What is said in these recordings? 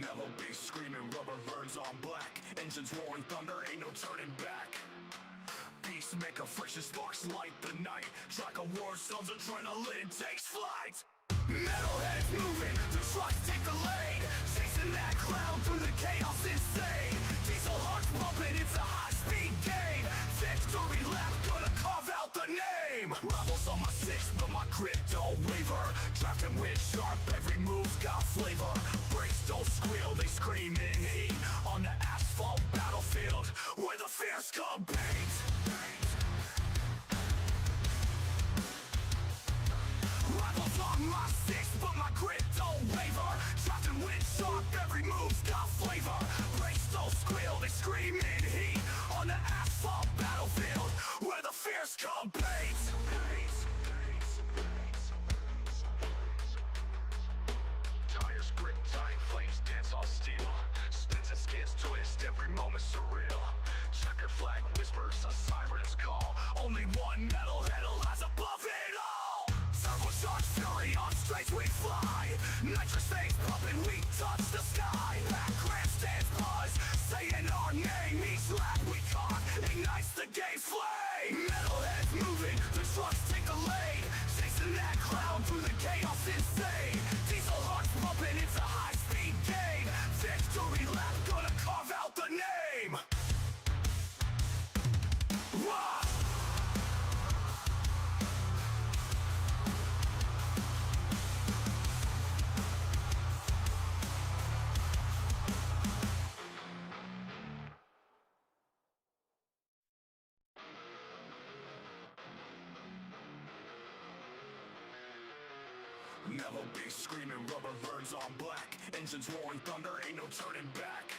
Melody screaming, rubber burns on black. Engines roaring thunder, ain't no turning back. Beasts make a friction, sparks light the night. Track of war sounds, adrenaline takes flight. Metalheads moving, the trucks take the lead. Chasing that cloud through the chaos insane. Diesel hearts pumping, it's a high-speed game. Victory lap, gonna carve out the name. Rebels on my six, but my grip don't waver. Drafting wind sharp, every move's got flavor. Brakes don't squeal, they scream in heat. On the asphalt battlefield, where the fierce compete. Rivals on my six, but my grip don't waver. Drafting wind sharp, every move's got flavor. Brakes don't squeal, they scream in heat. On the asphalt battlefield, where the fierce compete. Tires grip tight, flames dance on steel. Spins and skids twist, every moment surreal. Checker flag whispers a siren's call. Only one metalhead lies above it all. Turbocharged fury on straights we fly. Nitrous things pumping, we touch the sky. Back grandstands buzz, saying our name. Each lap we caught ignites the game's flame. Metalheads moving, the trucks take the lead. Chasing that cloud through the chaos insane. Diesel hearts pumping, it's a high-speed game. Victory lap, gonna carve out the name. Wah! Melody screaming, rubber burns on black. Engines roaring thunder, ain't no turning back.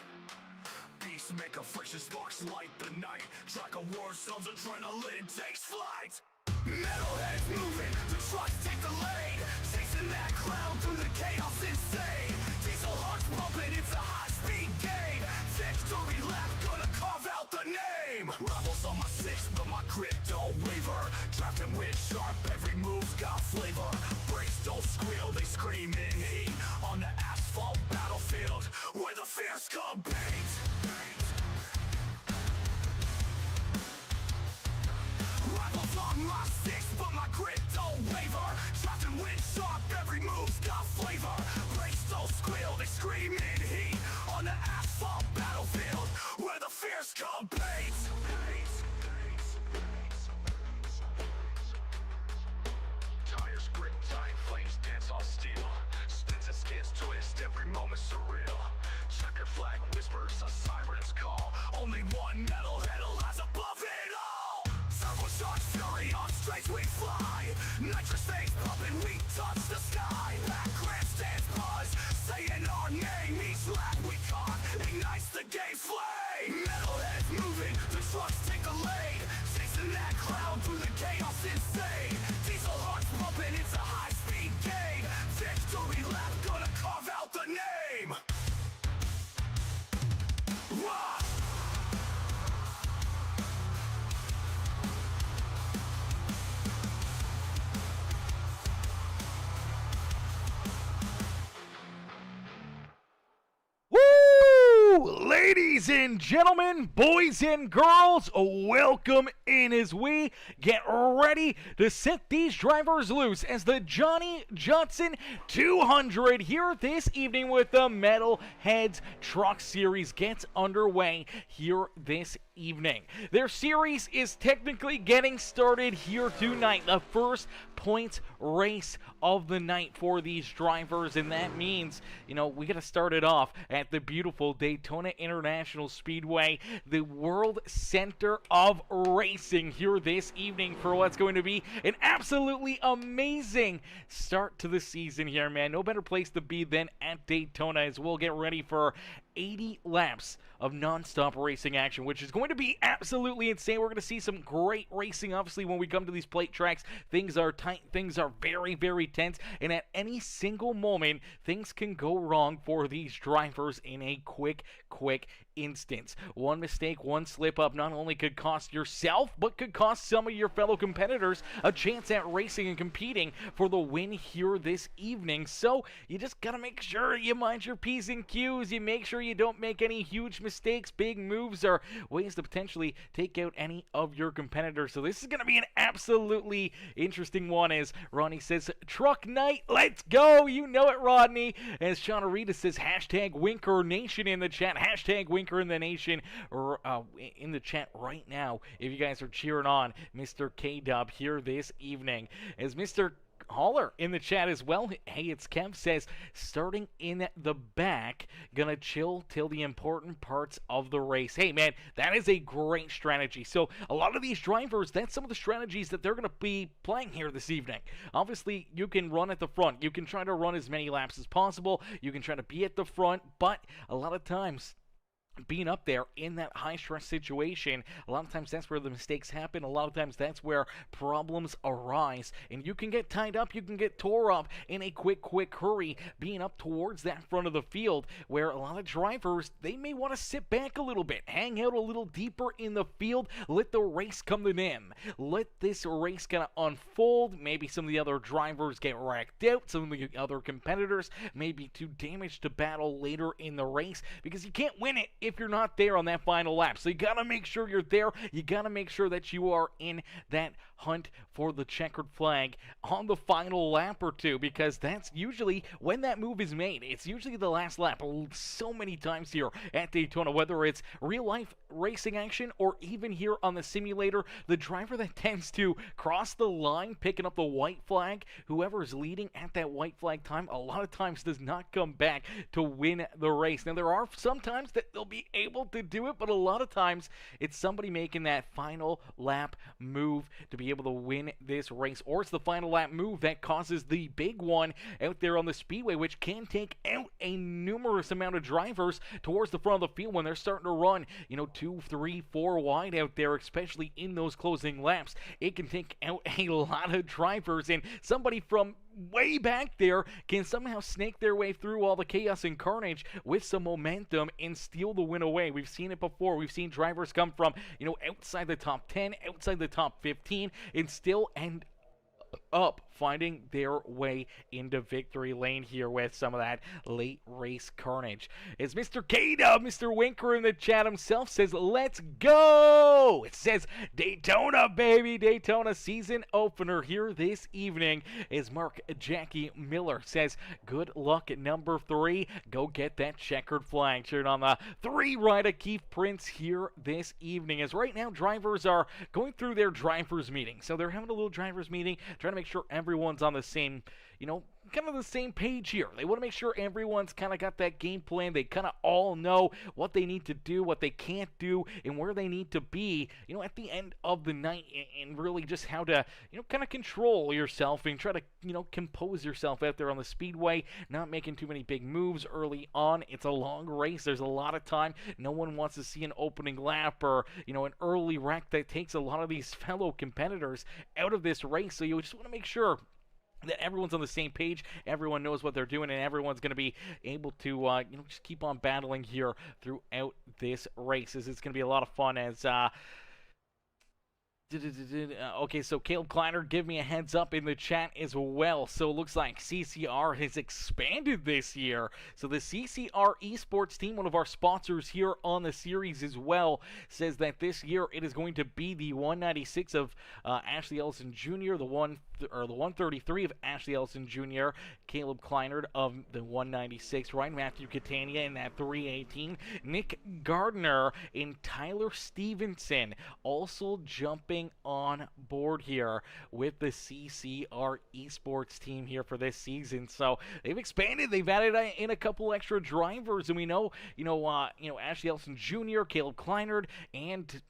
Beasts make a friction, sparks light the night. Track of war sounds, adrenaline takes flight. Metalheads moving, the trucks take the lead. Chasing that cloud through the chaos insane. Diesel hearts pumping, it's a high-speed game. Victory lap, gonna carve out the name. Rebels on my six, but my grip don't waver. Drafting wind sharp, every move's got flavor. Brakes don't squeal, they scream in heat. On the asphalt battlefield, where the fierce compete. Rivals on my six, but my grip don't waver. Drafting wind sharp, every move's got flavor. Brakes don't squeal, they scream in heat. On the asphalt battlefield, where the fierce compete. Tires grip tight, flames dance on steel. Spins and skids twist, every moment surreal. Checker flag whispers a siren's call. Only one metalhead lies above it all. Turbocharged fury on straights we fly. Nitrous things pumping, we touch the sky. Back grandstands buzz, saying our name. Each lap we caught ignites the game flame. Metalheads moving, the trucks take the lead. Chasing that cloud through the chaos insane. Diesel hearts pumping, it's a high-speed game. Victory lap, gonna carve out the name. Wah! Woo! Ladies and gentlemen, boys and girls, welcome in as we get ready to set these drivers loose as the Johnny Johnson 200 here this evening with the Metalheads Truck Series gets underway here this evening. Their series is technically getting started here tonight, the first points race of the night for these drivers, and that means, we got to start it off at the beautiful Daytona International Speedway, the world center of racing here this evening for what's going to be an absolutely amazing start to the season here, man. No better place to be than at Daytona as we'll get ready for 80 laps of non-stop racing action, which is going to be absolutely insane. We're going to see some great racing. Obviously, when we come to these plate tracks, things are tight, things are very, very tense, and at any single moment, things can go wrong for these drivers in a quick instance. One mistake, one slip up not only could cost yourself, but could cost some of your fellow competitors a chance at racing and competing for the win here this evening. So you just gotta make sure you mind your P's and Q's. You make sure you don't make any huge mistakes, big moves, or ways to potentially take out any of your competitors. So this is gonna be an absolutely interesting one, as Ronnie says, truck night, let's go. You know it, Rodney. As Sean Arita says, hashtag Winker Nation in the chat. Hashtag Winker in the Nation in the chat right now if you guys are cheering on Mr. K-Dub here this evening. As Mr. Holler in the chat as well. Hey, it's Kev says, starting in the back, gonna chill till the important parts of the race. Hey, man, that is a great strategy. So a lot of these drivers, that's some of the strategies that they're gonna be playing here this evening. Obviously, you can run at the front. You can try to run as many laps as possible. You can try to be at the front, but a lot of times, being up there in that high-stress situation, a lot of times that's where the mistakes happen. A lot of times that's where problems arise. And you can get tied up, you can get tore up in a quick hurry, being up towards that front of the field, where a lot of drivers, they may want to sit back a little bit, hang out a little deeper in the field, let the race come to them. Let this race kind of unfold. Maybe some of the other drivers get wrecked out. Some of the other competitors may be too damaged to battle later in the race, because you can't win it if you're not there on that final lap. So you gotta make sure you're there. You gotta make sure that you are in that hunt for the checkered flag on the final lap or two, because that's usually when that move is made. It's usually the last lap. So many times here at Daytona, whether it's real life racing action or even here on the simulator, the driver that tends to cross the line picking up the white flag, whoever's leading at that white flag time, a lot of times does not come back to win the race. Now, there are some times that they'll be able to do it, but a lot of times it's somebody making that final lap move to be able to win this race, or it's the final lap move that causes the big one out there on the speedway, which can take out a numerous amount of drivers towards the front of the field when they're starting to run, 2, 3, 4 wide out there, especially in those closing laps. It can take out a lot of drivers, and somebody from way back there can somehow snake their way through all the chaos and carnage with some momentum and steal the win away. We've seen it before. We've seen drivers come from, outside the top 10, outside the top 15, and still end up finding their way into victory lane here with some of that late race carnage. As Mr. K-Dub, Mr. Winker in the chat himself says, let's go! It says Daytona, baby! Daytona season opener here this evening. As Mark Jackie Miller says, good luck at number 3. Go get that checkered flag. Cheering on the 3 rider Keith Prince here this evening. As right now, drivers are going through their drivers meeting. So they're having a little drivers meeting, trying to make sure everyone's on the same, kind of the same page here. They want to make sure everyone's kind of got that game plan. They kind of all know what they need to do, what they can't do, and where they need to be, at the end of the night, and really just how to, kind of control yourself and try to, compose yourself out there on the speedway, not making too many big moves early on. It's a long race. There's a lot of time. No one wants to see an opening lap or, an early wreck that takes a lot of these fellow competitors out of this race. So you just want to make sure that everyone's on the same page, everyone knows what they're doing, and everyone's going to be able to, just keep on battling here throughout this race. It's going to be a lot of fun as, okay, so Caleb Kleiner, give me a heads up in the chat as well. So it looks like CCR has expanded this year. So the CCR esports team, one of our sponsors here on the series as well, says that this year it is going to be the 196 of Ashley Ellison Jr., the 133 of Ashley Ellison Jr., Caleb Kleinert of the 196, Ryan Matthew Catania in that 318, Nick Gardner and Tyler Stevenson also jumping on board here with the CCR esports team here for this season. So they've expanded, they've added in a couple extra drivers, and we know, Ashley Ellison Jr., Caleb Kleinert, and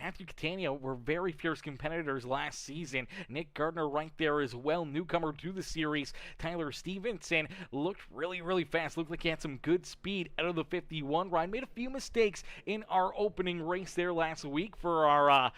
Matthew Catania were very fierce competitors last season. Nick Gardner right there as well, newcomer to the series. Tyler Stevenson looked really fast. Looked like he had some good speed out of the 51 ride. Made a few mistakes in our opening race there last week for our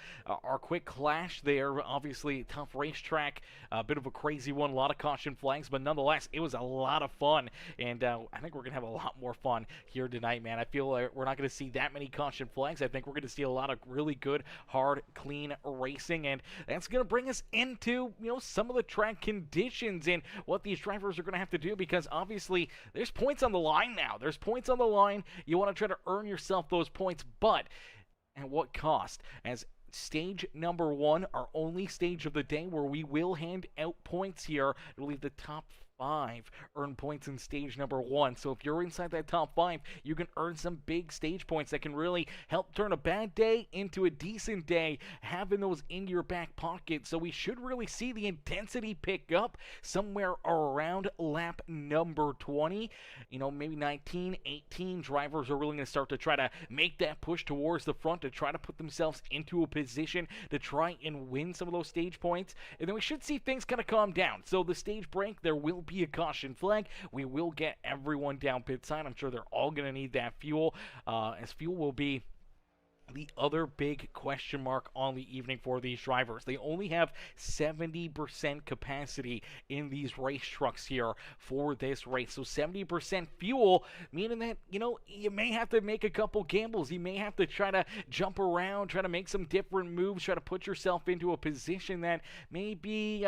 quick clash there. Obviously, tough racetrack, a bit of a crazy one, a lot of caution flags, but nonetheless, it was a lot of fun. And I think we're going to have a lot more fun here tonight, man. I feel like we're not going to see that many caution flags. I think we're going to see a lot of really good, hard, clean racing, and that's going to bring us into, some of the track conditions and what these drivers are going to have to do, because obviously there's points on the line now. There's points on the line. You want to try to earn yourself those points, but at what cost? As stage number 1, our only stage of the day where we will hand out points here. I believe the top 5 earn points in stage number 1. So if you're inside that top 5, you can earn some big stage points that can really help turn a bad day into a decent day, having those in your back pocket. So we should really see the intensity pick up somewhere around lap number 20. Maybe 19, 18 drivers are really going to start to try to make that push towards the front to try to put themselves into a position to try and win some of those stage points. And then we should see things kind of calm down. So the stage break, there will be a caution flag. We will get everyone down pit side. I'm sure they're all going to need that fuel, as fuel will be the other big question mark on the evening for these drivers. They only have 70% capacity in these race trucks here for this race. So 70% fuel, meaning that, you may have to make a couple gambles. You may have to try to jump around, try to make some different moves, try to put yourself into a position that maybe,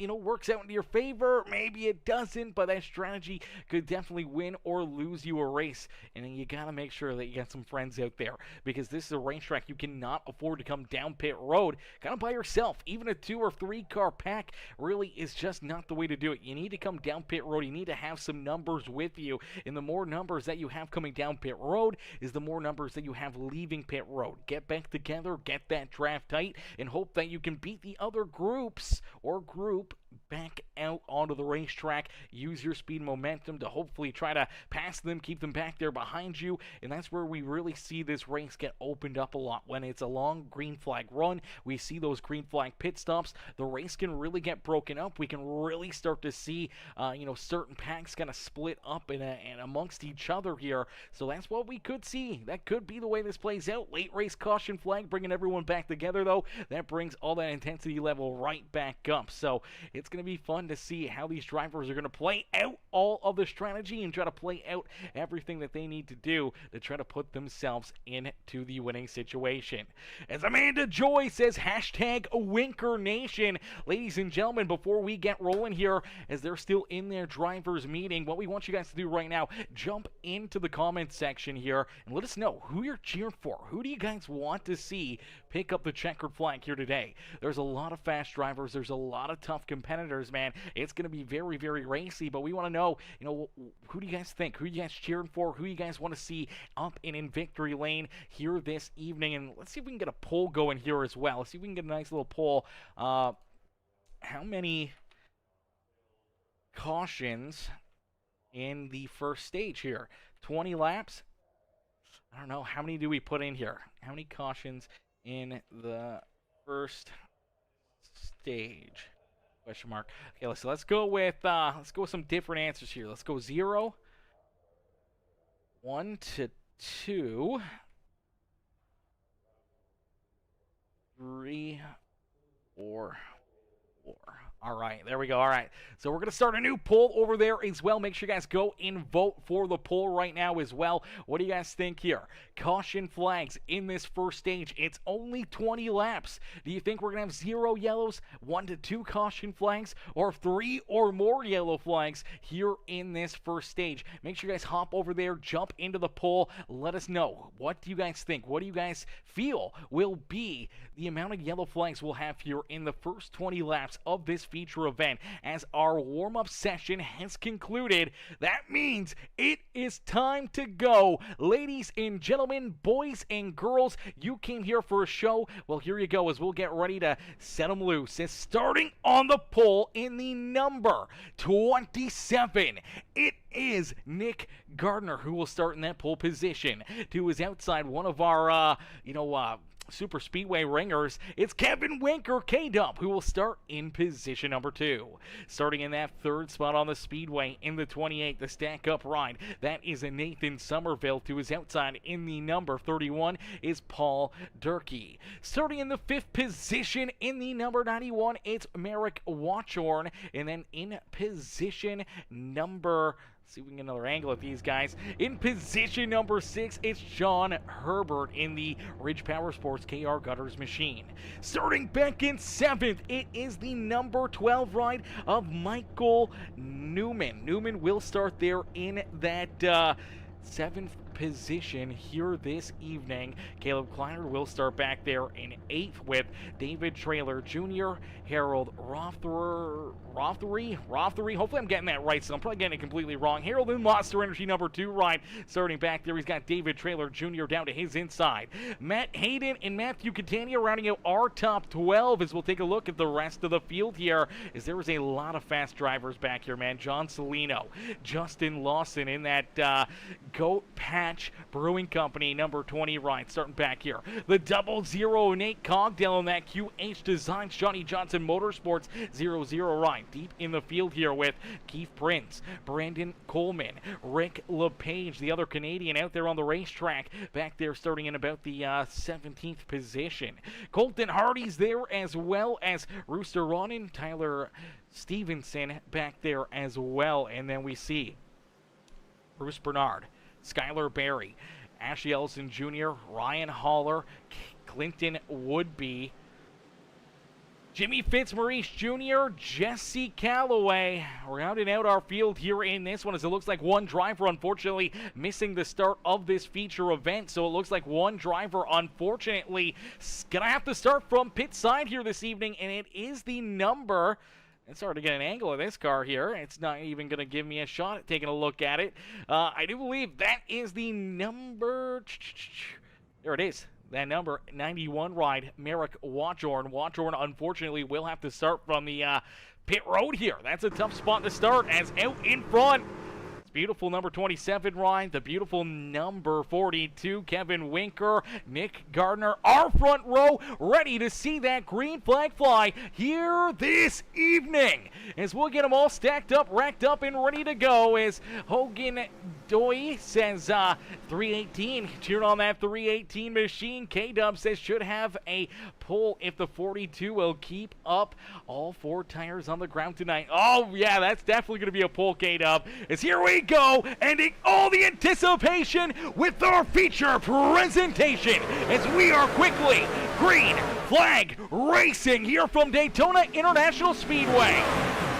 works out into your favor. Maybe it doesn't, but that strategy could definitely win or lose you a race. And then you got to make sure that you got some friends out there, because this is a racetrack you cannot afford to come down pit road kind of by yourself. Even a 2 or 3 car pack really is just not the way to do it. You need to come down pit road. You need to have some numbers with you, and the more numbers that you have coming down pit road is the more numbers that you have leaving pit road. Get back together, get that draft tight, and hope that you can beat the other groups or group back out onto the racetrack. Use your speed momentum to hopefully try to pass them, keep them back there behind you, and that's where we really see this race get opened up a lot. When it's a long green flag run, we see those green flag pit stops, the race can really get broken up. We can really start to see certain packs kind of split up and amongst each other here. So that's what we could see. That could be the way this plays out. Late race caution flag bringing everyone back together, though. That brings all that intensity level right back up. So it's going to be fun to see how these drivers are going to play out all of the strategy and try to play out everything that they need to do to try to put themselves into the winning situation. As Amanda Joy says, hashtag Winker Nation. Ladies and gentlemen, before we get rolling here, as they're still in their drivers meeting, what we want you guys to do right now, jump into the comments section here and let us know who you're cheering for. Who do you guys want to see pick up the checkered flag here today? There's a lot of fast drivers. There's a lot of tough competitors, man. It's going to be very racy, but we want to know, who do you guys think? Who are you guys cheering for? Who you guys want to see up and in victory lane here this evening? And let's see if we can get a poll going here as well. Let's see if we can get a nice little poll. How many cautions in the first stage here? 20 laps? I don't know. How many do we put in here? How many cautions in the first stage? Question mark. Okay, let's go with some different answers here. Let's go 0, 1 to 2, 3, 4. All right, there we go. All right, so we're going to start a new poll over there as well. Make sure you guys go and vote for the poll right now as well. What do you guys think here? Caution flags in this first stage. It's only 20 laps. Do you think we're going to have 0 yellows, 1 to 2 caution flags, or 3 or more yellow flags here in this first stage? Make sure you guys hop over there, jump into the poll. Let us know. What do you guys think? What do you guys feel will be the amount of yellow flags we'll have here in the first 20 laps of this feature event? As our warm-up session has concluded, that means it is time to go. Ladies and gentlemen, boys and girls, you came here for a show. Well, here you go as we'll get ready to set them loose. It's starting on the pole in the number 27. It is Nick Gardner who will start in that pole position. To his outside, one of our, Super Speedway ringers, it's Kevin Winker K-Dub who will start in position number 2. Starting in that 3rd spot on the Speedway in the 28, the stack up ride, that is a Nathan Somerville. To his outside in the number 31 is Paul Durkee. Starting in the 5th position in the number 91, it's Merrick Watchorn. And then in position number... see if we can get another angle at these guys. In position number 6, it's John Herbert in the Ridge Power Sports KR Gutters machine. Starting back in 7th, it is the number 12 ride of Michael Newman. Newman will start there in that 7th position here this evening. Caleb Kleiner will start back there in 8th with David Traylor Jr., Harold Rothery. Hopefully I'm getting that right, so I'm probably getting it completely wrong. Harold in Monster Energy number 2 ride. Starting back there, he's got David Traylor Jr. down to his inside. Matt Hayden and Matthew Catania rounding out our top 12 as we'll take a look at the rest of the field here, as there was a lot of fast drivers back here, man. John Salino, Justin Lawson in that Goat Patch Brewing Company number 20 ride. Starting back here, the 00 Nate Cogdell in that QH Designs Johnny Johnson Motorsports 00 ride. Deep in the field here with Keith Prince, Brandon Coleman, Rick LePage, the other Canadian out there on the racetrack, back there starting in about the 17th position. Colton Hardy's there, as well as Rooster Ronin, Tyler Stevenson back there as well. And then we see Bruce Bernard, Skylar Berry, Ashley Ellison Jr., Ryan Haller, Clinton Woodby, Jimmy Fitzmaurice Jr., Jesse Calloway, rounding out our field here in this one, as it looks like one driver unfortunately missing the start of this feature event. So it looks like one driver unfortunately gonna have to start from pit side here this evening, and it is the number... it's hard to get an angle of this car here. It's not even going to give me a shot at taking a look at it. I do believe that is the number... there it is. That number 91 ride, Merrick Watchorn. Watchorn, unfortunately, will have to start from the pit road here. That's a tough spot to start, as out in front, beautiful number 27 ride, the beautiful number 42, Kevin Winker, Nick Gardner, our front row, ready to see that green flag fly here this evening. As we'll get them all stacked up, racked up, and ready to go, as Hogan Doy says 318, cheering on that 318 machine. K-Dub says should have a pull if the 42 will keep up. All 4 tires on the ground tonight. Oh yeah, that's definitely going to be a pull, K-Dub. As here we go, ending all the anticipation with our feature presentation, as we are quickly green flag racing here from Daytona International Speedway.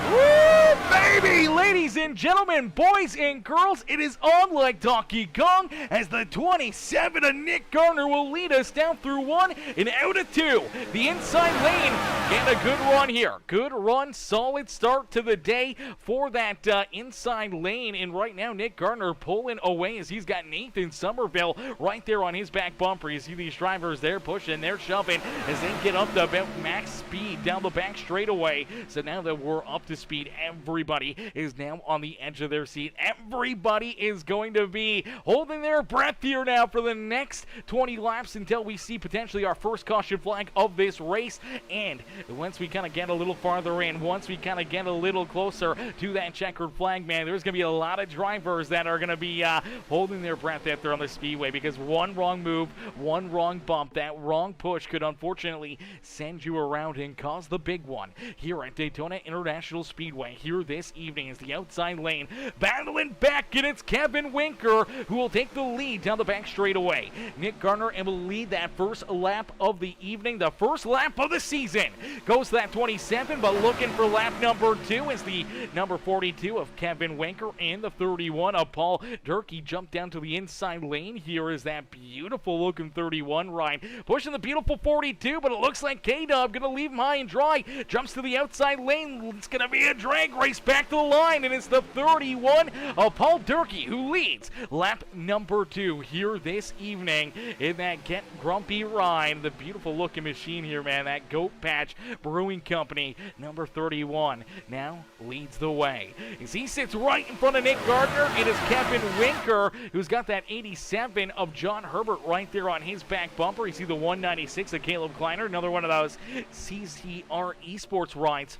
Woo, baby! Ladies and gentlemen, boys and girls, it is on like Donkey Kong, as the 27 of Nick Garner will lead us down through 1 and out of 2. The inside lane getting a good run here. Good run, solid start to the day for that inside lane. And right now, Nick Garner pulling away, as he's got Nathan Somerville right there on his back bumper. You see these drivers there pushing, they're shoving as they get up to about max speed down the back straightaway. So now that we're up to speed, everybody is now on the edge of their seat. Everybody is going to be holding their breath here now for the next 20 laps until we see potentially our first caution flag of this race. And once we kind of get a little farther in, once we kind of get a little closer to that checkered flag, man, there's going to be a lot of drivers that are going to be holding their breath out there on the speedway, because one wrong move, one wrong bump, that wrong push could unfortunately send you around and cause the big one here at Daytona International Speedway here this evening. Is the outside lane battling back, and it's Kevin Winker who will take the lead down the back straightaway. Nick Garner and will lead that first lap of the evening, the first lap of the season. Goes that 27, but looking for lap number 2 is the number 42 of Kevin Winker, and the 31 of Paul Durkee. Jumped down to the inside lane. Here is that beautiful looking 31 ride, pushing the beautiful 42, but it looks like K-Dub gonna leave him high and dry. Jumps to the outside lane. It's gonna be a drag race back to the line, and it's the 31 of Paul Durkee who leads lap number 2 here this evening in that Get Grumpy ride. The beautiful looking machine here, man, that Goat Patch Brewing Company, number 31, now leads the way. As he sits right in front of Nick Gardner, it is Kevin Winker who's got that 87 of John Herbert right there on his back bumper. You see the 196 of Caleb Kleiner, another one of those CCR Esports rides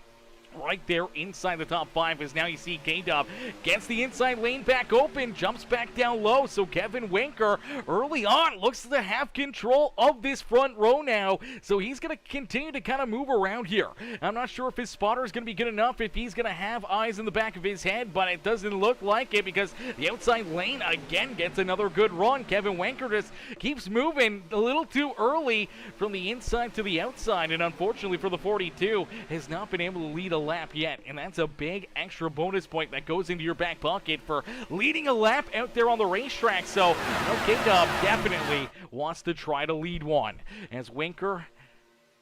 right there inside the top 5, as now you see K-Dub gets the inside lane back open, jumps back down low. So Kevin Winker early on looks to have control of this front row now, so he's going to continue to kind of move around here. I'm not sure if his spotter is going to be good enough, if he's going to have eyes in the back of his head, but it doesn't look like it, because the outside lane again gets another good run. Kevin Winker just keeps moving a little too early from the inside to the outside, and unfortunately for the 42 has not been able to lead a lap yet, and that's a big extra bonus point that goes into your back pocket for leading a lap out there on the racetrack. So K-Dub definitely wants to try to lead one, as Winker,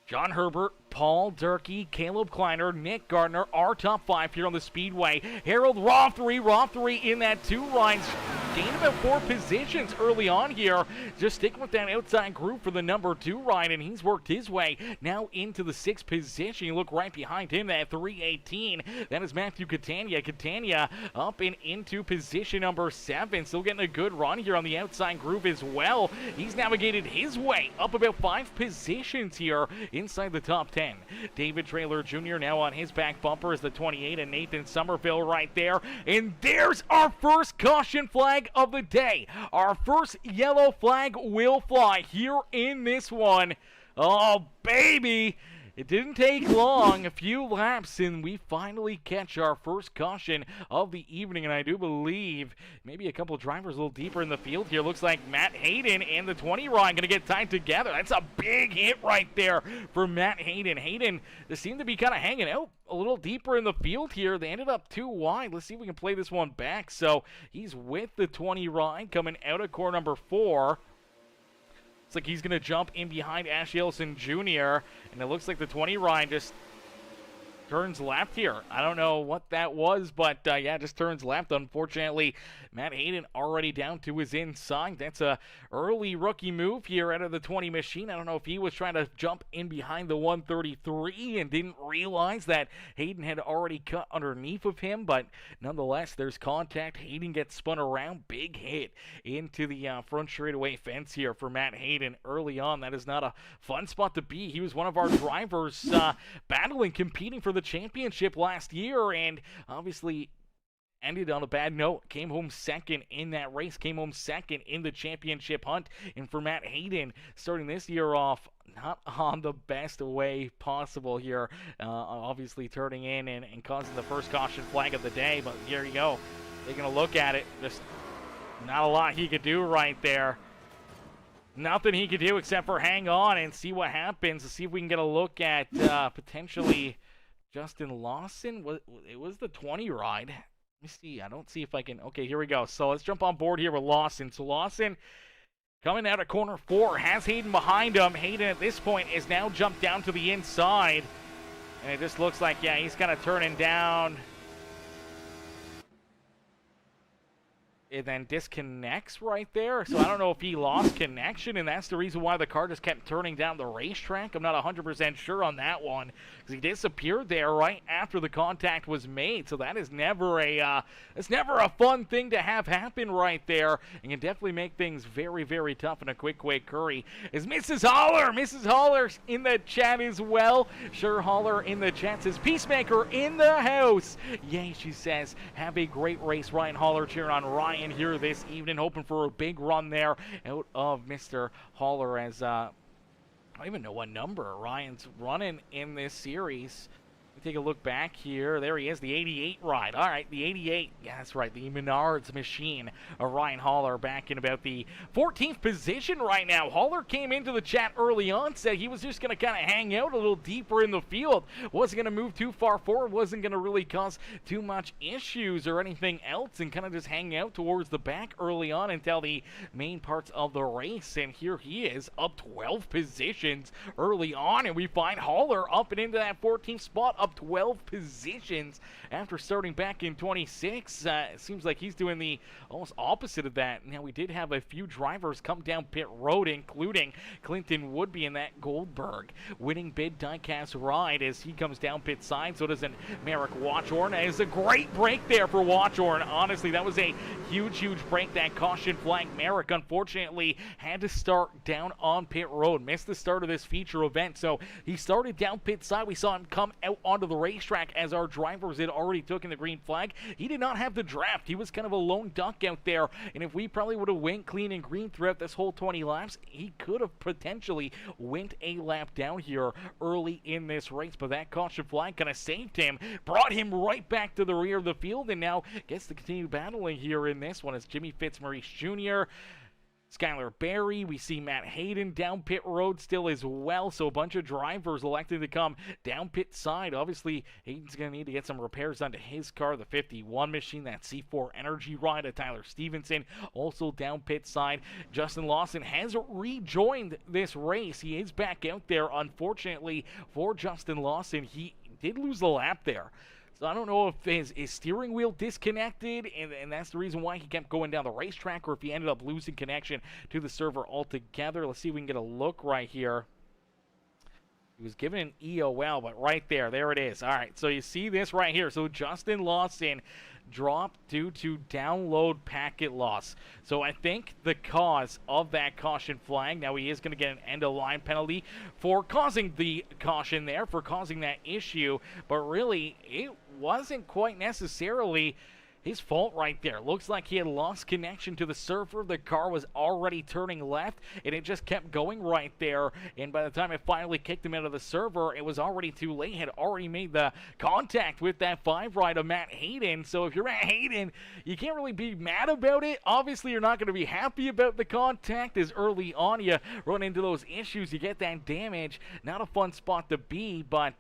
John Herbert, Paul Durkee, Caleb Kleiner, Nick Gardner, our top 5 here on the Speedway. Harold Rothery in that 2 rides, gained about 4 positions early on here. Just sticking with that outside group for the number 2 ride, and he's worked his way now into the 6th position. You look right behind him, that 318. That is Matthew Catania. Catania up and into position number 7. Still getting a good run here on the outside group as well. He's navigated his way up about 5 positions here inside the top 10. David Traylor Jr. now on his back bumper is the 28, and Nathan Somerville right there. And there's our first caution flag of the day. Our first yellow flag will fly here in this one. Oh, baby. It didn't take long, a few laps, and we finally catch our first caution of the evening, and I do believe maybe a couple drivers a little deeper in the field here. Looks like Matt Hayden and the 20 ride going to get tied together. That's a big hit right there for Matt Hayden. Hayden, they seem to be kind of hanging out a little deeper in the field here. They ended up too wide. Let's see if we can play this one back. So he's with the 20 ride coming out of core number 4. Looks like he's going to jump in behind Ash Ellison Jr., and it looks like the 20 ride just turns left here. I don't know what that was, but yeah, just turns left. Unfortunately, Matt Hayden already down to his inside. That's a early rookie move here out of the 20 machine. I don't know if he was trying to jump in behind the 133 and didn't realize that Hayden had already cut underneath of him, but nonetheless, there's contact. Hayden gets spun around. Big hit into the front straightaway fence here for Matt Hayden early on. That is not a fun spot to be. He was one of our drivers battling, competing for the championship last year, and obviously ended on a bad note. Came home second in that race, came home second in the championship hunt. And for Matt Hayden, starting this year off not on the best way possible here, obviously turning in and causing the first caution flag of the day. But here you go, taking a look at it, just not a lot he could do right there. Nothing he could do except for hang on and see what happens. To see if we can get a look at potentially Justin Lawson. It was the 20 ride. Let me see. I don't see if I can. Okay, here we go. So let's jump on board here with Lawson. So Lawson coming out of corner 4 has Hayden behind him. Hayden at this point is now jumped down to the inside. And it just looks like, yeah, he's kind of turning down. It then disconnects right there. So I don't know if he lost connection, and that's the reason why the car just kept turning down the racetrack. I'm not 100% sure on that one, because he disappeared there right after the contact was made. So that is never a fun thing to have happen right there, and can definitely make things very, very tough in a quick curry. Is Mrs. Holler's in the chat as well. Sure, Holler in the chat says, Peacemaker in the house. Yay, she says, have a great race. Ryan Holler cheering on Ryan here this evening, hoping for a big run there out of Mr. Holler, as I don't even know what number Ryan's running in this series. Take a look back here. There he is, the 88 ride. All right, the 88. Yeah, that's right, the Menards machine of Ryan Holler back in about the 14th position right now. Holler came into the chat early on, said he was just going to kind of hang out a little deeper in the field. Wasn't going to move too far forward. Wasn't going to really cause too much issues or anything else, and kind of just hang out towards the back early on until the main parts of the race. And here he is, up 12 positions early on, and we find Holler up and into that 14th spot, up up 12 positions after starting back in 26. It seems like he's doing the almost opposite of that. Now, we did have a few drivers come down pit road, including Clinton Woodby and that Goldberg winning bid diecast ride as he comes down pit side. So does an Merrick Watchorn. It's a great break there for Watchorn. Honestly, that was a huge break. That caution flag. Merrick, unfortunately, had to start down on pit road. Missed the start of this feature event, so he started down pit side. We saw him come out onto the racetrack as our drivers had already taken the green flag. He did not have the draft. He was kind of a lone duck out there, and if we probably would have went clean and green throughout this whole 20 laps, he could have potentially went a lap down here early in this race, but that caution flag kind of saved him, brought him right back to the rear of the field, and now gets to continue battling here in this one as Jimmy Fitzmaurice Jr., Skylar Berry, we see Matt Hayden down pit road still as well, so a bunch of drivers electing to come down pit side. Obviously, Hayden's going to need to get some repairs done to his car, the 51 machine, that C4 Energy ride of Tyler Stevenson, also down pit side. Justin Lawson has rejoined this race. He is back out there. Unfortunately for Justin Lawson, he did lose the lap there. So I don't know if his steering wheel disconnected, and that's the reason why he kept going down the racetrack, or if he ended up losing connection to the server altogether. Let's see if we can get a look right here. He was given an EOL, but right there it is. All right, so you see this right here. So Justin Lawson dropped due to download packet loss. So I think the cause of that caution flag, now he is going to get an end-of-line penalty for causing the caution there, for causing that issue, but really it wasn't quite necessarily his fault right there. Looks like he had lost connection to the server. The car was already turning left, and it just kept going right there. And by the time it finally kicked him out of the server, it was already too late. He had already made the contact with that 5 ride of Matt Hayden. So if you're Matt Hayden, you can't really be mad about it. Obviously, you're not going to be happy about the contact, as early on you run into those issues. You get that damage. Not a fun spot to be, but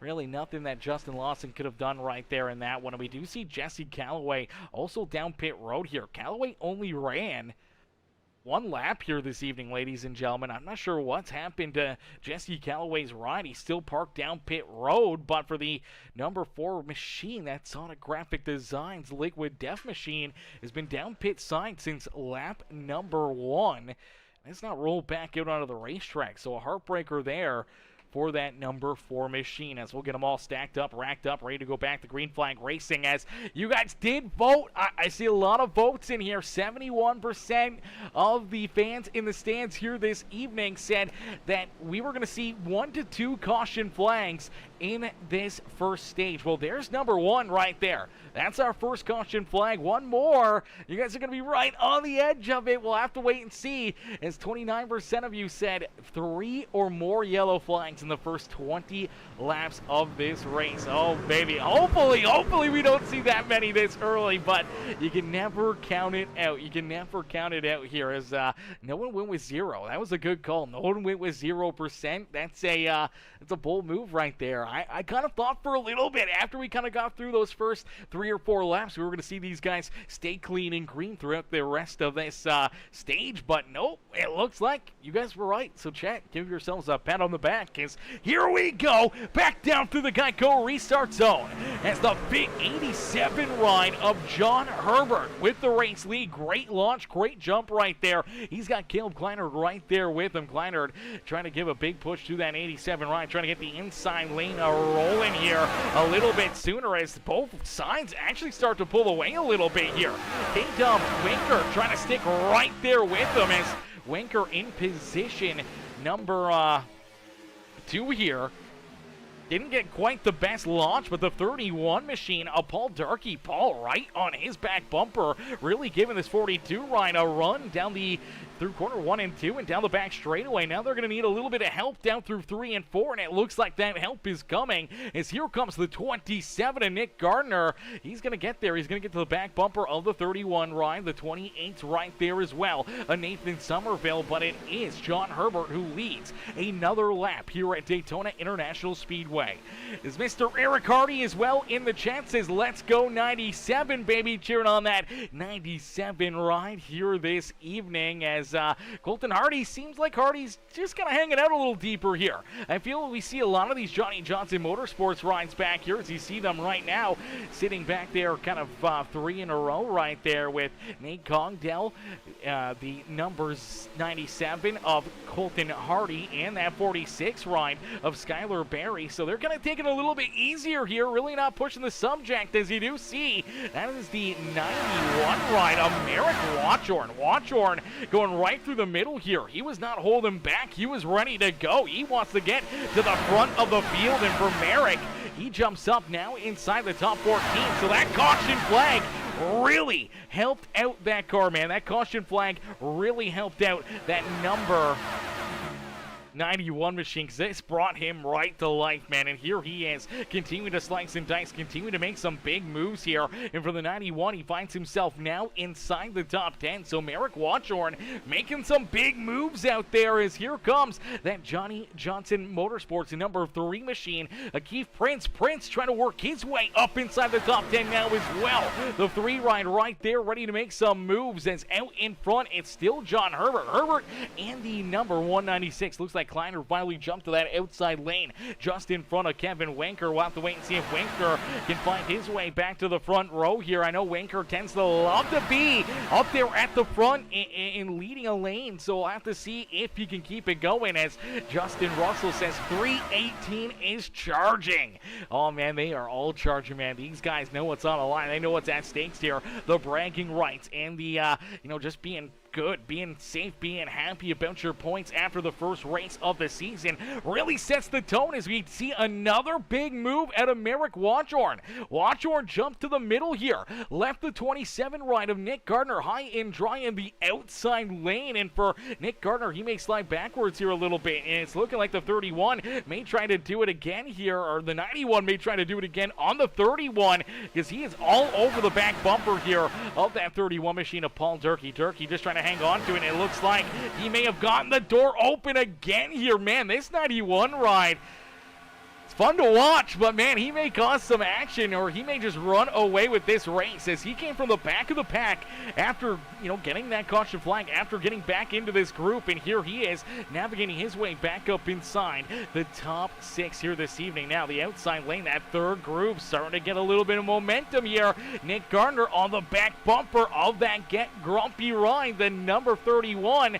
really nothing that Justin Lawson could have done right there in that one. And we do see Jesse Callaway also down pit road here. Callaway only ran 1 lap here this evening, ladies and gentlemen. I'm not sure what's happened to Jesse Callaway's ride. He's still parked down pit road, but for the number 4 machine, that Sonic Graphic Designs Liquid Death machine, has been down pit side since lap number 1. It's not rolled back out onto the racetrack, so a heartbreaker there for that number 4 machine, as we'll get them all stacked up, racked up, ready to go back to green flag racing. As you guys did vote, I see a lot of votes in here. 71% of the fans in the stands here this evening said that we were going to see 1 to 2 caution flags in this first stage. Well, there's number 1 right there. That's our first caution flag. 1 more. You guys are going to be right on the edge of it. We'll have to wait and see, as 29% of you said 3 or more yellow flags in the first 20 laps of this race. Oh, baby. Hopefully we don't see that many this early, but you can never count it out. You can never count it out here, as no one went with 0. That was a good call. No one went with 0%. That's a bold move right there. I kind of thought for a little bit after we kind of got through those first 3 or 4 laps, we were going to see these guys stay clean and green throughout the rest of this stage, but nope, it looks like you guys were right. So chat, give yourselves a pat on the back, because here we go, back down through the Geico restart zone as the big 87 ride of John Herbert with the race lead. Great launch, great jump right there. He's got Caleb Kleinert right there with him. Kleinert trying to give a big push to that 87 ride, trying to get the inside lane rolling here a little bit sooner, as both sides actually start to pull away a little bit here. K-Dub Winker trying to stick right there with them, as Winker in position number 2 here. Didn't get quite the best launch, but the 31 machine of Paul Darkey, Paul right on his back bumper, really giving this 42 ride a run down the through corner 1 and 2 and down the back straightaway. Now they're going to need a little bit of help down through 3 and 4, and it looks like that help is coming, as here comes the 27 and Nick Gardner. He's going to get there. He's going to get to the back bumper of the 31 ride. The 28's right there as well, a Nathan Somerville, but it is John Herbert who leads another lap here at Daytona International Speedway. Is Mr. Eric Hardy as well in the chat, says let's go 97, baby, cheering on that 97 ride here this evening, as as Colton Hardy seems like Hardy's just kind of hanging out a little deeper here. I feel we see a lot of these Johnny Johnson Motorsports rides back here as you see them right now sitting back there kind of 3 in a row right there with Nate Congdell, the numbers 97 of Colton Hardy, and that 46 ride of Skylar Berry. So they're kind of taking it a little bit easier here, really not pushing the subject, as you do see. That is the 91 ride of Merrick Watchorn. Watchorn going right through the middle here. He was not holding back. He was ready to go. He wants to get to the front of the field, and for Merrick, he jumps up now inside the top 14. So that caution flag really helped out that car, man. That caution flag really helped out that number 91 machine, because this brought him right to life, man. And here he is, continuing to slice and dice, continuing to make some big moves here. And for the 91, he finds himself now inside the top 10. So Merrick Watchorn making some big moves out there, as here comes that Johnny Johnson Motorsports number 3 machine. Keith Prince trying to work his way up inside the top 10 now as well. The 3 ride right there, ready to make some moves, as out in front it's still John Herbert and the number 196. Looks like Kleiner finally jumped to that outside lane just in front of Kevin Wenker. We'll have to wait and see if Wenker can find his way back to the front row here. I know Wenker tends to love to be up there at the front in leading a lane, so we'll have to see if he can keep it going, as Justin Russell says 318 is charging. Oh man, they are all charging, man. These guys know what's on the line. They know what's at stakes here. The bragging rights and the just being good, being safe, being happy about your points after the first race of the season really sets the tone, as we see another big move out of Merrick Watchorn. Watchorn jumped to the middle here, left the 27 ride of Nick Gardner high and dry in the outside lane, and for Nick Gardner, he may slide backwards here a little bit, and it's looking like the 31 may try to do it again here, or the 91 may try to do it again on the 31, because he is all over the back bumper here of that 31 machine of Paul Durkee. Durkee just trying to hang on to it, and it looks like he may have gotten the door open again here. Man, this 91 ride, it's fun to watch, but man, he may cause some action, or he may just run away with this race, as he came from the back of the pack after getting that caution flag, after getting back into this group, and here he is navigating his way back up inside the top 6 here this evening. Now the outside lane, that third group starting to get a little bit of momentum here. Nick Gardner on the back bumper of that Get Grumpy ride, the number 31,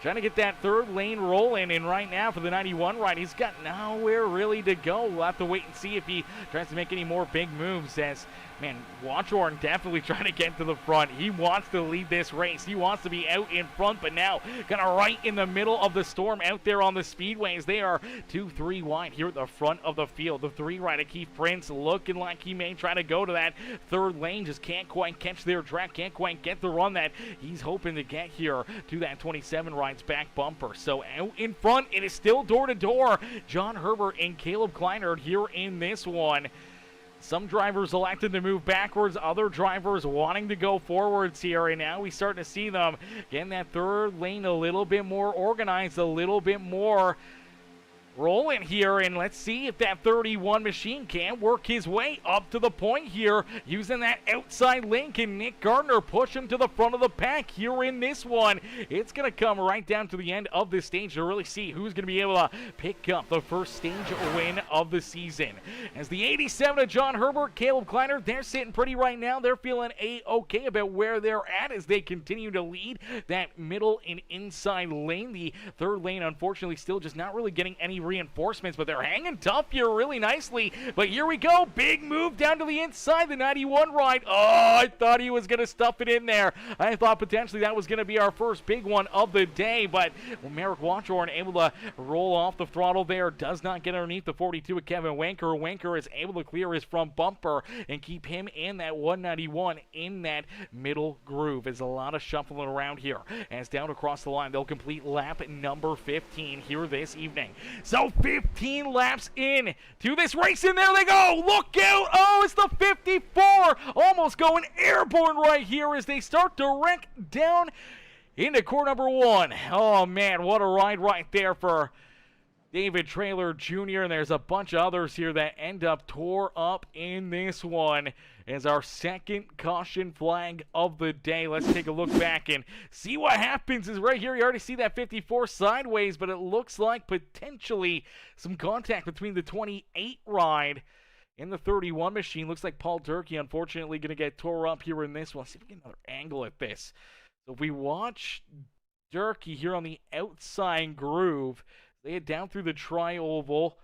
trying to get that third lane rolling, and right now for the 91 ride, he's got nowhere really to go. We'll have to wait and see if he tries to make any more big moves, as man, Watchorn definitely trying to get to the front. He wants to lead this race. He wants to be out in front, but now kind of right in the middle of the storm out there on the speedways. They are 2-3 wide here at the front of the field. The 3 ride of Keith Prince looking like he may try to go to that third lane, just can't quite catch their track, can't quite get the run that he's hoping to get here to that 27 ride's back bumper. So out in front, it is still door to door. John Herbert and Caleb Kleiner here in this one. Some drivers elected to move backwards, other drivers wanting to go forwards here, and now we start to see them getting that third lane a little bit more organized, a little bit more rolling here, and let's see if that 31 machine can work his way up to the point here using that outside lane. Can Nick Gardner push him to the front of the pack here in this one? It's going to come right down to the end of this stage to really see who's going to be able to pick up the first stage win of the season. As the 87 of John Herbert, Caleb Kleiner, they're sitting pretty right now. They're feeling a-okay about where they're at as they continue to lead that middle and inside lane. The third lane, unfortunately, still just not really getting any reinforcements, but they're hanging tough here really nicely. But here we go, big move down to the inside, the 91 ride. Oh, I thought he was going to stuff it in there. I thought potentially that was going to be our first big one of the day, but Merrick Watchorn able to roll off the throttle there, does not get underneath the 42 of Kevin Wenker. Wenker is able to clear his front bumper and keep him in that 191 in that middle groove. There's a lot of shuffling around here as down across the line they'll complete lap number 15 here this evening. So 15 laps in to this race, and there they go. Look out. Oh, it's the 54. Almost going airborne right here as they start to wreck down into core number 1. Oh, man, what a ride right there for David Traylor Jr., and there's a bunch of others here that end up tore up in this one as our second caution flag of the day. Let's take a look back and see what happens. Is right here. You already see that 54 sideways, but it looks like potentially some contact between the 28 ride and the 31 machine. Looks like Paul Durkee, unfortunately, going to get tore up here in this one. Let's see if we get another angle at this. So if we watch Durkee here on the outside groove, they head down through the tri-oval.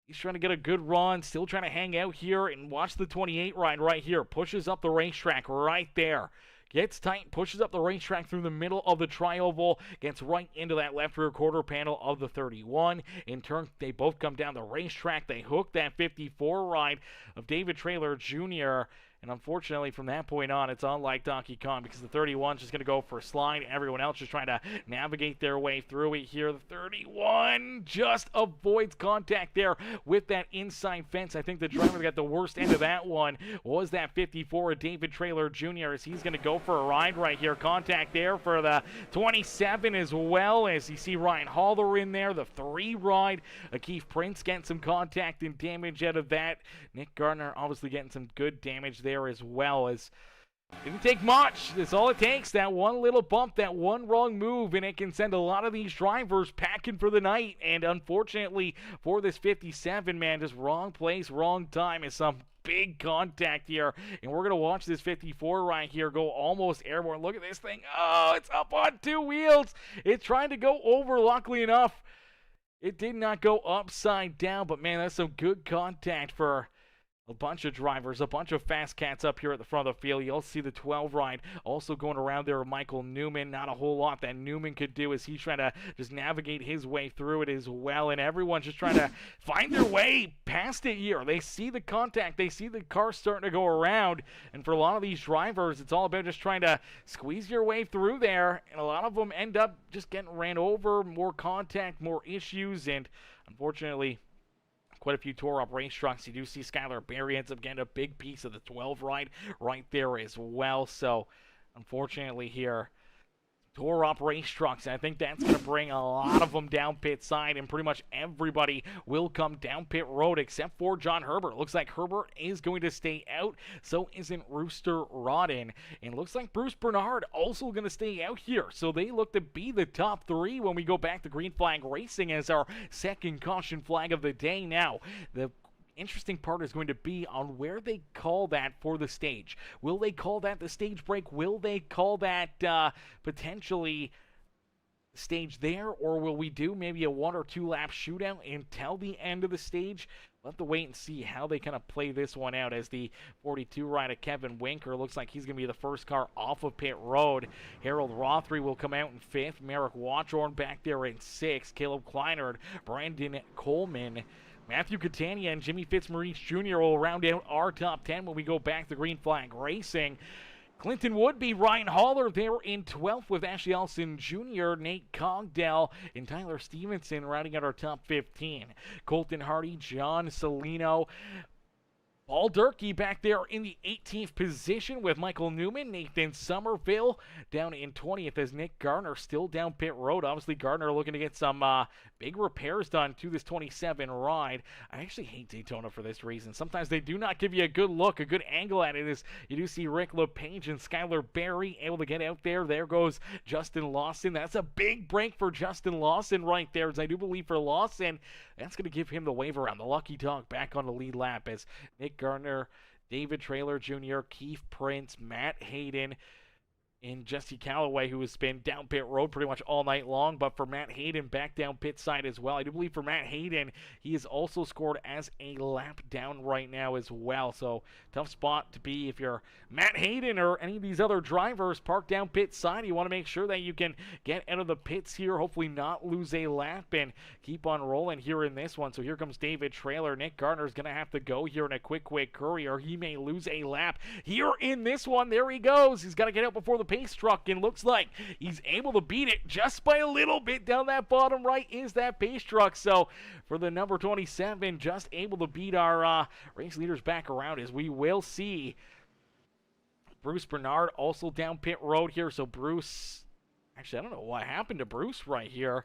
He's trying to get a good run, still trying to hang out here, and watch the 28 ride right here. Pushes up the racetrack right there. Gets tight, pushes up the racetrack through the middle of the tri-oval, gets right into that left rear quarter panel of the 31. In turn, they both come down the racetrack. They hook that 54 ride of David Traylor Jr., and unfortunately, from that point on, it's unlike Donkey Kong because the 31's just going to go for a slide. Everyone else just trying to navigate their way through it here. The 31 just avoids contact there with that inside fence. I think the driver that got the worst end of that one was that 54 of David Traylor Jr. as he's going to go for a ride right here. Contact there for the 27 as well, as you see Ryan Haller in there. The 3 ride. Keith Prince getting some contact and damage out of that. Nick Gardner obviously getting some good damage there as well. As didn't take much. That's all it takes. That one little bump, that one wrong move, and it can send a lot of these drivers packing for the night. And unfortunately for this 57, man, just wrong place, wrong time is some big contact here. And we're going to watch this 54 right here go almost airborne. Look at this thing. Oh, it's up on 2 wheels. It's trying to go over. Luckily enough, it did not go upside down. But, man, that's some good contact for a bunch of drivers, a bunch of fast cats up here at the front of the field. You'll see the 12 ride also going around there with Michael Newman. Not a whole lot that Newman could do as he's trying to just navigate his way through it as well. And everyone's just trying to find their way past it here. They see the contact. They see the car starting to go around. And for a lot of these drivers, it's all about just trying to squeeze your way through there. And a lot of them end up just getting ran over, more contact, more issues. And unfortunately, quite a few tore-up race trucks. You do see Skylar Berry ends up getting a big piece of the 12 ride right there as well. So, unfortunately here, tore-up race trucks. I think that's going to bring a lot of them down pit side, and pretty much everybody will come down pit road except for John Herbert. Looks like Herbert is going to stay out. So isn't Rooster Rodden. And looks like Bruce Bernard also going to stay out here. So they look to be the top 3 when we go back to green flag racing as our second caution flag of the day. Now, the interesting part is going to be on where they call that for the stage. Will they call that the stage break? Will they call that potentially stage there? Or will we do maybe a 1 or 2 lap shootout until the end of the stage? We'll have to wait and see how they kind of play this one out, as the 42 rider Kevin Winker looks like he's going to be the first car off of pit road. Harold Rothery will come out in 5th. Merrick Watchorn back there in 6th. Caleb Kleinert, Brandon Coleman, Matthew Catania, and Jimmy Fitzmaurice Jr. will round out our top 10 when we go back to green flag racing. Clinton Woodby, Ryan Haller there in 12th with Ashley Allison Jr., Nate Cogdell, and Tyler Stevenson rounding out our top 15. Colton Hardy, John Salino, Paul Durkee back there in the 18th position with Michael Newman. Nathan Somerville down in 20th as Nick Gardner still down pit road. Obviously, Gardner looking to get some big repairs done to this 27 ride. I actually hate Daytona for this reason. Sometimes they do not give you a good look, a good angle at it. As you do see Rick LePage and Skylar Berry able to get out there. There goes Justin Lawson. That's a big break for Justin Lawson right there, as I do believe for Lawson, that's going to give him the wave around. The lucky dog back on the lead lap as Nick Gardner, David Traylor Jr., Keith Prince, Matt Hayden, and Jesse Calloway, who has been down pit road pretty much all night long. But for Matt Hayden, back down pit side as well. I do believe for Matt Hayden, he is also scored as a lap down right now as well. So tough spot to be if you're Matt Hayden or any of these other drivers parked down pit side. You want to make sure that you can get out of the pits here, hopefully not lose a lap, and keep on rolling here in this one. So here comes David Traylor. Nick Gardner is going to have to go here in a quick hurry, or he may lose a lap here in this one. There he goes. He's got to get out before the pace truck, and looks like he's able to beat it just by a little bit. Down that bottom right is that pace truck. So for the number 27, just able to beat our race leaders back around, as we will see Bruce Bernard also down pit road here. So Bruce, actually I don't know what happened to Bruce right here.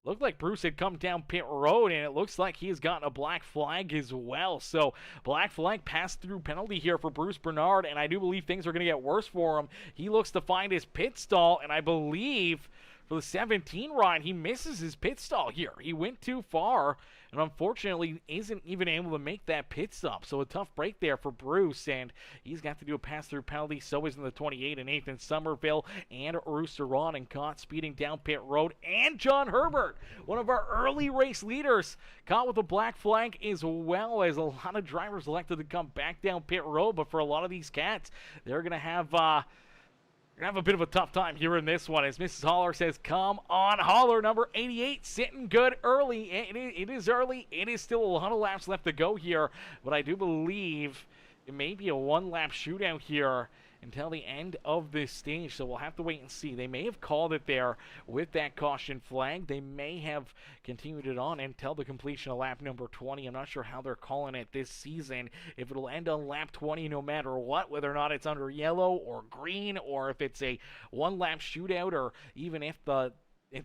Looked like Bruce had come down pit road, and it looks like he has gotten a black flag as well. So, black flag pass-through penalty here for Bruce Bernard, and I do believe things are going to get worse for him. He looks to find his pit stall, and I believe for the 17 ride, he misses his pit stall here. He went too far, and unfortunately isn't even able to make that pit stop. So a tough break there for Bruce, and he's got to do a pass-through penalty. So is in the 28 and Nathan Somerville and Rooster Ron, and caught speeding down pit road. And John Herbert, one of our early race leaders, caught with a black flag, as well as a lot of drivers elected to come back down pit road. But for a lot of these cats, they're going to have a bit of a tough time here in this one, as Mrs. Holler says, come on, Holler, number 88, sitting good early. It is early. It is still a lot of laps left to go here, but I do believe it may be a one-lap shootout here until the end of this stage, so we'll have to wait and see. They may have called it there with that caution flag. They may have continued it on until the completion of lap number 20. I'm not sure how they're calling it this season, if it'll end on lap 20 no matter what, whether or not it's under yellow or green, or if it's a one-lap shootout, or even if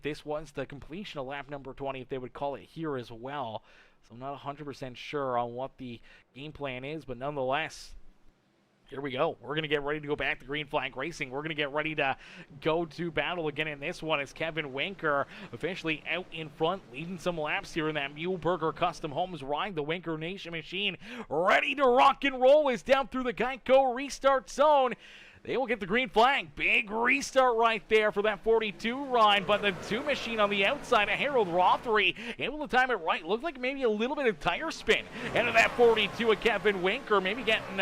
this was the completion of lap number 20, if they would call it here as well. So I'm not 100% sure on what the game plan is, but nonetheless, here we go. We're going to get ready to go back to green flag racing. We're going to get ready to go to battle again in this one, as Kevin Winker officially out in front, leading some laps here in that Muehlberger Custom Homes ride. The Winker Nation machine ready to rock and roll is down through the Geico restart zone. They will get the green flag. Big restart right there for that 42 ride, but the 2 machine on the outside of Harold Rothery able to time it right. Looked like maybe a little bit of tire spin into that 42 of Kevin Winker, maybe getting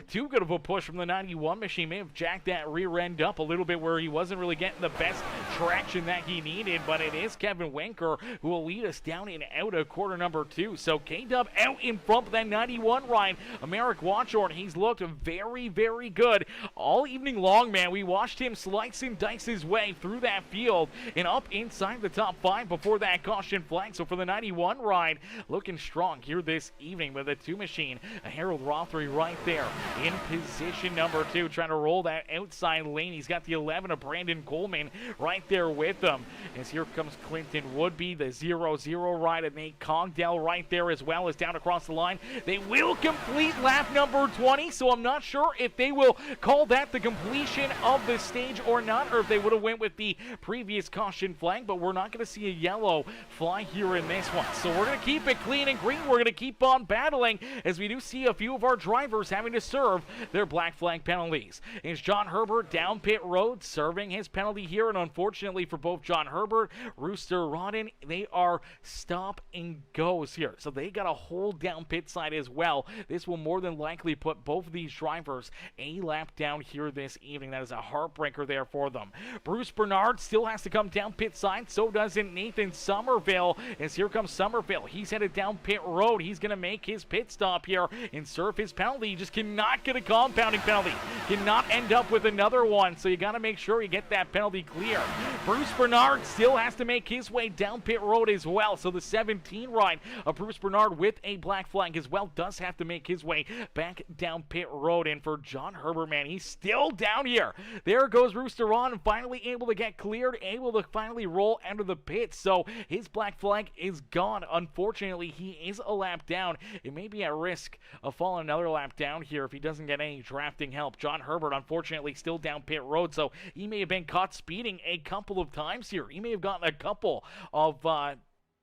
too good of a push from the 91 machine. May have jacked that rear end up a little bit where he wasn't really getting the best traction that he needed, but it is Kevin Winker who will lead us down and out of quarter number 2. So K-Dub out in front of that 91 ride. Merrick Watchorn, he's looked very, very good all evening long, man. We watched him slice and dice his way through that field and up inside the top 5 before that caution flag. So for the 91 ride, looking strong here this evening with the 2 machine. Harold Rothery right there in position number 2, trying to roll that outside lane. He's got the 11 of Brandon Coleman right there with him. As here comes Clinton Woodby, the 0-0 ride, and Nate Cogdell right there as well, as down across the line. They will complete lap number 20, so I'm not sure if they will call that the completion of the stage or not, or if they would have went with the previous caution flag, but we're not going to see a yellow fly here in this one. So we're going to keep it clean and green. We're going to keep on battling, as we do see a few of our drivers having to serve their black flag penalties. It's John Herbert down pit road serving his penalty here, and unfortunately for both John Herbert, Rooster Rodden, they are stop and goes here. So they got to hold down pit side as well. This will more than likely put both of these drivers a lap down here this evening. That is a heartbreaker there for them. Bruce Bernard still has to come down pit side. So doesn't Nathan Somerville. As here comes Somerville. He's headed down pit road. He's going to make his pit stop here and serve his penalty. You just cannot get a compounding penalty. Cannot end up with another one. So you got to make sure you get that penalty clear. Bruce Bernard still has to make his way down pit road as well. So the 17 ride of Bruce Bernard with a black flag as well does have to make his way back down pit road. And for John Herbert, man, he's still down here. There goes Rooster Ron, finally able to get cleared, able to finally roll out of the pit. So his black flag is gone. Unfortunately, he is a lap down. It may be at risk of falling another lap down here if he doesn't get any drafting help. John Herbert, unfortunately, still down pit road, so he may have been caught speeding a couple of times here. He may have gotten a couple of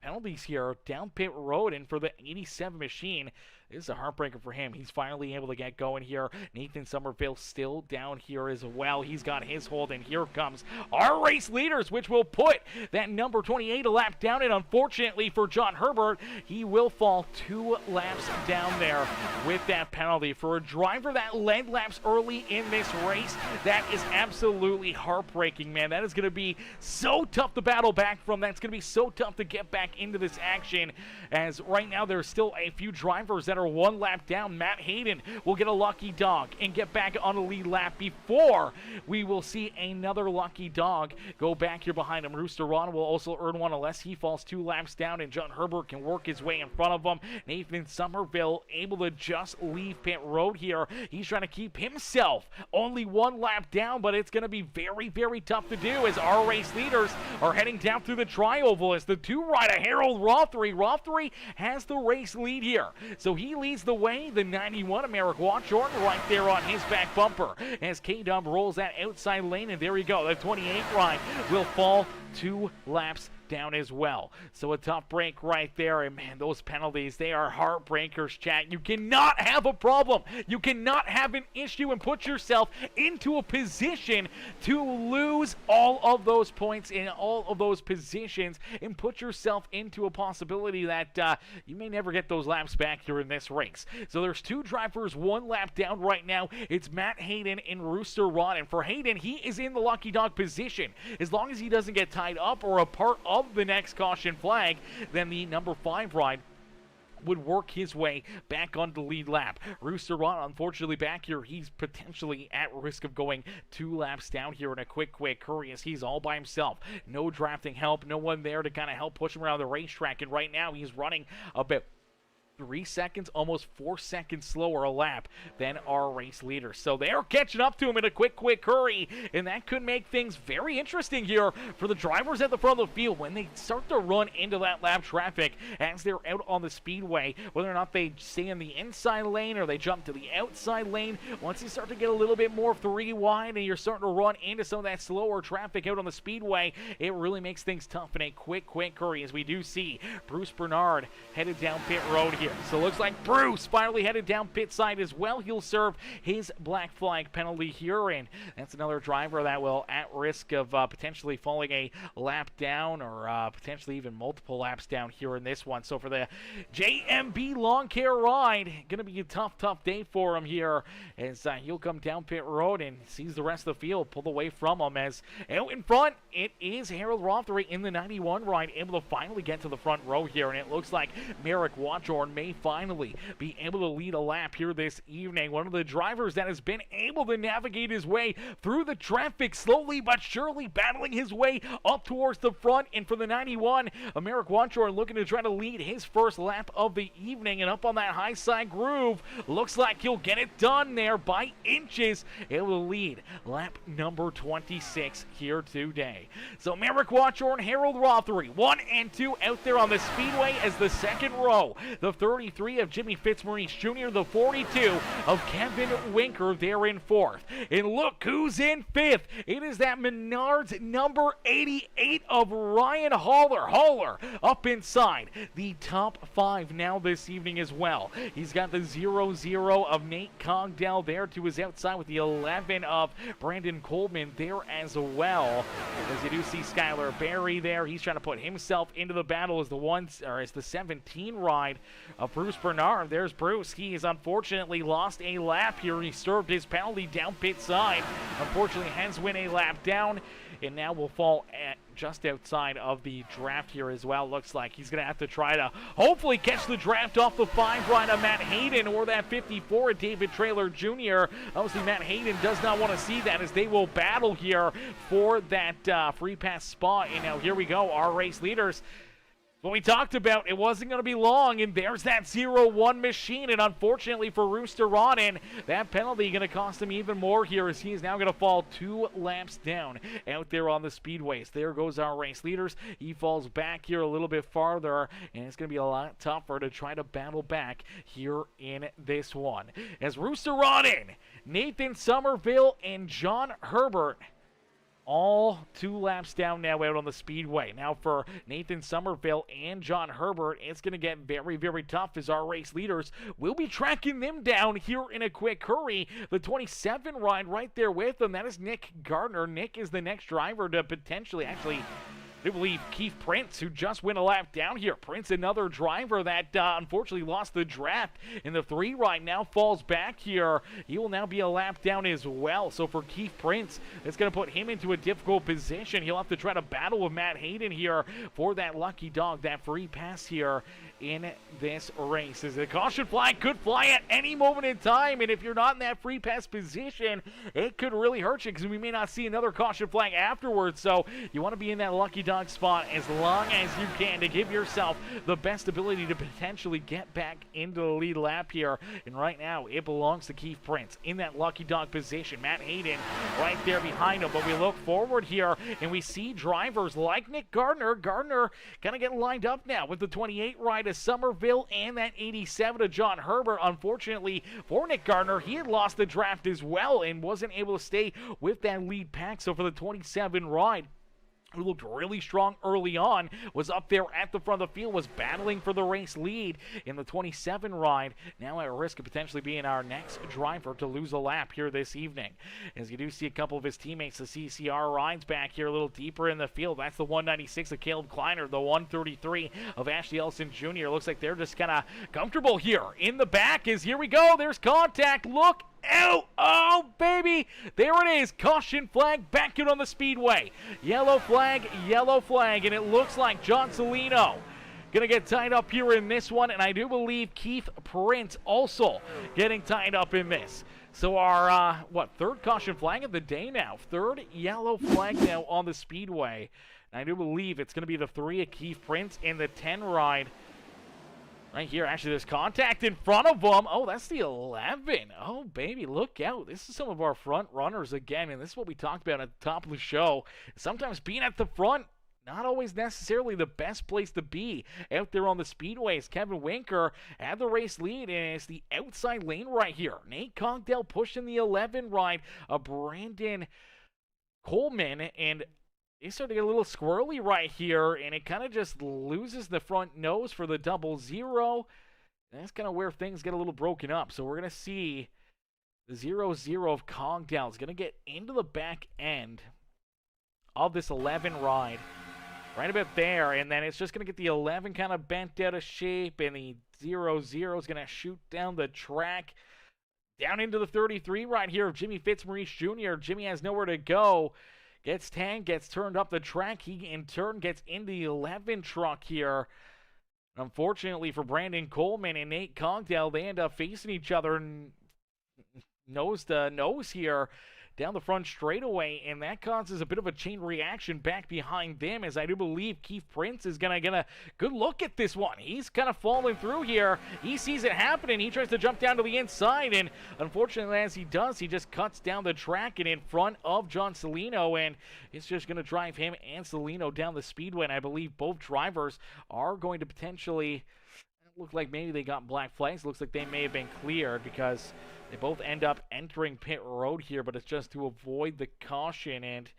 penalties here down pit road, and for the 87 machine, this is a heartbreaker for him. He's finally able to get going here. Nathan Somerville still down here as well. He's got his hold, and here comes our race leaders, which will put that number 28 a lap down. And unfortunately for John Herbert, he will fall 2 laps down there with that penalty. For a driver that led laps early in this race, that is absolutely heartbreaking, man. That is going to be so tough to battle back from. That's going to be so tough to get back into this action, as right now there's still a few drivers that are matter, one lap down. Matt Hayden will get a lucky dog and get back on the lead lap before we will see another lucky dog go back here behind him. Rooster Ron will also earn one unless he falls 2 laps down, and John Herbert can work his way in front of him. Nathan Somerville able to just leave pit road here. He's trying to keep himself only 1 lap down, but it's going to be very, very tough to do as our race leaders are heading down through the tri-oval as the 2-rider Harold Rothery. Rothery has the race lead here, so he leads the way. The 91 Americ Watchorn right there on his back bumper as K-Dub rolls that outside lane, and there we go. The 28 ride will fall 2 laps down as well. So a tough break right there, and man, those penalties, they are heartbreakers, chat. You cannot have a problem. You cannot have an issue and put yourself into a position to lose all of those points in all of those positions and put yourself into a possibility that you may never get those laps back here in this race. So there's 2 drivers 1 lap down right now. It's Matt Hayden and Rooster Ron, and for Hayden, he is in the lucky dog position. As long as he doesn't get tied up or a part of the next caution flag, then the number 5 ride would work his way back on the lead lap. Rooster Ron, unfortunately, back here, he's potentially at risk of going 2 laps down here in a quick hurry as he's all by himself. No drafting help, no one there to kind of help push him around the racetrack, and right now he's running about 3 seconds, almost 4 seconds slower a lap than our race leader. So they're catching up to him in a quick hurry, and that could make things very interesting here for the drivers at the front of the field when they start to run into that lap traffic as they're out on the speedway, whether or not they stay in the inside lane or they jump to the outside lane. Once you start to get a little bit more 3 wide and you're starting to run into some of that slower traffic out on the speedway, it really makes things tough in a quick hurry, as we do see Bruce Bernard headed down pit road here. So it looks like Bruce finally headed down pit side as well. He'll serve his black flag penalty here, and that's another driver that will at risk of potentially falling a lap down or potentially even multiple laps down here in this one. So for the JMB Lawn Care ride, going to be a tough day for him here as he'll come down pit road and sees the rest of the field pulled away from him, as out in front it is Harold Rothery in the 91 ride, able to finally get to the front row here, and it looks like Merrick Watchorn may finally be able to lead a lap here this evening. One of the drivers that has been able to navigate his way through the traffic slowly but surely, battling his way up towards the front. And for the 91, Merrick Watchorn looking to try to lead his first lap of the evening, and up on that high side groove, looks like he'll get it done there by inches. Able to lead lap number 26 here today. So Merrick Watchorn, Harold Rothery, 1 and 2 out there on the speedway as the second row. The 33 of Jimmy Fitzmaurice Jr., the 42 of Kevin Winker there in 4th. And look who's in 5th. It is that Menards number 88 of Ryan Haller. Haller up inside the top 5 now this evening as well. He's got the 0-0 of Nate Cogdell there to his outside with the 11 of Brandon Coleman there as well. As you do see Skylar Berry there, he's trying to put himself into the battle as the 17 ride of Bruce Bernard. There's Bruce. He has unfortunately lost a lap here. He served his penalty down pit side. Unfortunately, has went a lap down, and now will fall at just outside of the draft here as well. Looks like he's going to have to try to hopefully catch the draft off the 5 ride of Matt Hayden or that 54 of David Traylor Jr. Obviously, Matt Hayden does not want to see that as they will battle here for that free pass spot. And now here we go, our race leaders. What we talked about, it wasn't going to be long, and there's that 0-1 machine, and unfortunately for Rooster Rodden, that penalty going to cost him even more here as he is now going to fall 2 laps down out there on the speedways. There goes our race leaders. He falls back here a little bit farther, and it's going to be a lot tougher to try to battle back here in this one. As Rooster Rodden, Nathan Somerville, and John Herbert all 2 laps down now out on the speedway. Now for Nathan Somerville and John Herbert, it's going to get very, very tough as our race leaders will be tracking them down here in a quick hurry. The 27 ride right there with them, that is Nick Gardner. Nick is the next driver to potentially I believe Keith Prince, who just went a lap down here. Prince, another driver that unfortunately lost the draft in the 3 ride, now falls back here. He will now be a lap down as well. So for Keith Prince, it's going to put him into a difficult position. He'll have to try to battle with Matt Hayden here for that lucky dog, that free pass here in this race. As the caution flag could fly at any moment in time, and if you're not in that free pass position, it could really hurt you because we may not see another caution flag afterwards. So you want to be in that lucky dog spot as long as you can to give yourself the best ability to potentially get back into the lead lap here. And right now, it belongs to Keith Prince in that lucky dog position. Matt Hayden right there behind him. But we look forward here, and we see drivers like Nick Gardner. Gardner kind of getting lined up now with the 28 ride of Somerville and that 87 of John Herbert. Unfortunately for Nick Gardner, he had lost the draft as well and wasn't able to stay with that lead pack. So for the 27 ride, who looked really strong early on, was up there at the front of the field, was battling for the race lead in the 27 ride, now at risk of potentially being our next driver to lose a lap here this evening. As you do see a couple of his teammates, the CCR rides back here a little deeper in the field. That's the 196 of Caleb Kleiner, the 133 of Ashley Ellison Jr. Looks like they're just kind of comfortable here in the back. As here we go, there's contact, look out, oh baby, there it is, caution flag back in on the speedway. Yellow flag, and it looks like John Salino gonna get tied up here in this one, and I do believe Keith Prince also getting tied up in this. So our, third caution flag of the day now, third yellow flag now on the speedway. And I do believe it's gonna be the 3 of Keith Prince in the 10 ride. Right here, actually, there's contact in front of them. Oh, that's the 11. Oh, baby, look out. This is some of our front runners again, and this is what we talked about at the top of the show. Sometimes being at the front, not always necessarily the best place to be out there on the speedways. Kevin Winker had the race lead, and it's the outside lane right here. Nate Cogdell pushing the 11 ride of Brandon Coleman, and they start to get a little squirrely right here, and it kind of just loses the front nose for the 00. And that's kind of where things get a little broken up. So we're going to see the 00 of Cogdell is going to get into the back end of this 11 ride. Right about there, and then it's just going to get the 11 kind of bent out of shape, and the 00 is going to shoot down the track. Down into the 33 right here of Jimmy Fitzmaurice Jr. Jimmy has nowhere to go. Gets tagged, gets turned up the track. He, in turn, gets in the 11 truck here. Unfortunately for Brandon Coleman and Nate Cogdell, they end up facing each other nose to nose here down the front straightaway, and that causes a bit of a chain reaction back behind them, as I do believe Keith Prince is going to get a good look at this one. He's kind of falling through here. He sees it happening. He tries to jump down to the inside, and unfortunately as he does, he just cuts down the track and in front of John Salino, and it's just going to drive him and Salino down the speedway, and I believe both drivers are going to potentially look like maybe they got black flags. Looks like they may have been cleared because they both end up entering pit road here, but it's just to avoid the caution. And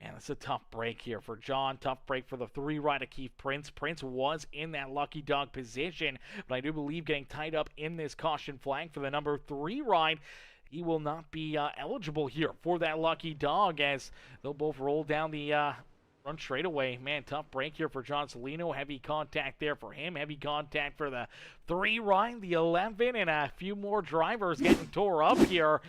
man, it's a tough break here for John. Tough break for the 3 ride of Keith Prince. Prince was in that lucky dog position, but I do believe getting tied up in this caution flag for the number 3 ride, he will not be eligible here for that lucky dog, as they'll both roll down the run straight away. Man, tough break here for John Salino. Heavy contact there for him. Heavy contact for the 3 ride, the 11, and a few more drivers getting tore up here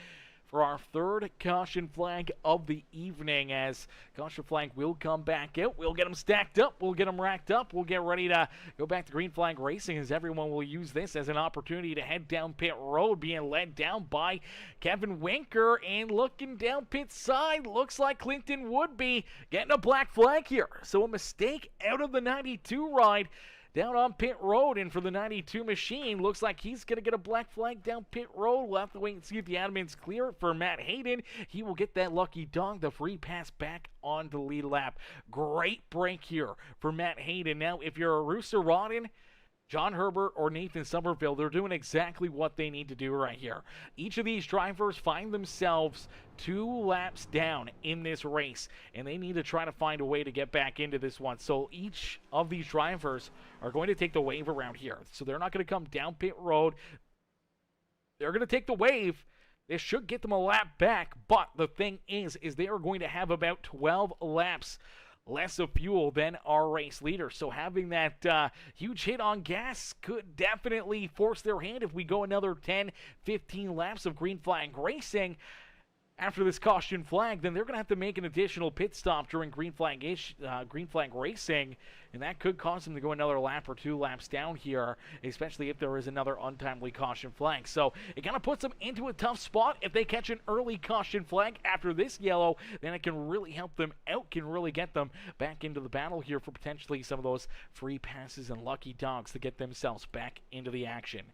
for our 3rd caution flag of the evening, as caution flag will come back out. We'll get them stacked up. We'll get them racked up. We'll get ready to go back to green flag racing, as everyone will use this as an opportunity to head down pit road, being led down by Kevin Winker, and looking down pit side, looks like Clinton would be getting a black flag here. So a mistake out of the 92 ride down on pit road, and for the 92 machine, looks like he's going to get a black flag down pit road. We'll have to wait and see if the admin's clear. For Matt Hayden, he will get that lucky dog, the free pass back on the lead lap. Great break here for Matt Hayden. Now, if you're a Rooster Rodden, John Herbert, or Nathan Somerville, they're doing exactly what they need to do right here. Each of these drivers find themselves 2 laps down in this race, and they need to try to find a way to get back into this one. So each of these drivers are going to take the wave around here. So they're not going to come down pit road. They're going to take the wave. This should get them a lap back, but the thing is they are going to have about 12 laps less of fuel than our race leader. So having that huge hit on gas could definitely force their hand if we go another 10, 15 laps of green flag racing. after this caution flag, then they're going to have to make an additional pit stop during green flag racing, and that could cause them to go another lap or 2 laps down here, especially if there is another untimely caution flag. So it kind of puts them into a tough spot. If they catch an early caution flag after this yellow, then it can really help them out, can really get them back into the battle here for potentially some of those free passes and lucky dogs to get themselves back into the action.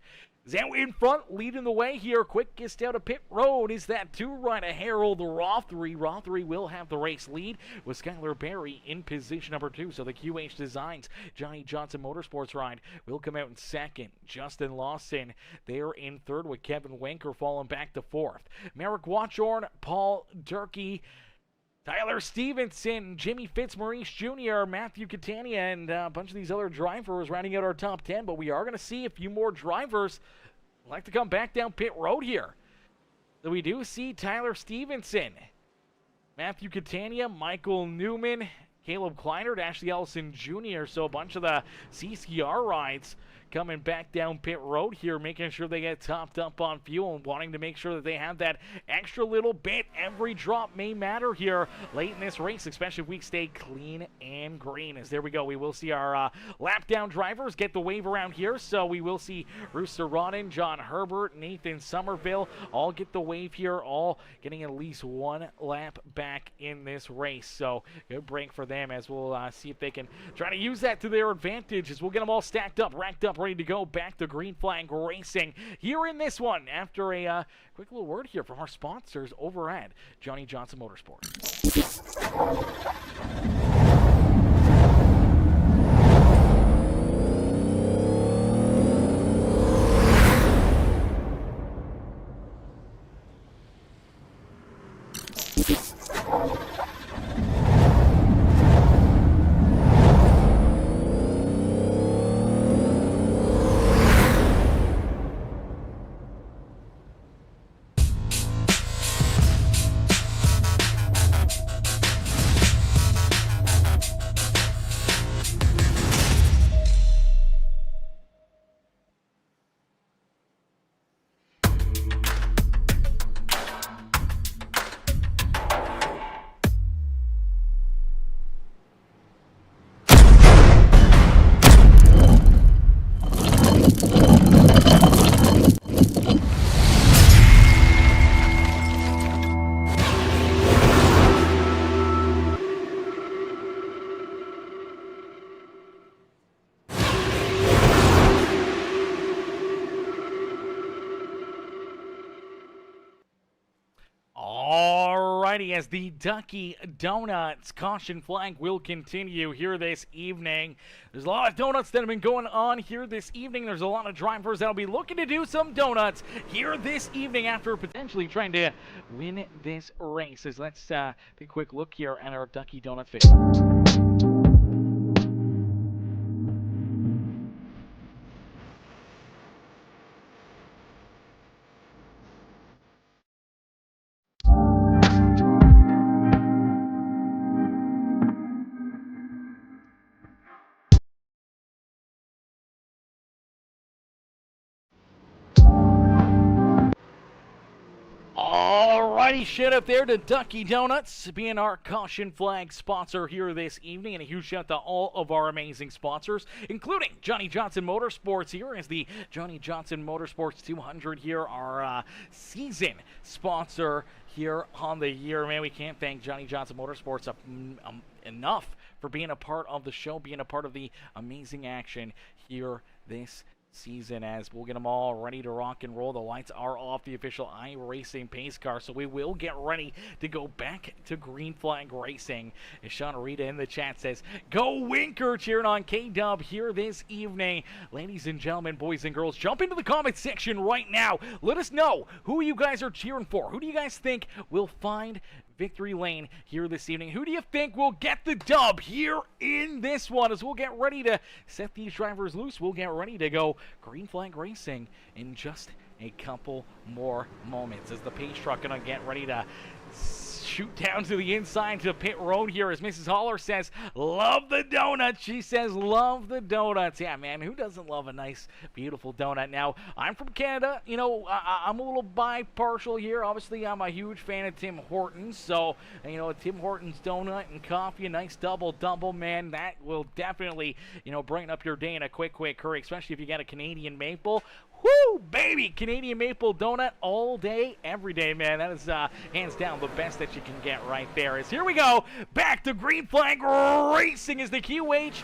Zhao in front, leading the way here. Quickest out of pit road is that 2-rider Harold Rothery. Rothery will have the race lead with Skylar Berry in position number 2. So the QH Designs Johnny Johnson Motorsports ride will come out in second. Justin Lawson there in third with Kevin Winker falling back to 4th. Merrick Watchorn, Paul Durkee, Tyler Stevenson, Jimmy Fitzmaurice Jr., Matthew Catania, and a bunch of these other drivers rounding out our top 10. But we are going to see a few more drivers like to come back down pit road here. So we do see Tyler Stevenson, Matthew Catania, Michael Newman, Caleb Kleinert, Ashley Ellison Jr. So a bunch of the CCR rides coming back down pit road here, making sure they get topped up on fuel and wanting to make sure that they have that extra little bit. Every drop may matter here late in this race, especially if we stay clean and green. As there we go, we will see our lap down drivers get the wave around here. So we will see Rooster Rodden, John Herbert, Nathan Somerville all get the wave here, all getting at least 1 lap back in this race. So good break for them, as we'll see if they can try to use that to their advantage, as we'll get them all stacked up, racked up, ready to go back to green flag racing here in this one after a quick little word here from our sponsors over at Johnny Johnson Motorsports. Alrighty, as the Ducky Donuts caution flag will continue here this evening. There's a lot of donuts that have been going on here this evening. There's a lot of drivers that'll be looking to do some donuts here this evening after potentially trying to win this race. As let's take a quick look here at our Ducky Donut video. Alrighty, shout out there to Ducky Donuts being our caution flag sponsor here this evening, and a huge shout out to all of our amazing sponsors, including Johnny Johnson Motorsports here as the Johnny Johnson Motorsports 200 here, our season sponsor here on the year. Man, we can't thank Johnny Johnson Motorsports enough for being a part of the show, being a part of the amazing action here this season, as we'll get them all ready to rock and roll. The lights are off the official iRacing pace car, so we will get ready to go back to green flag racing. As Sean Rita in the chat says, go Winker, cheering on K-Dub here this evening. Ladies and gentlemen, boys and girls, jump into the comment section right now. Let us know who you guys are cheering for. Who do you guys think will find victory lane here this evening? Who do you think will get the dub here in this one? As we'll get ready to set these drivers loose, we'll get ready to go green flag racing in just a couple more moments, as the pace truck gonna get ready to shoot down to the inside to pit road here as Mrs. Holler says, love the donut. She says, love the donuts. Yeah, man, who doesn't love a nice, beautiful donut? Now, I'm from Canada. You know, I'm a little bi-partial here. Obviously, I'm a huge fan of Tim Hortons. So, you know, a Tim Hortons donut and coffee, a nice double, man, that will definitely, you know, brighten up your day in a quick hurry, especially if you got a Canadian maple. Woo, baby! Canadian maple donut all day, every day, man. That is hands down the best that you can get right there. As here we go, back to green flag racing as the QH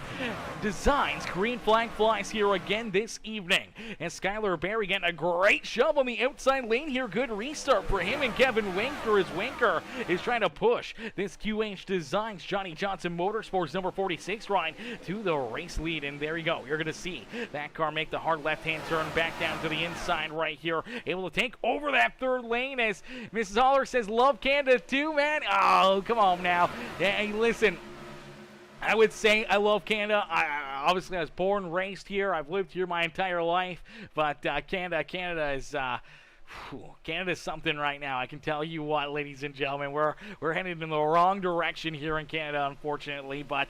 designs green flag flies here again this evening. And Skylar Berry getting a great shove on the outside lane here. Good restart for him and Kevin Winker as Winker is trying to push this QH designs Johnny Johnson Motorsports number 46 ride to the race lead. And there you go. You're going to see that car make the hard left-hand turn back down to the inside right here, able to take over that third lane as Mrs. Holler says, love Canada too, man. Oh, come on now. Hey, listen, I would say I love Canada. Obviously, I was born and raised here. I've lived here my entire life, but Canada is... Canada's something right now. I can tell you what, ladies and gentlemen, we're headed in the wrong direction here in Canada, unfortunately. But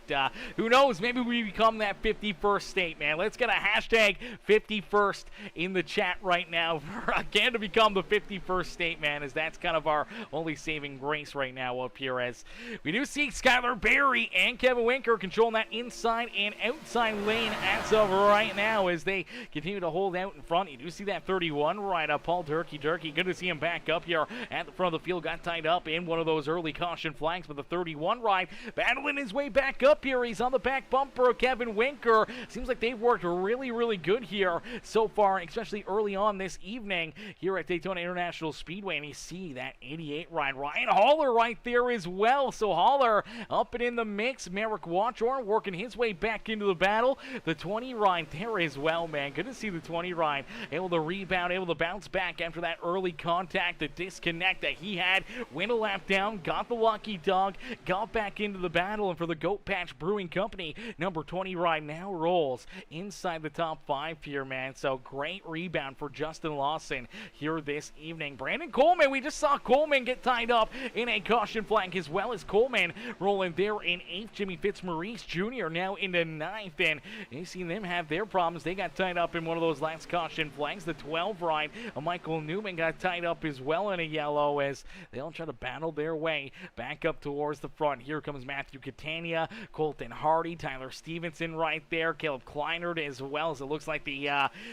who knows? Maybe we become that 51st state, man. Let's get a hashtag 51st in the chat right now for Canada become the 51st state, man, as that's kind of our only saving grace right now up here. As we do see Skylar Berry and Kevin Winker controlling that inside and outside lane as of right now as they continue to hold out in front. You do see that 31 right up, Paul Durkee. Good to see him back up here at the front of the field. Got tied up in one of those early caution flags with the 31 ride. Battling his way back up here. He's on the back bumper of Kevin Winker. Seems like they've worked really good here so far, especially early on this evening here at Daytona International Speedway. And you see that 88 ride. Ryan Haller right there as well. So Haller up and in the mix. Merrick Watchorn working his way back into the battle. The 20 ride there as well, man. Good to see the 20 ride able to rebound, able to bounce back after that early contact, the disconnect that he had, went a lap down, got the lucky dog, got back into the battle, and for the Goat Patch Brewing Company, number 20 ride now rolls inside the top 5 here, man. So great rebound for Justin Lawson here this evening. Brandon Coleman, we just saw Coleman get tied up in a caution flag, as well as Coleman rolling there in 8th. Jimmy Fitzmaurice Jr. now into 9th, and you've seen them have their problems. They got tied up in one of those last caution flags. The 12 ride of Michael Newman got tied up as well in a yellow as they all try to battle their way back up towards the front. Here comes Matthew Catania, Colton Hardy, Tyler Stevenson right there, Caleb Kleinert, as well as it looks like the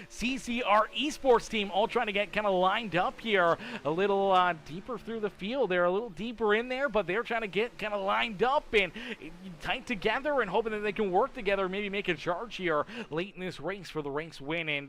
CCR Esports team all trying to get kind of lined up here a little deeper through the field. They're a little deeper in there, but they're trying to get kind of lined up and tight together and hoping that they can work together, maybe make a charge here late in this race for the race win. And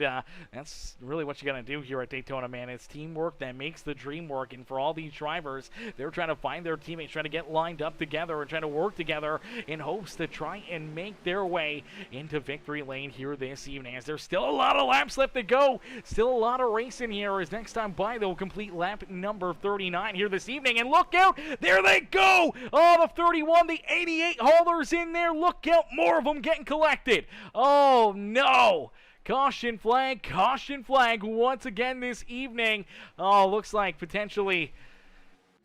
that's really what you got to do here at Daytona, man. It's teamwork that makes the dream work, and for all these drivers, they're trying to find their teammates, trying to get lined up together and trying to work together in hopes to try and make their way into victory lane here this evening. As there's still a lot of laps left to go, still a lot of racing here, as next time by they'll complete lap number 39 here this evening. And look out, there they go! Oh, the 31, the 88 haulers in there. Look out, more of them getting collected. Oh no! Caution flag once again this evening. Oh, looks like potentially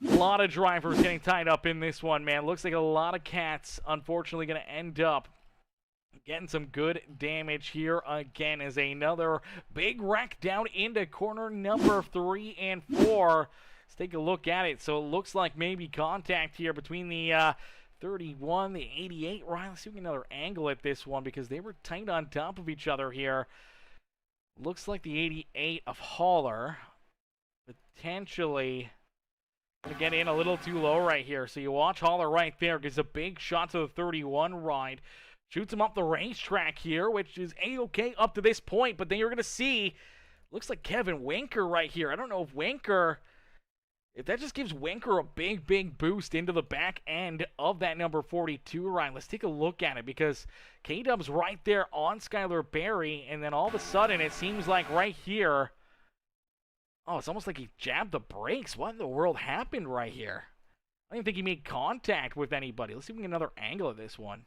a lot of drivers getting tied up in this one, man. Looks like a lot of cats, unfortunately, going to end up getting some good damage here again as another big wreck down into corner number 3 and 4. Let's take a look at it. So it looks like maybe contact here between the 31, the 88. Right, let's see if we can get another angle at this one because they were tight on top of each other here. Looks like the 88 of Haller potentially going to get in a little too low right here. So you watch Haller right there, gives a big shot to the 31 ride. Shoots him up the racetrack here, which is A-okay up to this point. But then you're going to see, looks like Kevin Winker right here. I don't know if Winker... if that just gives Winker a big boost into the back end of that number 42 ride. Let's take a look at it because K-Dub's right there on Skylar Berry, and then all of a sudden it seems like right here, oh, it's almost like he jabbed the brakes. What in the world happened right here? I don't even think he made contact with anybody. Let's see if we can get another angle of this one.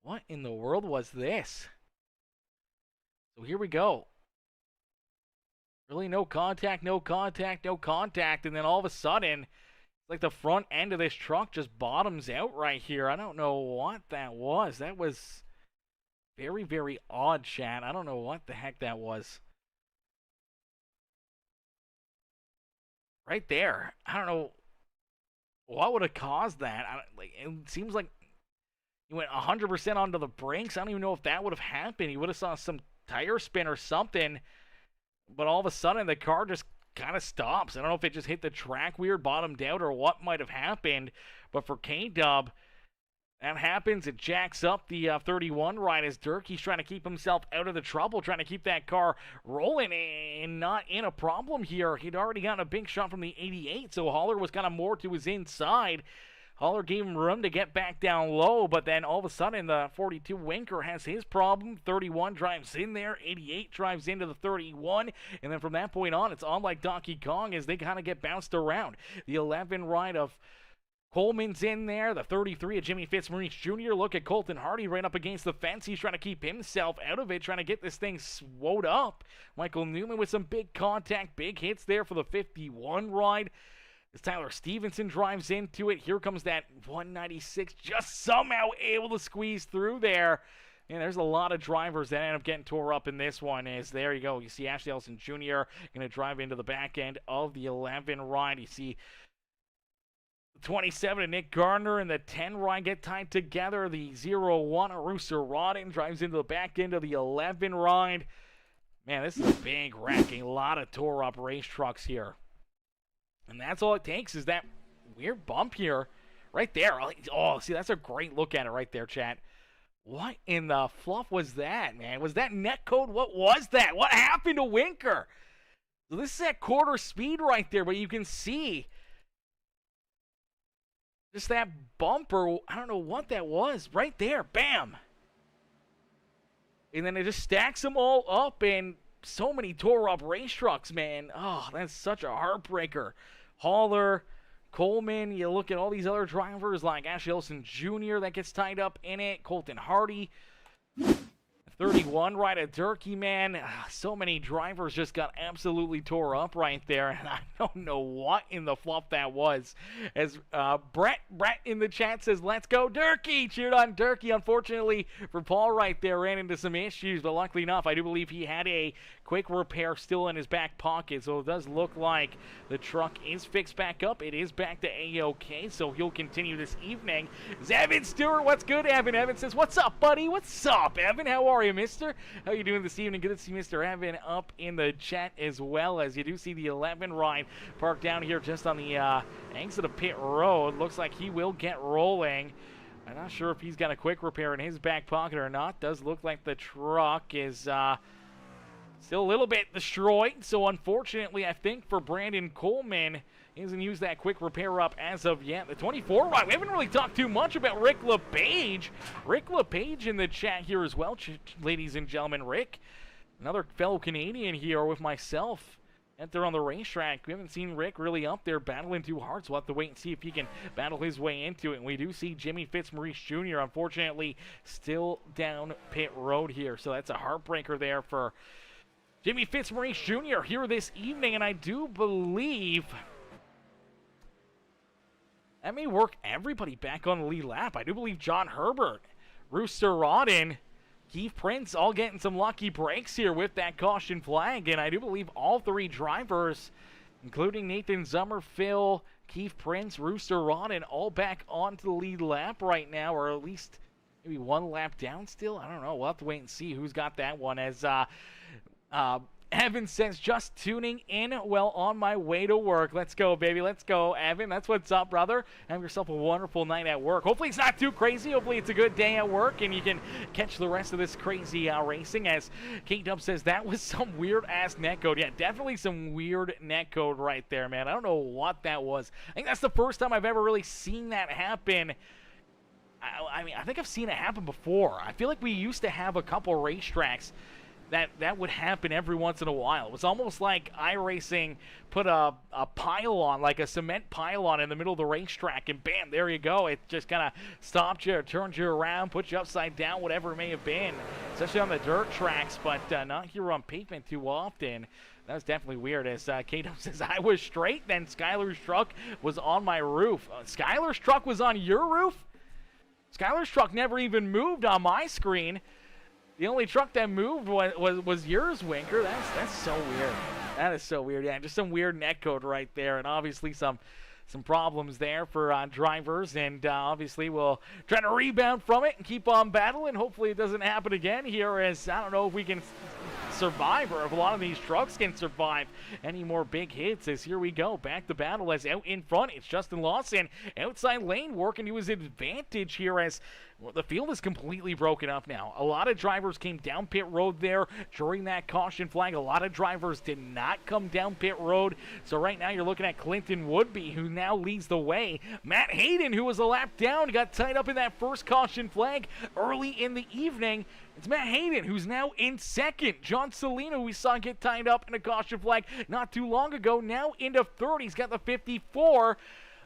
What in the world was this? So here we go. Really no contact, and then all of a sudden, Like the front end of this truck just bottoms out right here. I don't know what that was. That was very, very odd, chat. I don't know what the heck that was. Right there. I don't know what would have caused that. It seems like he went 100% onto the brakes. I don't even know if that would have happened. He would have saw some tire spin or something. But all of a sudden, the car just kind of stops. I don't know if it just hit the track weird, bottomed out, or what might have happened. But for K-Dub, that happens. It jacks up the 31 right as Durkee's trying to keep himself out of the trouble, trying to keep that car rolling and not in a problem here. He'd already gotten a big shot from the 88, so Haller was kind of more to his inside. Haller gave him room to get back down low, but then all of a sudden the 42 Winker has his problem. 31 drives in there, 88 drives into the 31, and then from that point on, it's on like Donkey Kong as they kind of get bounced around. The 11 right of Coleman's in there. The 33 of Jimmy Fitzmaurice Jr. Look at Colton Hardy right up against the fence. He's trying to keep himself out of it, trying to get this thing swowed up. Michael Newman with some big contact, big hits there for the 51 ride. As Tyler Stevenson drives into it, here comes that 196, just somehow able to squeeze through there. And there's a lot of drivers that end up getting tore up in this one. As there you go, you see Ashley Ellison Jr. going to drive into the back end of the 11 ride. You see the 27 of Nick Gardner and the 10 ride get tied together. The 01 of Rooster Rodden drives into the back end of the 11 ride. Man, this is a big wrecking. A lot of tore up race trucks here. And that's all it takes is that weird bump here right there. Oh, see, that's a great look at it right there, chat. What in the fluff was that, man? Was that net code? What was that? What happened to Winker? So this is at quarter speed right there, but you can see just that bumper. I don't know what that was right there. Bam. And then it just stacks them all up, and so many tore up race trucks, man. Oh, that's such a heartbreaker. Haller, Coleman, you look at all these other drivers like Ashley Ellison Jr. that gets tied up in it. Colton Hardy. 31 right at Durkee, man. So many drivers just got absolutely tore up right there, and I don't know what in the fluff that was. As Brett in the chat says, let's go Durkee. Cheered on Durkee. Unfortunately for Paul right there, ran into some issues, but luckily enough, I do believe he had a quick repair still in his back pocket, so it does look like the truck is fixed back up. It is back to A-OK, so he'll continue this evening. Evan Stewart, what's good, Evan? Evan says, what's up, buddy? What's up, Evan? How are you, mister? How you doing this evening? Good to see Mr. Evan up in the chat as well, as you do see the 11 ride parked down here just on the exit of pit road. Looks like he will get rolling. I'm not sure if he's got a quick repair in his back pocket or not. Does look like the truck is still a little bit destroyed, so unfortunately, I think for Brandon Coleman, he hasn't used that quick repair up as of yet. The 24 ride, we haven't really talked too much about Rick LePage. Rick LePage in the chat here as well, ladies and gentlemen. Rick, another fellow Canadian here with myself out there on the racetrack. We haven't seen Rick really up there battling too hard, so we'll have to wait and see if he can battle his way into it. And we do see Jimmy Fitzmaurice Jr., unfortunately, still down pit road here, so that's a heartbreaker there for Jimmy Fitzmaurice Jr. here this evening, and I do believe that may work everybody back on the lead lap. I do believe John Herbert, Rooster Rodden, Keith Prince all getting some lucky breaks here with that caution flag, and I do believe all three drivers, including Nathan Zummerfield, Keith Prince, Rooster Rodden, all back onto the lead lap right now, or at least maybe one lap down still. I don't know. We'll have to wait and see who's got that one, as Evan says, just tuning in, well, on my way to work. Let's go, baby. Let's go, Evan. That's what's up, brother. Have yourself a wonderful night at work. Hopefully it's not too crazy. Hopefully it's a good day at work, and you can catch the rest of this crazy racing. As K-Dub says, that was some weird-ass netcode. Yeah, definitely some weird netcode right there, man. I don't know what that was. I think that's the first time I've ever really seen that happen. I mean, I think I've seen it happen before. I feel like we used to have a couple racetracks that would happen every once in a while. It was almost like iRacing put a pylon, like a cement pylon in the middle of the racetrack, and bam, there you go. It just kind of stopped you, turned you around, put you upside down, whatever it may have been, especially on the dirt tracks, but not here on pavement too often. That was definitely weird, as Kato says, I was straight, then Skylar's truck was on my roof. Skylar's truck was on your roof? Skylar's truck never even moved on my screen. The only truck that moved was yours, Winker. That's so weird. That is so weird. Yeah, just some weird netcode right there, and obviously some problems there for drivers, and obviously we'll try to rebound from it and keep on battling. Hopefully it doesn't happen again here, as I don't know if we can survive, or if a lot of these trucks can survive any more big hits. As here we go, back to battle, as out in front it's Justin Lawson, outside lane working to his advantage here, as the field is completely broken up now. A lot of drivers came down pit road there during that caution flag. A lot of drivers did not come down pit road. So right now you're looking at Clinton Woodby, who now leads the way. Matt Hayden, who was a lap down, got tied up in that first caution flag early in the evening. It's Matt Hayden, who's now in second. John Salino, we saw get tied up in a caution flag not too long ago, now into third. He's got the 54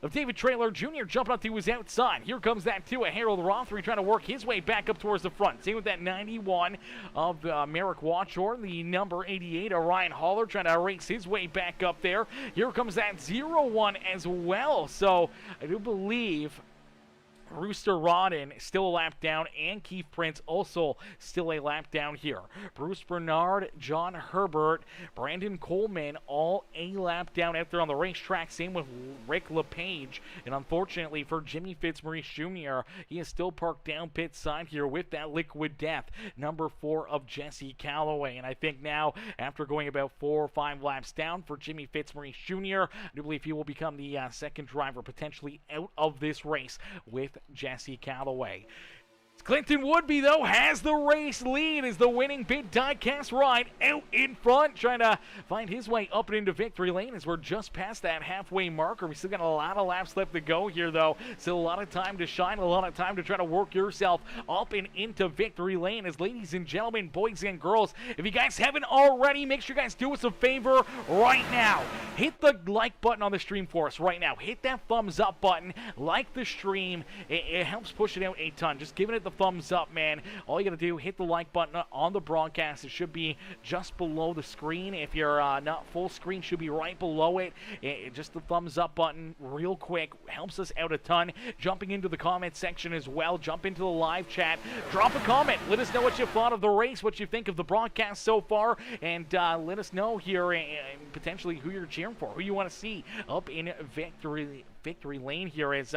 of David Traylor Jr. jumping up to his outside. Here comes that too, a Harold Rothery trying to work his way back up towards the front. Same with that 91 of Merrick Watchorn, the number 88 of Ryan Haller trying to race his way back up there. Here comes that 01 as well. So I do believe Rooster Rodden still a lap down, and Keith Prince also still a lap down here. Bruce Bernard, John Herbert, Brandon Coleman, all a lap down out there on the racetrack. Same with Rick LePage. And unfortunately for Jimmy Fitzmaurice Jr., he is still parked down pit side here with that liquid death, number 4 of Jesse Calloway. And I think now, after going about 4 or 5 laps down for Jimmy Fitzmaurice Jr., I do believe he will become the second driver potentially out of this race with Jesse Calloway. Clinton Woodby, though, has the race lead as the winning pit diecast ride out in front, trying to find his way up and into victory lane as we're just past that halfway marker. We still got a lot of laps left to go here, though. Still a lot of time to shine, a lot of time to try to work yourself up and into victory lane. As ladies and gentlemen, boys and girls, if you guys haven't already, make sure you guys do us a favor right now. Hit the like button on the stream for us right now. Hit that thumbs up button, like the stream. It helps push it out a ton. Just giving it the thumbs up, man. All you gotta do, hit the like button on the broadcast. It should be just below the screen. If you're not full screen, should be right below it. Just the thumbs up button real quick helps us out a ton. Jumping into the comment section as well, jump into the live chat, drop a comment, let us know what you thought of the race, what you think of the broadcast so far, and let us know here potentially who you're cheering for, who you want to see up in victory lane here. As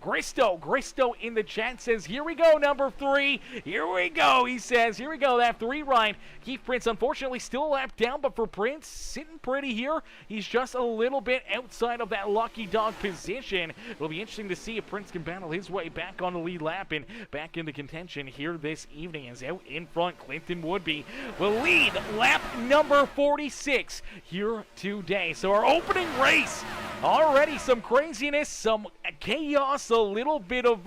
Gristo in the chat says, here we go, number 3, here we go. He says, here we go, that 3 ride. Keith Prince unfortunately still a lap down, but for Prince, sitting pretty here. He's just a little bit outside of that lucky dog position. It'll be interesting to see if Prince can battle his way back on the lead lap and back into contention here this evening. As out in front, Clinton Woodby will lead lap number 46 here today. So our opening race, already some craziness, some chaos, a little bit of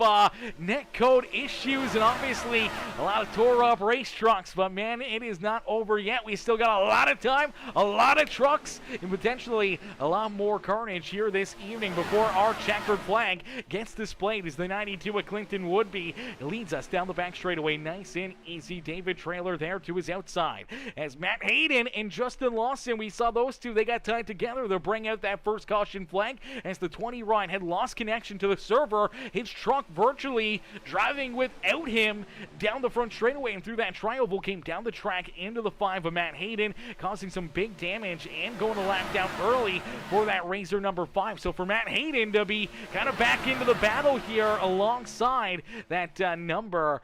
netcode issues, and obviously a lot of tore up race trucks, but man, it is not over yet. We still got a lot of time, a lot of trucks, and potentially a lot more carnage here this evening before our checkered flag gets displayed as the 92 of Clinton Woodby leads us down the back straightaway, nice and easy. David Traylor there to his outside. As Matt Hayden and Justin Lawson, we saw those two, they got tied together. They'll bring out that first caution flag as the 20 ride had lost connection to the server. His truck virtually driving without him down the front straightaway and through that tri-oval, came down the track into the 5 of Matt Hayden, causing some big damage and going a lap down early for that Razor number 5. So for Matt Hayden to be kind of back into the battle here alongside that number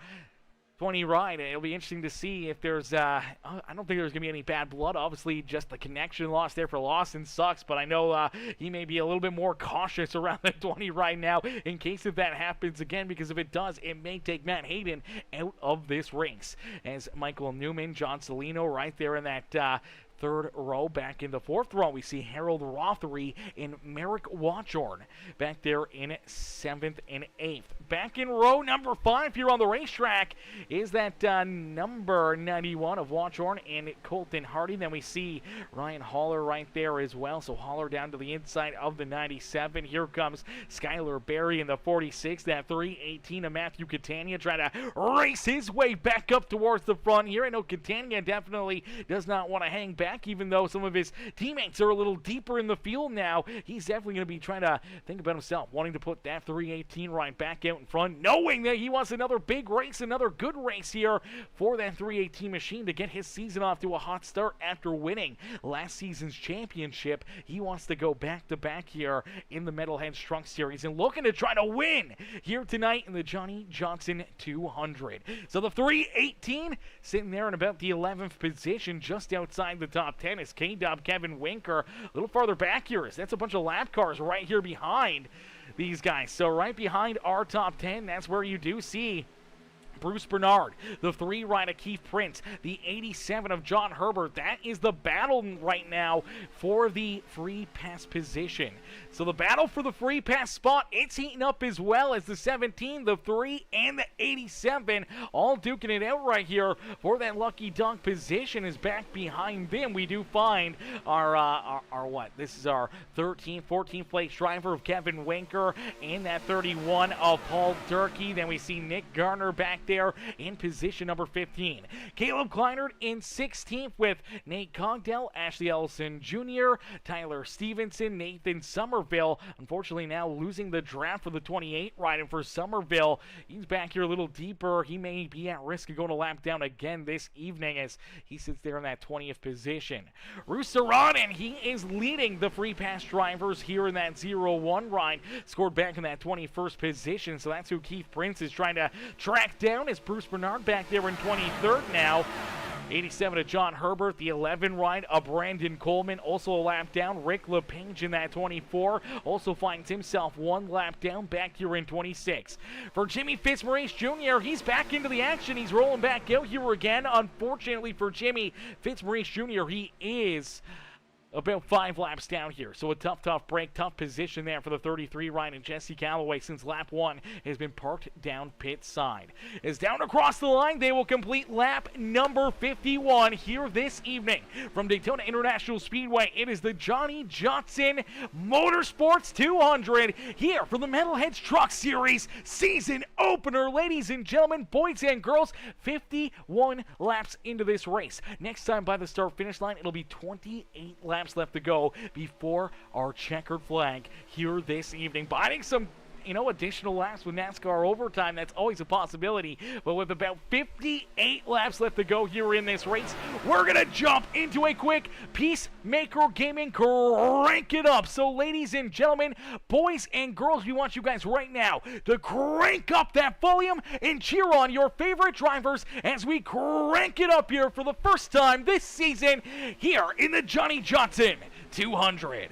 20 ride, it'll be interesting to see if there's I don't think there's gonna be any bad blood. Obviously just the connection loss there for Lawson sucks, but I know he may be a little bit more cautious around the 20 right now in case if that happens again, because if it does, it may take Matt Hayden out of this race. As Michael Newman, John Salino right there in that third row. Back in the fourth row, we see Harold Rothery and Merrick Watchorn back there in 7th and 8th. Back in row number 5 here on the racetrack is that number 91 of Watchorn and Colton Hardy. Then we see Ryan Haller right there as well. So Haller down to the inside of the 97. Here comes Skylar Berry in the 46. That 318 of Matthew Catania trying to race his way back up towards the front here. I know Catania definitely does not want to hang back back, even though some of his teammates are a little deeper in the field now. He's definitely going to be trying to think about himself, wanting to put that 318 right back out in front, knowing that he wants another big race, another good race here for that 318 machine to get his season off to a hot start after winning last season's championship. He wants to go back-to-back here in the Metalheads Truck Series and looking to try to win here tonight in the Johnny Johnson 200. So the 318 sitting there in about the 11th position, just outside the top 10 is K-Dub Kevin Winker. A little farther back here is that's a bunch of lap cars right here behind these guys. So right behind our top 10, that's where you do see Bruce Bernard, the 3 right of Keith Prince, the 87 of John Herbert. That is the battle right now for the free pass position. So the battle for the free pass spot, it's heating up as well as the 17, the 3, and the 87 all duking it out right here for that lucky dunk position. Is back behind them. We do find our what? This is our 13th, 14th place driver of Kevin Winker and that 31 of Paul Durkee. Then we see Nick Garner back there in position number 15. Caleb Kleinert in 16th with Nate Cogdell, Ashley Ellison Jr., Tyler Stevenson, Nathan Somerville. Unfortunately now losing the draft for the 28 riding for Somerville. He's back here a little deeper. He may be at risk of going a lap down again this evening as he sits there in that 20th position. Rusaranen, he is leading the free pass drivers here in that 0-1 ride. Scored back in that 21st position, so that's who Keith Prince is trying to track down. Is Bruce Bernard back there in 23rd now. 87 of John Herbert, the 11 ride of Brandon Coleman, also a lap down. Rick LePage in that 24 also finds himself 1 lap down back here in 26. For Jimmy Fitzmaurice Jr., he's back into the action. He's rolling back out here again. Unfortunately for Jimmy Fitzmaurice Jr., he is about 5 laps down here. So a tough break, tough position there for the 33 ride, and Jesse Calloway since lap 1 has been parked down pit side. As down across the line, they will complete lap number 51 here this evening from Daytona International Speedway. It is the Johnny Johnson Motorsports 200 here for the Metalheads Truck Series season opener. Ladies and gentlemen, boys and girls, 51 laps into this race. Next time by the start finish line, it'll be 28 laps left to go before our checkered flag here this evening. Buying some additional laps with NASCAR overtime, that's always a possibility. But with about 58 laps left to go here in this race, we're going to jump into a quick Peacemaker Gaming Crank It Up. So ladies and gentlemen, boys and girls, we want you guys right now to crank up that volume and cheer on your favorite drivers as we crank it up here for the first time this season here in the Johnny Johnson 200.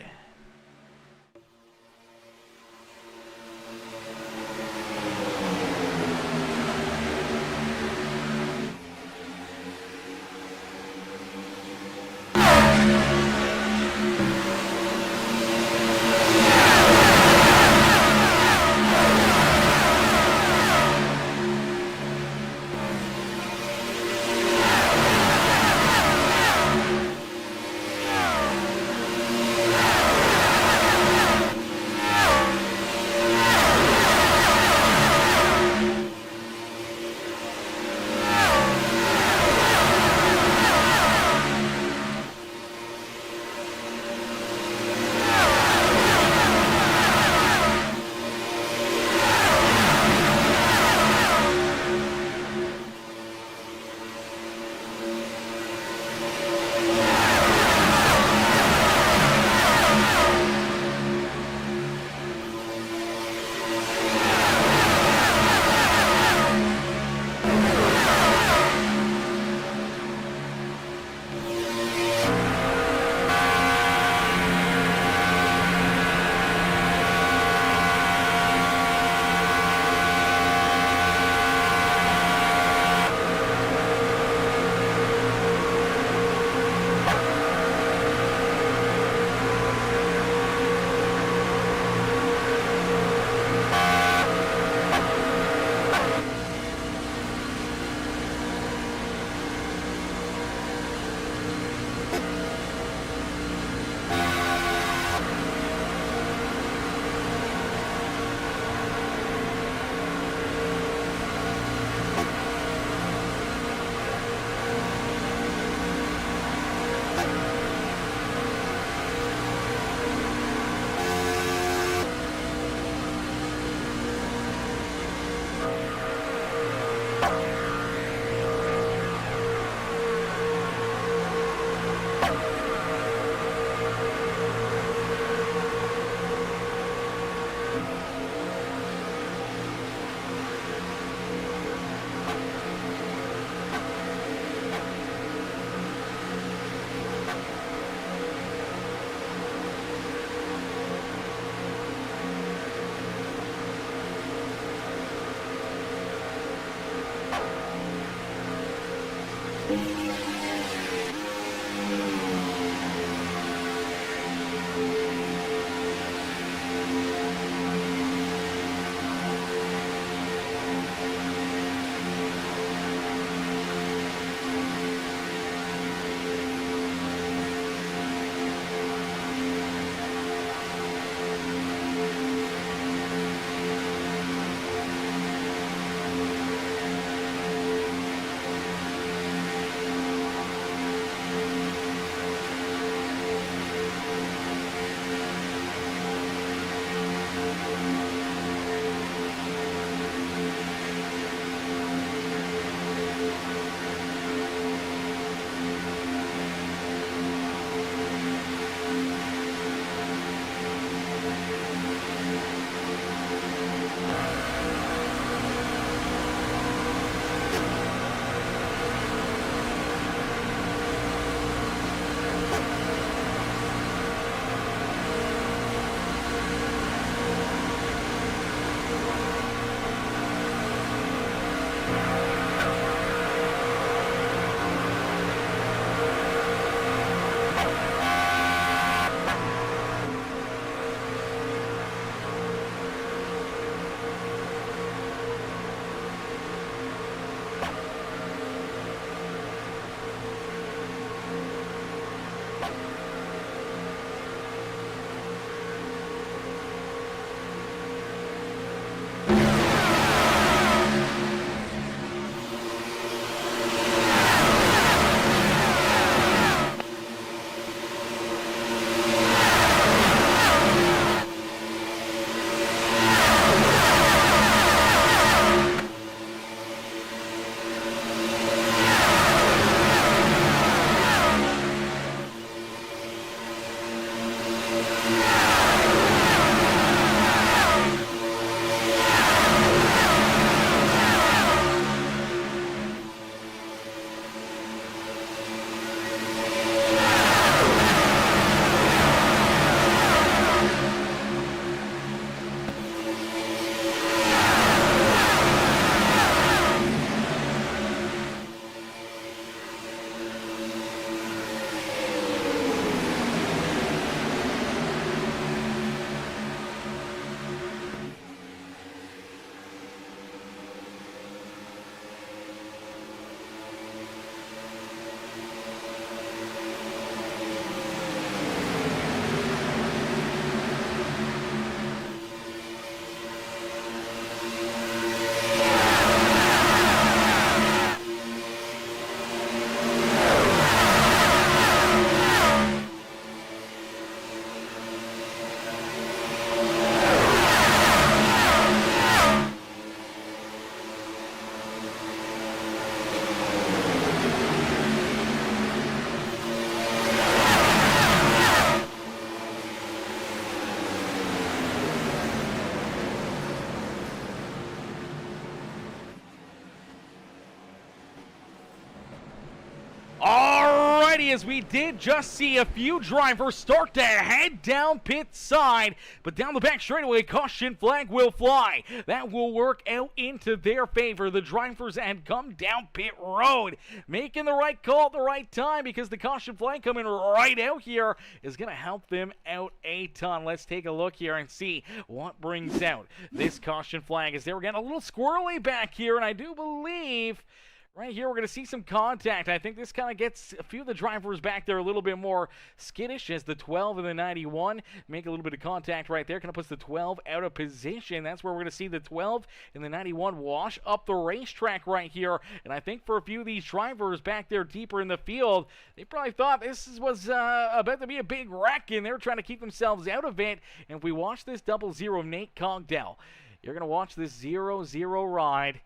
Alrighty, as we did just see a few drivers start to head down pit side, but down the back straightaway, caution flag will fly. That will work out into their favor. The drivers had come down pit road, making the right call at the right time, because the caution flag coming right out here is going to help them out a ton. Let's take a look here and see what brings out this caution flag, as they were getting a little squirrely back here, and I do believe right here we're going to see some contact. I think this kind of gets a few of the drivers back there a little bit more skittish, as the 12 and the 91 make a little bit of contact right there. Kind of puts the 12 out of position. That's where we're going to see the 12 and the 91 wash up the racetrack right here. And I think for a few of these drivers back there deeper in the field, they probably thought this was about to be a big wreck, and they're trying to keep themselves out of it. And if we watch this 00 Nate Cogdell, you're going to watch this 0-0 ride.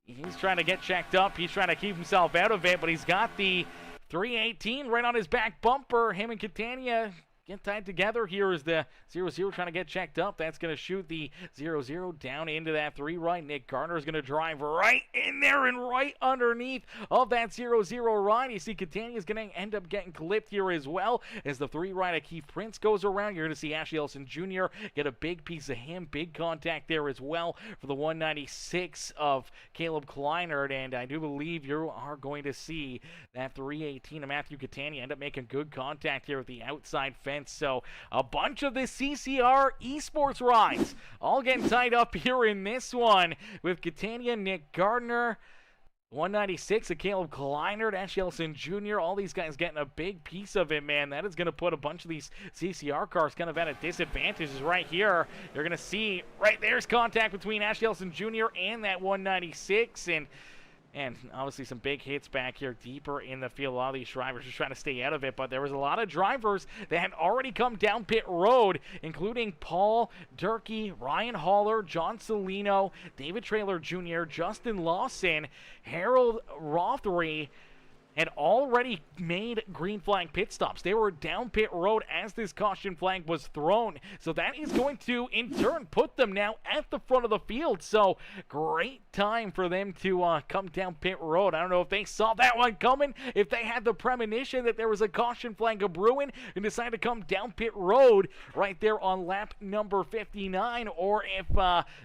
He's trying to get checked up. He's trying to keep himself out of it, but he's got the 318 right on his back bumper. Him and Catania get tied together. Here is the 0-0 trying to get checked up. That's going to shoot the 0-0 down into that 3 right. Nick Gardner is going to drive right in there and right underneath of that 0-0 ride. You see Catania is going to end up getting clipped here as well, as the 3 right of Keith Prince goes around. You're going to see Ashley Ellison Jr. get a big piece of him. Big contact there as well for the 196 of Caleb Kleinert, and I do believe you are going to see that 318 of Matthew Catania end up making good contact here with the outside fence. So a bunch of the CCR esports rides all getting tied up here in this one, with Catania, Nick Gardner, 196 of Caleb Kleinert, Ashley Ellison Jr., all these guys getting a big piece of it, man. That is going to put a bunch of these CCR cars kind of at a disadvantage right here. You're going to see right there's contact between Ashley Ellison Jr. and that 196, and obviously some big hits back here deeper in the field. A lot of these drivers just trying to stay out of it, but there was a lot of drivers that had already come down pit road, including Paul Durkee, Ryan Haller, John Celino, David Traylor Jr., Justin Lawson, Harold Rothery, had already made green flag pit stops. They were down pit road as this caution flag was thrown. So that is going to, in turn, put them now at the front of the field. So great time for them to come down pit road. I don't know if they saw that one coming, if they had the premonition that there was a caution flag brewing and decided to come down pit road right there on lap number 59, or if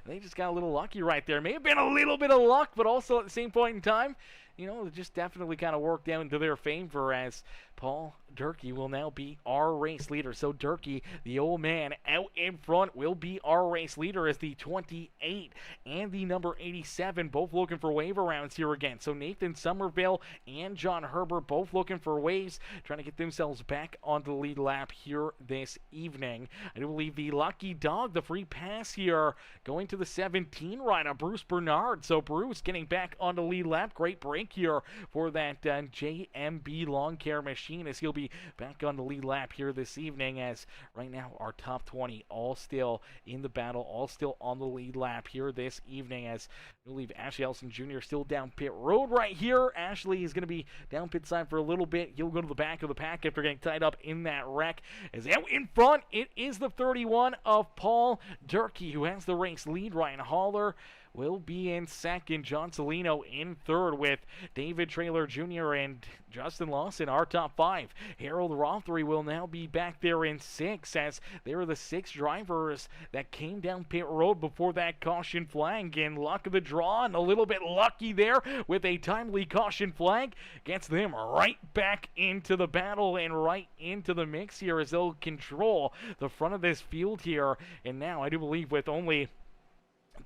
they just got a little lucky right there. May have been a little bit of luck, but also at the same point in time, you know, it just definitely kind of worked out into their favor, as Paul Durkee will now be our race leader. So Durkee, the old man out in front, will be our race leader, as the 28 and the number 87 both looking for wave rounds here again. So Nathan Somerville and John Herbert both looking for waves, trying to get themselves back on the lead lap here this evening. I do believe the lucky dog, the free pass here, going to the 17 rider, Bruce Bernard. So Bruce getting back on the lead lap. Great break here for that JMB Lawn Care Machine, as he'll be back on the lead lap here this evening, as right now our top 20 all still in the battle, all still on the lead lap here this evening, as I believe Ashley Ellison Jr. still down pit road right here. Ashley is going to be down pit side for a little bit. He'll go to the back of the pack after getting tied up in that wreck, as out in front it is the 31 of Paul Durkee, who has the race lead. Ryan Haller will be in second, John Celino in third, with David Traylor Jr. and Justin Lawson, our top 5. Harold Rothery will now be back there in 6, as they are the 6 drivers that came down pit road before that caution flag. And luck of the draw, and a little bit lucky there with a timely caution flag, gets them right back into the battle and right into the mix here, as they'll control the front of this field here. And now I do believe with only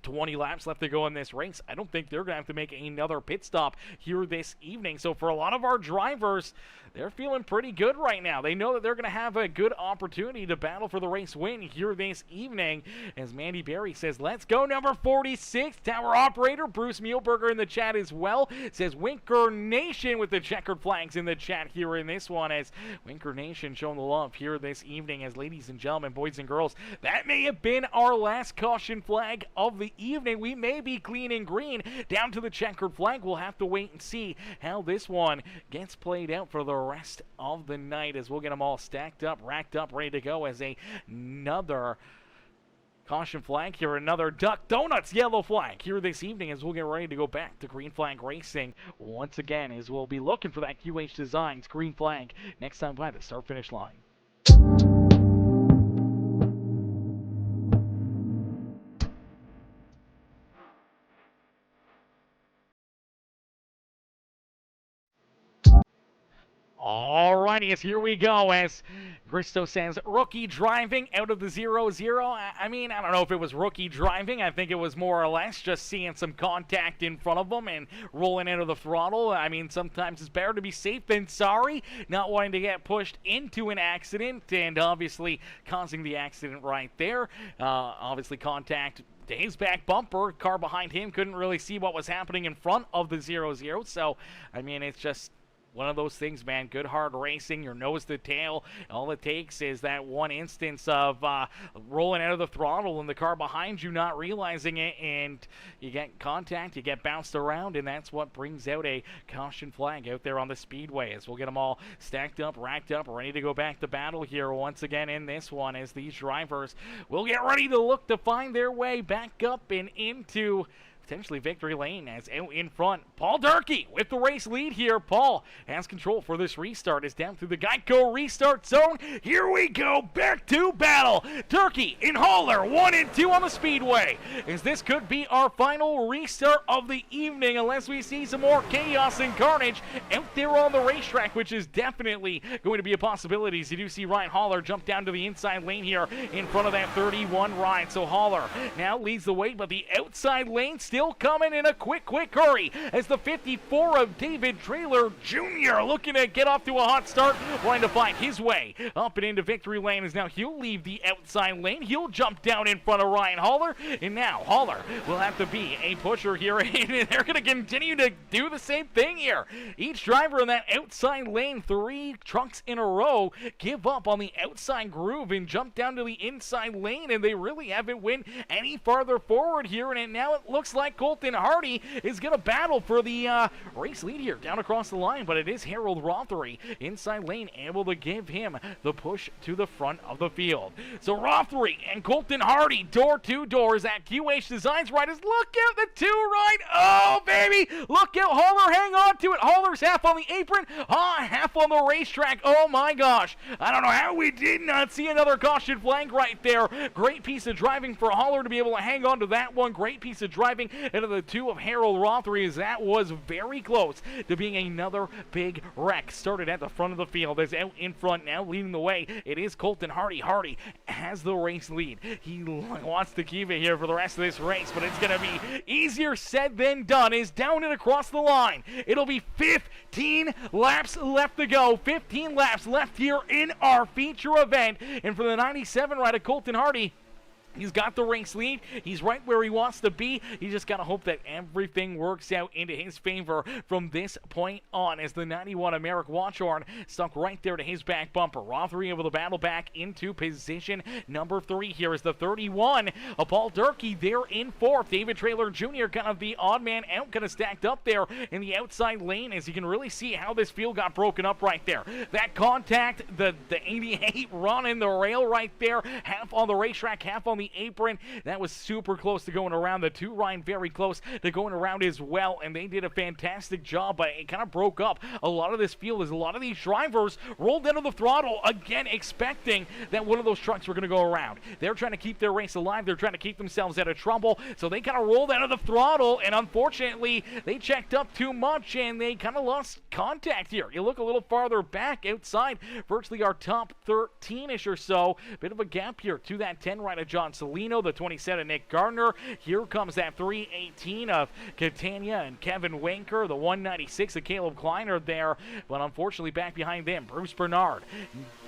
20 laps left to go in this race, I don't think they're going to have to make another pit stop here this evening. So for a lot of our drivers, they're feeling pretty good right now. They know that they're going to have a good opportunity to battle for the race win here this evening. As Mandy Berry says, let's go number 46. Tower operator Bruce Muehlberger in the chat as well. Says Winker Nation with the checkered flags in the chat here in this one, as Winker Nation showing the love here this evening. As ladies and gentlemen, boys and girls, that may have been our last caution flag of the evening. We may be clean and green down to the checkered flag. We'll have to wait and see how this one gets played out for the rest of the night, as we'll get them all stacked up, racked up, ready to go, as another caution flag here, another Duck Donuts yellow flag here this evening as we'll get ready to go back to green flag racing once again, as we'll be looking for that QH Designs green flag next time by the start-finish line. Alrighty, as here we go as Bristow says rookie driving out of the 0-0. I mean, I don't know if it was rookie driving. I think it was more or less just seeing some contact in front of them and rolling into the throttle. I mean, sometimes it's better to be safe than sorry, not wanting to get pushed into an accident and obviously causing the accident right there. Obviously contact to his back bumper. Car behind him couldn't really see what was happening in front of the 0-0. So, I mean, it's just one of those things, man. Good hard racing, your nose to tail. All it takes is that one instance of rolling out of the throttle and the car behind you not realizing it, and you get contact, you get bounced around, and that's what brings out a caution flag out there on the speedway. As we'll get them all stacked up, racked up, ready to go back to battle here once again in this one, as these drivers will get ready to look to find their way back up and into potentially victory lane, as out in front, Paul Durkee with the race lead here. Paul has control for this restart, is down through the Geico restart zone. Here we go, back to battle. Durkee and Haller 1 and 2 on the speedway, as this could be our final restart of the evening unless we see some more chaos and carnage out there on the racetrack, which is definitely going to be a possibility. As you do see Ryan Haller jump down to the inside lane here in front of that 31 ride. So Haller now leads the way, but the outside lane still coming in a quick hurry, as the 54 of David Traylor Jr. looking to get off to a hot start, wanting to find his way up and into victory lane, as now he'll leave the outside lane. He'll jump down in front of Ryan Haller, and now Haller will have to be a pusher here, and they're going to continue to do the same thing here. Each driver in that outside lane, 3 trucks in a row, give up on the outside groove and jump down to the inside lane, and they really haven't went any farther forward here, and now it looks like Colton Hardy is going to battle for the race lead here down across the line, but it is Harold Rothery inside lane able to give him the push to the front of the field. So Rothery and Colton Hardy door to door as that QH Designs riders. Look out, the 2 right. Oh, baby. Look out, Haller, hang on to it. Haller's half on the apron, half on the racetrack. Oh, my gosh. I don't know how we did not see another caution flag right there. Great piece of driving for Haller to be able to hang on to that one. Great piece of driving into the 2 of Harold Rothery, as that was very close to being another big wreck. Started at the front of the field, as out in front now leading the way, it is Colton Hardy. Hardy has the race lead. He wants to keep it here for the rest of this race, but it's going to be easier said than done. Is down and across the line. It'll be 15 laps left to go. 15 laps left here in our feature event, and for the 97 rider Colton Hardy, he's got the race lead. He's right where he wants to be. He just got to hope that everything works out into his favor from this point on, as the 91 of Merrick Watchorn stuck right there to his back bumper. Rothery able to battle back into position number 3. Here is the 31 of Paul Durkee there in 4th. David Traylor Jr. kind of the odd man out, kind of stacked up there in the outside lane, as you can really see how this field got broken up right there. That contact, the 88 run in the rail right there, half on the racetrack, half on the apron. That was super close to going around. The 2 Ryan very close to going around as well, and they did a fantastic job, but it kind of broke up a lot of this field as a lot of these drivers rolled into the throttle again, expecting that one of those trucks were going to go around. They're trying to keep their race alive. They're trying to keep themselves out of trouble, so they kind of rolled out of the throttle, and unfortunately they checked up too much and they kind of lost contact here. You look a little farther back outside, virtually our top 13-ish or so. Bit of a gap here to that 10 rider John Salino, the 27 Nick Gardner. Here comes that 318 of Catania and Kevin Winker, the 196 of Caleb Kleiner there, but unfortunately back behind them, Bruce Bernard,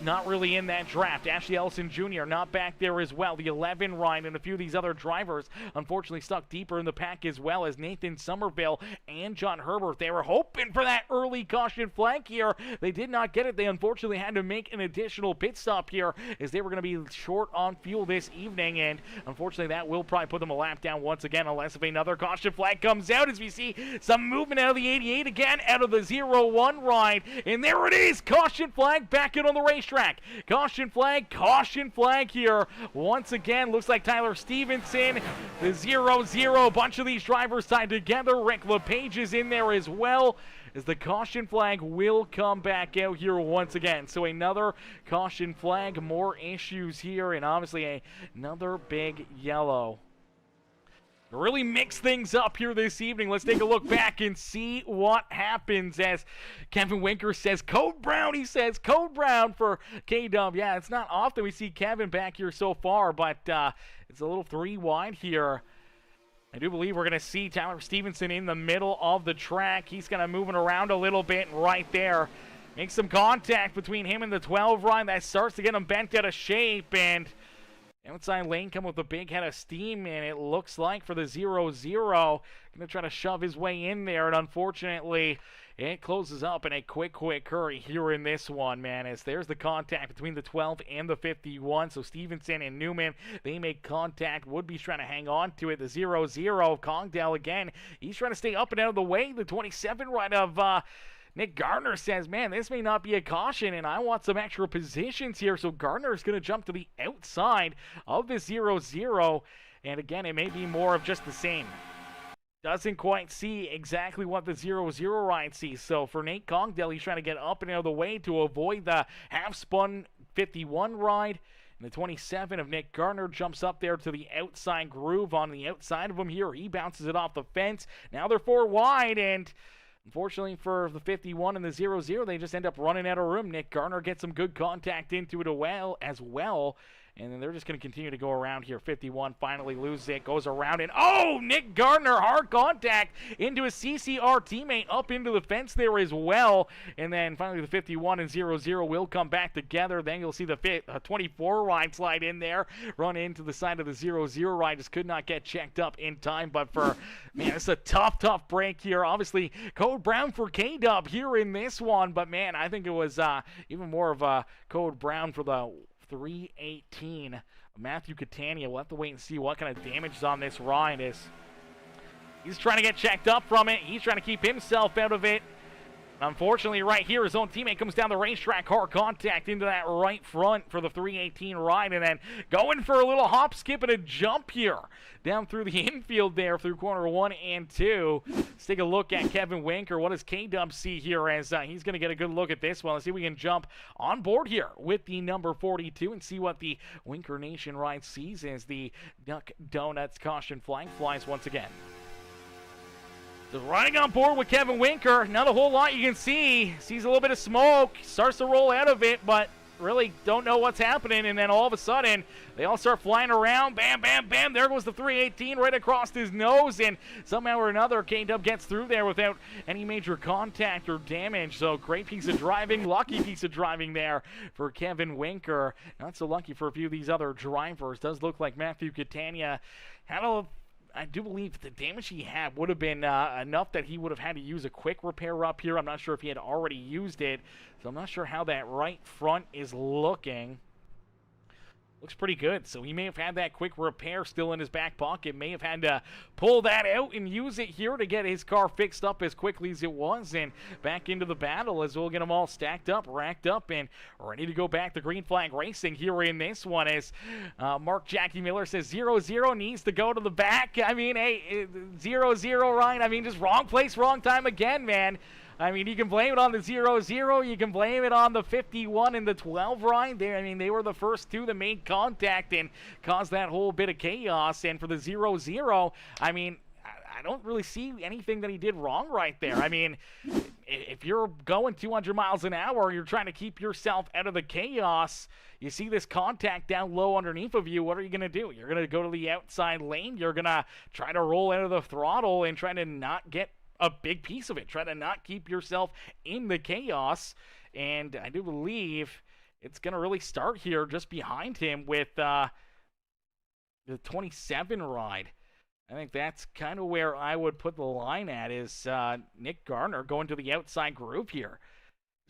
not really in that draft. Ashley Ellison Jr. not back there as well. The 11 Ryan and a few of these other drivers unfortunately stuck deeper in the pack, as well as Nathan Somerville and John Herbert. They were hoping for that early caution flag here. They did not get it. They unfortunately had to make an additional pit stop here, as they were going to be short on fuel this evening. racing, and unfortunately that will probably put them a lap down once again, unless if another caution flag comes out, as we see some movement out of the 88 again, out of the 0-1 ride, and there it is, caution flag back in on the racetrack. Caution flag here once again. Looks like Tyler Stevenson, the 0-0, bunch of these drivers tied together. Rick LePage is in there as well, as the caution flag will come back out here once again. So another caution flag, more issues here, and obviously another big yellow. Really mix things up here this evening. Let's take a look back and see what happens, as Kevin Winker says Code Brown. He says Code Brown for K-Dub. Yeah, it's not often we see Kevin back here so far, but it's a little 3 wide here. I do believe we're going to see Tyler Stevenson in the middle of the track. He's kind of moving around a little bit right there. Makes some contact between him and the 12 ride. That starts to get him bent out of shape, and outside lane come with a big head of steam, and it looks like for the 0-0, going to try to shove his way in there, and unfortunately it closes up in a quick hurry here in this one, man, as there's the contact between the 12 and the 51. So Stevenson and Newman, they make contact. Woodby's trying to hang on to it. The 0-0, Congdale again, he's trying to stay up and out of the way. The 27 right of Nick Gardner says, man, this may not be a caution, and I want some extra positions here. So Gardner is going to jump to the outside of the 0-0, and again, it may be more of just the same. Doesn't quite see exactly what the 0-0 ride sees. So for Nate Congdale, he's trying to get up and out of the way to avoid the half-spun 51 ride. And the 27 of Nick Gardner jumps up there to the outside groove on the outside of him here. He bounces it off the fence. Now they're 4 wide, and unfortunately for the 51 and the 0-0, they just end up running out of room. Nick Gardner gets some good contact into it as well. And then they're just going to continue to go around here. 51 finally loses it, goes around, and oh, Nick Gardner, hard contact into a CCR teammate up into the fence there as well. And then finally the 51 and 0-0 will come back together. Then you'll see the 24 ride slide in there, run into the side of the 0-0 ride. Just could not get checked up in time, but for, man, it's a tough break here. Obviously, Code Brown for K-Dub here in this one, but man, I think it was even more of a Code Brown for the 318. Matthew Catania. We'll have to wait and see what kind of damage is on this ride. He's trying to get checked up from it. He's trying to keep himself out of it. Unfortunately, right here, his own teammate comes down the racetrack, hard contact into that right front for the 318 ride, and then going for a little hop, skip, and a jump here down through the infield there through corner 1 and 2. Let's take a look at Kevin Winker. What does K-Dub see here, as he's going to get a good look at this one? Let's see if we can jump on board here with the number 42 and see what the Winker Nation ride sees as the Duck Donuts caution flag flies once again. So riding on board with Kevin Winker, not a whole lot you can see. Sees a little bit of smoke, starts to roll out of it, but really don't know what's happening. And then all of a sudden, they all start flying around. Bam, bam, bam. There goes the 318 right across his nose. And somehow or another, K-Dub gets through there without any major contact or damage. So great piece of driving, lucky piece of driving there for Kevin Winker. Not so lucky for a few of these other drivers. Does look like Matthew Catania had I do believe the damage he had would have been enough that he would have had to use a quick repair up here. I'm not sure if he had already used it, so I'm not sure how that right front is looking. Looks pretty good, so he may have had that quick repair still in his back pocket, may have had to pull that out and use it here to get his car fixed up as quickly as it was, and back into the battle as we'll get them all stacked up, racked up, and ready to go back to green flag racing here in this one, as Mark Jackie Miller says 0-0 needs to go to the back. I mean, hey, 0-0, right? I mean, just wrong place, wrong time again, man. I mean, you can blame it on the 0-0. You can blame it on the 51 and the 12 ride. I mean, they were the first two that made contact and caused that whole bit of chaos. And for the 0-0, I mean, I don't really see anything that he did wrong right there. I mean, if you're going 200 miles an hour, you're trying to keep yourself out of the chaos. You see this contact down low underneath of you, what are you going to do? You're going to go to the outside lane. You're going to try to roll out of the throttle and try to not get a big piece of it. Try to not keep yourself in the chaos. And I do believe it's going to really start here just behind him with the 27 ride. I think that's kind of where I would put the line at, is Nick Gardner going to the outside groove here.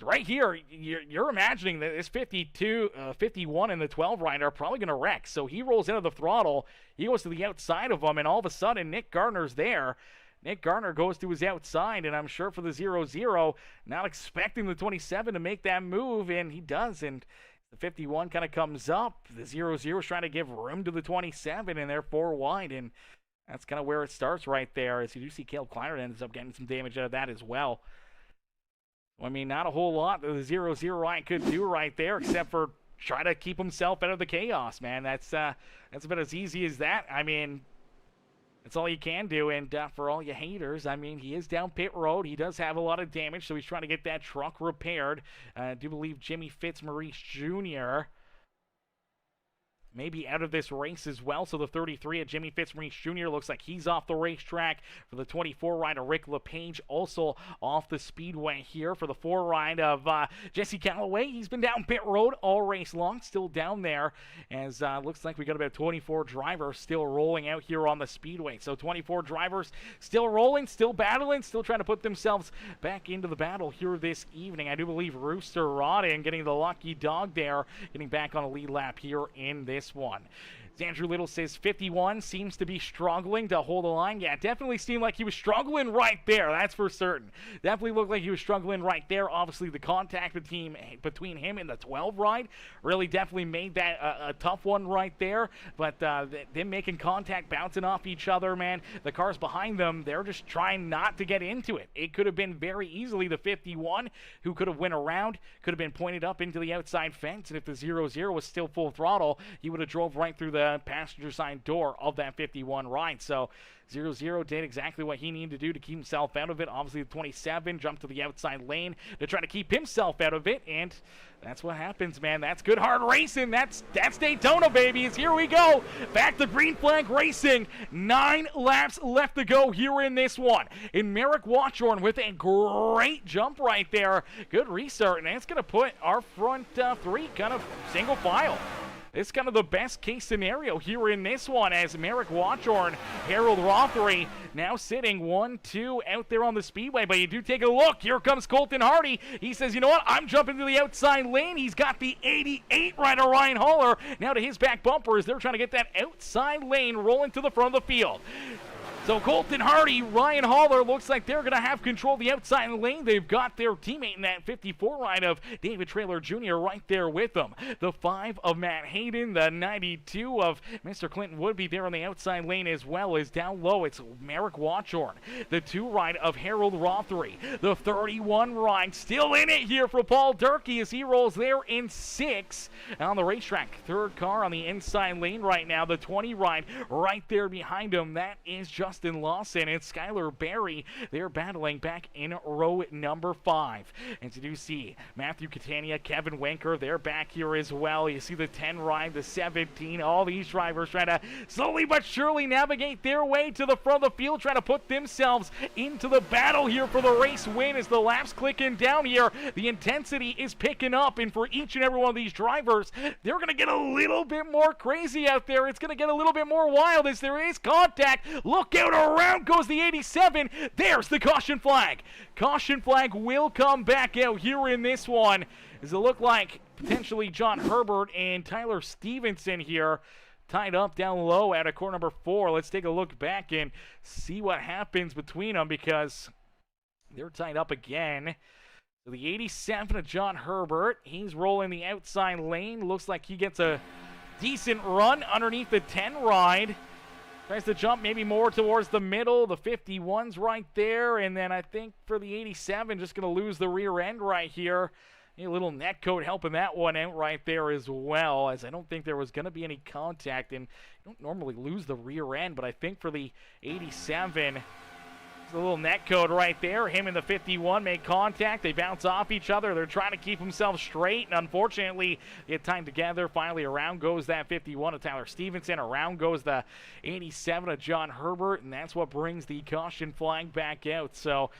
Right here, you're imagining that this 51 and the 12 rider are probably going to wreck. So he rolls into the throttle. He goes to the outside of them, and all of a sudden, Nick Gardner's there. Nick Gardner goes to his outside, and I'm sure for the 0-0, not expecting the 27 to make that move, and he does. And the 51 kind of comes up. The 0-0 is trying to give room to the 27, and they're 4 wide, and that's kind of where it starts right there. As you do see, Caleb Kleiner ends up getting some damage out of that as well. I mean, not a whole lot that the 0-0 Ryan could do right there, except for try to keep himself out of the chaos, man. That's about as easy as that. I mean, that's all you can do. And for all you haters, I mean, he is down pit road. He does have a lot of damage, so he's trying to get that truck repaired. I do believe Jimmy Fitzmaurice Jr. maybe out of this race as well. So the 33 of Jimmy Fitzmaurice Jr. looks like he's off the racetrack. For the 24 ride of Rick LePage, also off the speedway here. For the 4 ride of Jesse Calloway, he's been down pit road all race long, still down there. As looks like we got about 24 drivers still rolling out here on the speedway. So 24 drivers still rolling, still battling, still trying to put themselves back into the battle here this evening. I do believe Rooster Rodden getting the lucky dog there, getting back on a lead lap here in this one. Andrew Little says 51 seems to be struggling to hold the line. Yeah, definitely seemed like he was struggling right there. That's for certain. Definitely looked like he was struggling right there. Obviously, the contact between him and the 12 ride really definitely made that a tough one right there. But them making contact, bouncing off each other, man. The cars behind them, they're just trying not to get into it. It could have been very easily the 51 who could have went around, could have been pointed up into the outside fence. And if the 0-0 was still full throttle, he would have drove right through the passenger side door of that 51 ride. So 0-0 did exactly what he needed to do to keep himself out of it. Obviously, the 27 jumped to the outside lane to try to keep himself out of it, and that's what happens, man. That's good hard racing. That's Daytona, baby. Here we go. Back to green flag racing. 9 laps left to go here in this one. And Merrick Watchorn with a great jump right there. Good restart, and it's going to put our front 3 kind of single file. It's kind of the best case scenario here in this one, as Merrick Watchorn, Harold Rothery now sitting 1-2 out there on the speedway. But you do take a look. Here comes Colton Hardy. He says, you know what? I'm jumping to the outside lane. He's got the 88 rider, Ryan Haller, now to his back bumper as they're trying to get that outside lane rolling to the front of the field. So Colton Hardy, Ryan Haller, looks like they're going to have control of the outside lane. They've got their teammate in that 54 ride of David Traylor Jr. right there with them. The 5 of Matt Hayden, the 92 of Mr. Clinton Woodby there on the outside lane as well. As down low, it's Merrick Watchorn. The 2 ride of Harold Rothery. The 31 ride still in it here for Paul Durkee as he rolls there in 6 on the racetrack. 3rd car on the inside lane right now. The 20 ride right there behind him. That is Justin Lawson and Skylar Berry. They're battling back in row number 5. And you do see Matthew Catania, Kevin Winker, they're back here as well. You see the 10 ride, the 17, all these drivers trying to slowly but surely navigate their way to the front of the field, trying to put themselves into the battle here for the race win. As the laps clicking down here, the intensity is picking up, and for each and every one of these drivers, they're going to get a little bit more crazy out there. It's going to get a little bit more wild as there is contact. Look out, around goes the 87. There's the caution flag. Caution flag will come back out here in this one. Does it look like potentially John Herbert and Tyler Stevenson here tied up down low at a corner number 4. Let's take a look back and see what happens between them, because they're tied up again. So the 87 of John Herbert, he's rolling the outside lane. Looks like he gets a decent run underneath the 10 ride. Tries to jump maybe more towards the middle. The 51's right there. And then I think for the 87, just going to lose the rear end right here. A little net coat helping that one out right there as well, as I don't think there was going to be any contact. And you don't normally lose the rear end, but I think for the 87, a little net code right there. Him and the 51 make contact. They bounce off each other. They're trying to keep themselves straight, and unfortunately, get time together. Finally, around goes that 51 of Tyler Stevenson. Around goes the 87 of John Herbert, and that's what brings the caution flag back out. So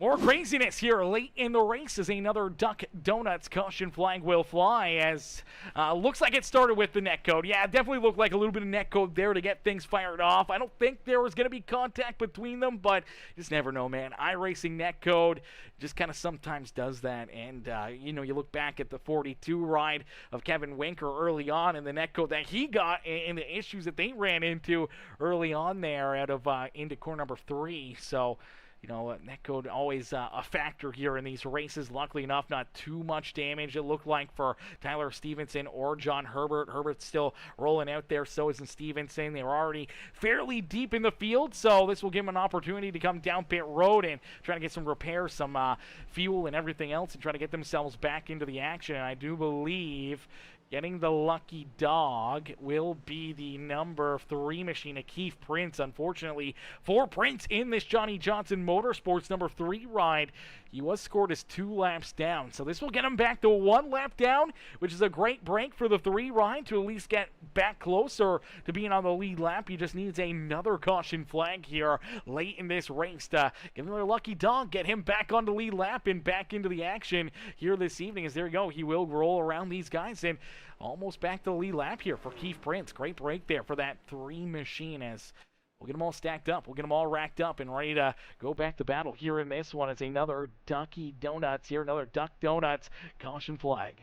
More craziness here late in the race as another Duck Donuts caution flag will fly as looks like it started with the net code. Yeah, it definitely looked like a little bit of net code there to get things fired off. I don't think there was going to be contact between them, but you just never know, man. iRacing net code just kind of sometimes does that. And, you know, you look back at the 42 ride of Kevin Winker early on in the net code that he got and the issues that they ran into early on there out of into corner number 3. So, you know, net code always a factor here in these races. Luckily enough, not too much damage, it looked like, for Tyler Stevenson or John Herbert. Herbert's still rolling out there, so isn't Stevenson. They were already fairly deep in the field, so this will give them an opportunity to come down pit road and try to get some repairs, some fuel and everything else, and try to get themselves back into the action. And I do believe getting the lucky dog will be the number 3 machine, Keith Prince. Unfortunately, for Prince in this Johnny Johnson Motorsports number 3 ride, he was scored as 2 laps down. So this will get him back to 1 lap down, which is a great break for the 3 ride to at least get back closer to being on the lead lap. He just needs another caution flag here late in this race to get another lucky dog, get him back on the lead lap and back into the action here this evening. As there you go, he will roll around these guys and almost back to the lead lap here for Keith Prince. Great break there for that 3 machine as we'll get them all stacked up. We'll get them all racked up and ready to go back to battle here in this one. It's another Ducky Donuts here, another Duck Donuts caution flag.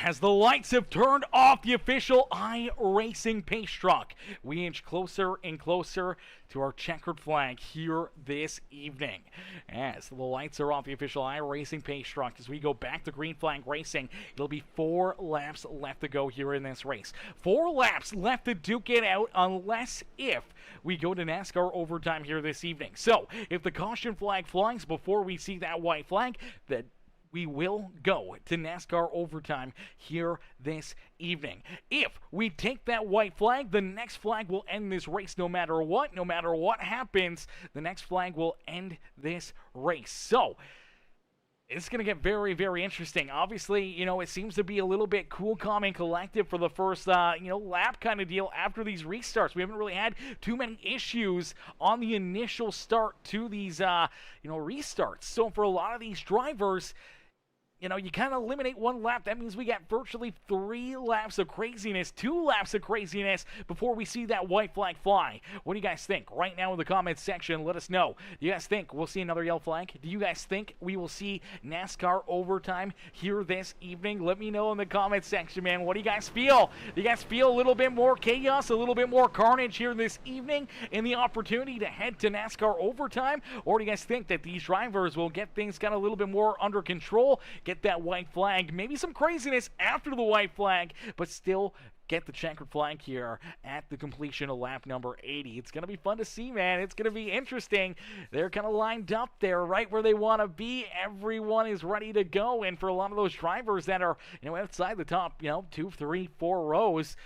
As the lights have turned off the official iRacing pace truck, we inch closer and closer to our checkered flag here this evening. As the lights are off the official iRacing pace truck, as we go back to green flag racing, it'll be 4 laps left to go here in this race. 4 laps left to duke it out unless if we go to NASCAR overtime here this evening. So if the caution flag flies before we see that white flag, then we will go to NASCAR overtime here this evening. If we take that white flag, the next flag will end this race no matter what. No matter what happens, the next flag will end this race. So it's going to get very, very interesting. Obviously, you know, it seems to be a little bit cool, calm, and collective for the first, lap kind of deal after these restarts. We haven't really had too many issues on the initial start to these, restarts. So for a lot of these drivers, you know, you kind of eliminate 1 lap. That means we got virtually 3 laps of craziness, 2 laps of craziness before we see that white flag fly. What do you guys think? Right now in the comments section, let us know. Do you guys think we'll see another yellow flag? Do you guys think we will see NASCAR overtime here this evening? Let me know in the comments section, man. What do you guys feel? Do you guys feel a little bit more chaos, a little bit more carnage here this evening in the opportunity to head to NASCAR overtime? Or do you guys think that these drivers will get things kind of a little bit more under control, get that white flag, maybe some craziness after the white flag, but still get the checkered flag here at the completion of lap number 80. It's going to be fun to see, man. It's going to be interesting. They're kind of lined up there right where they want to be. Everyone is ready to go, and for a lot of those drivers that are, outside the top, 2, 3, 4 rows,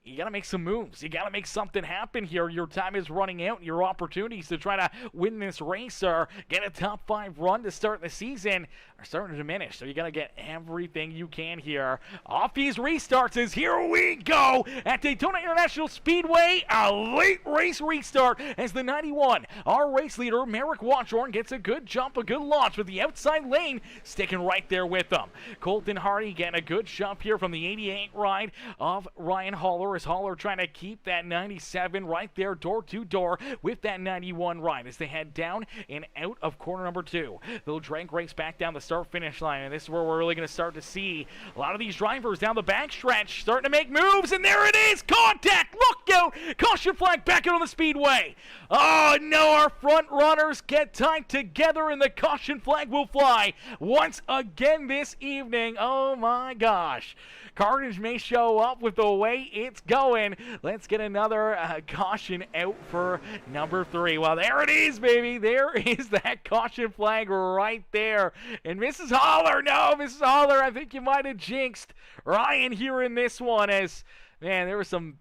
you got to make some moves. You got to make something happen here. Your time is running out. Your opportunities to try to win this race or get a top 5 run to start the season are starting to diminish. So you got to get everything you can here. Off these restarts as here we go at Daytona International Speedway. A late race restart as the 91, our race leader, Merrick Watchorn, gets a good jump, a good launch with the outside lane sticking right there with them. Colton Hardy getting a good jump here from the 88 ride of Ryan Haller, as Haller trying to keep that 97 right there door to door with that 91 ride as they head down and out of corner number 2. They'll drag race back down the start finish line, and this is where we're really going to start to see a lot of these drivers down the backstretch starting to make moves, and there it is, contact, look out, caution flag back out on the speedway. Oh no, our front runners get tied together and the caution flag will fly once again this evening. Oh my gosh. Carnage may show up with the way it's going. Let's get another caution out for number 3. Well, there it is, baby. There is that caution flag right there. And Mrs. Haller, no, Mrs. Haller, I think you might have jinxed Ryan here in this one as, man, there was some,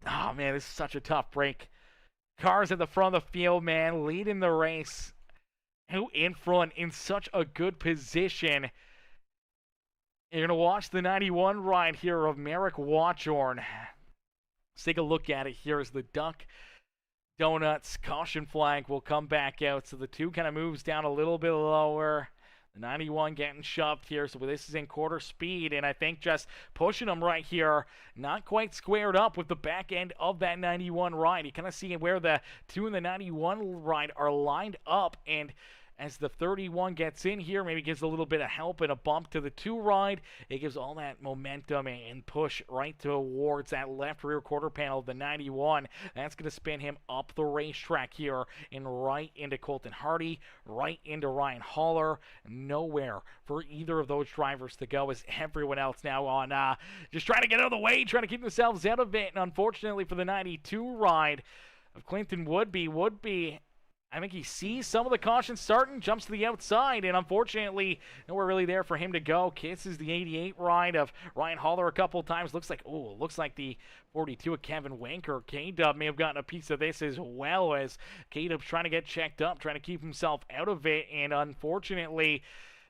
oh man, this is such a tough break. Cars at the front of the field, man, leading the race. Who in front in such a good position. You're going to watch the 91 ride here of Merrick Watchorn. Let's take a look at it here as the Duck Donuts caution flag will come back out. So the 2 kind of moves down a little bit lower. The 91 getting shoved here, so this is in quarter speed, and I think just pushing them right here, not quite squared up with the back end of that 91 ride. You kind of see where the 2 and the 91 ride are lined up, and as the 31 gets in here, maybe gives a little bit of help and a bump to the 2 ride. It gives all that momentum and push right towards that left rear quarter panel of the 91. That's going to spin him up the racetrack here and right into Colton Hardy, right into Ryan Haller. Nowhere for either of those drivers to go as everyone else now on just trying to get out of the way, trying to keep themselves out of it. And unfortunately for the 92 ride of Clinton Woodby, I think he sees some of the caution starting, jumps to the outside, and unfortunately, nowhere really there for him to go. Kisses the 88 ride of Ryan Haller a couple times. Looks like the 42 of Kevin Winker. K-Dub may have gotten a piece of this as well, as K-Dub's trying to get checked up, trying to keep himself out of it, and unfortunately,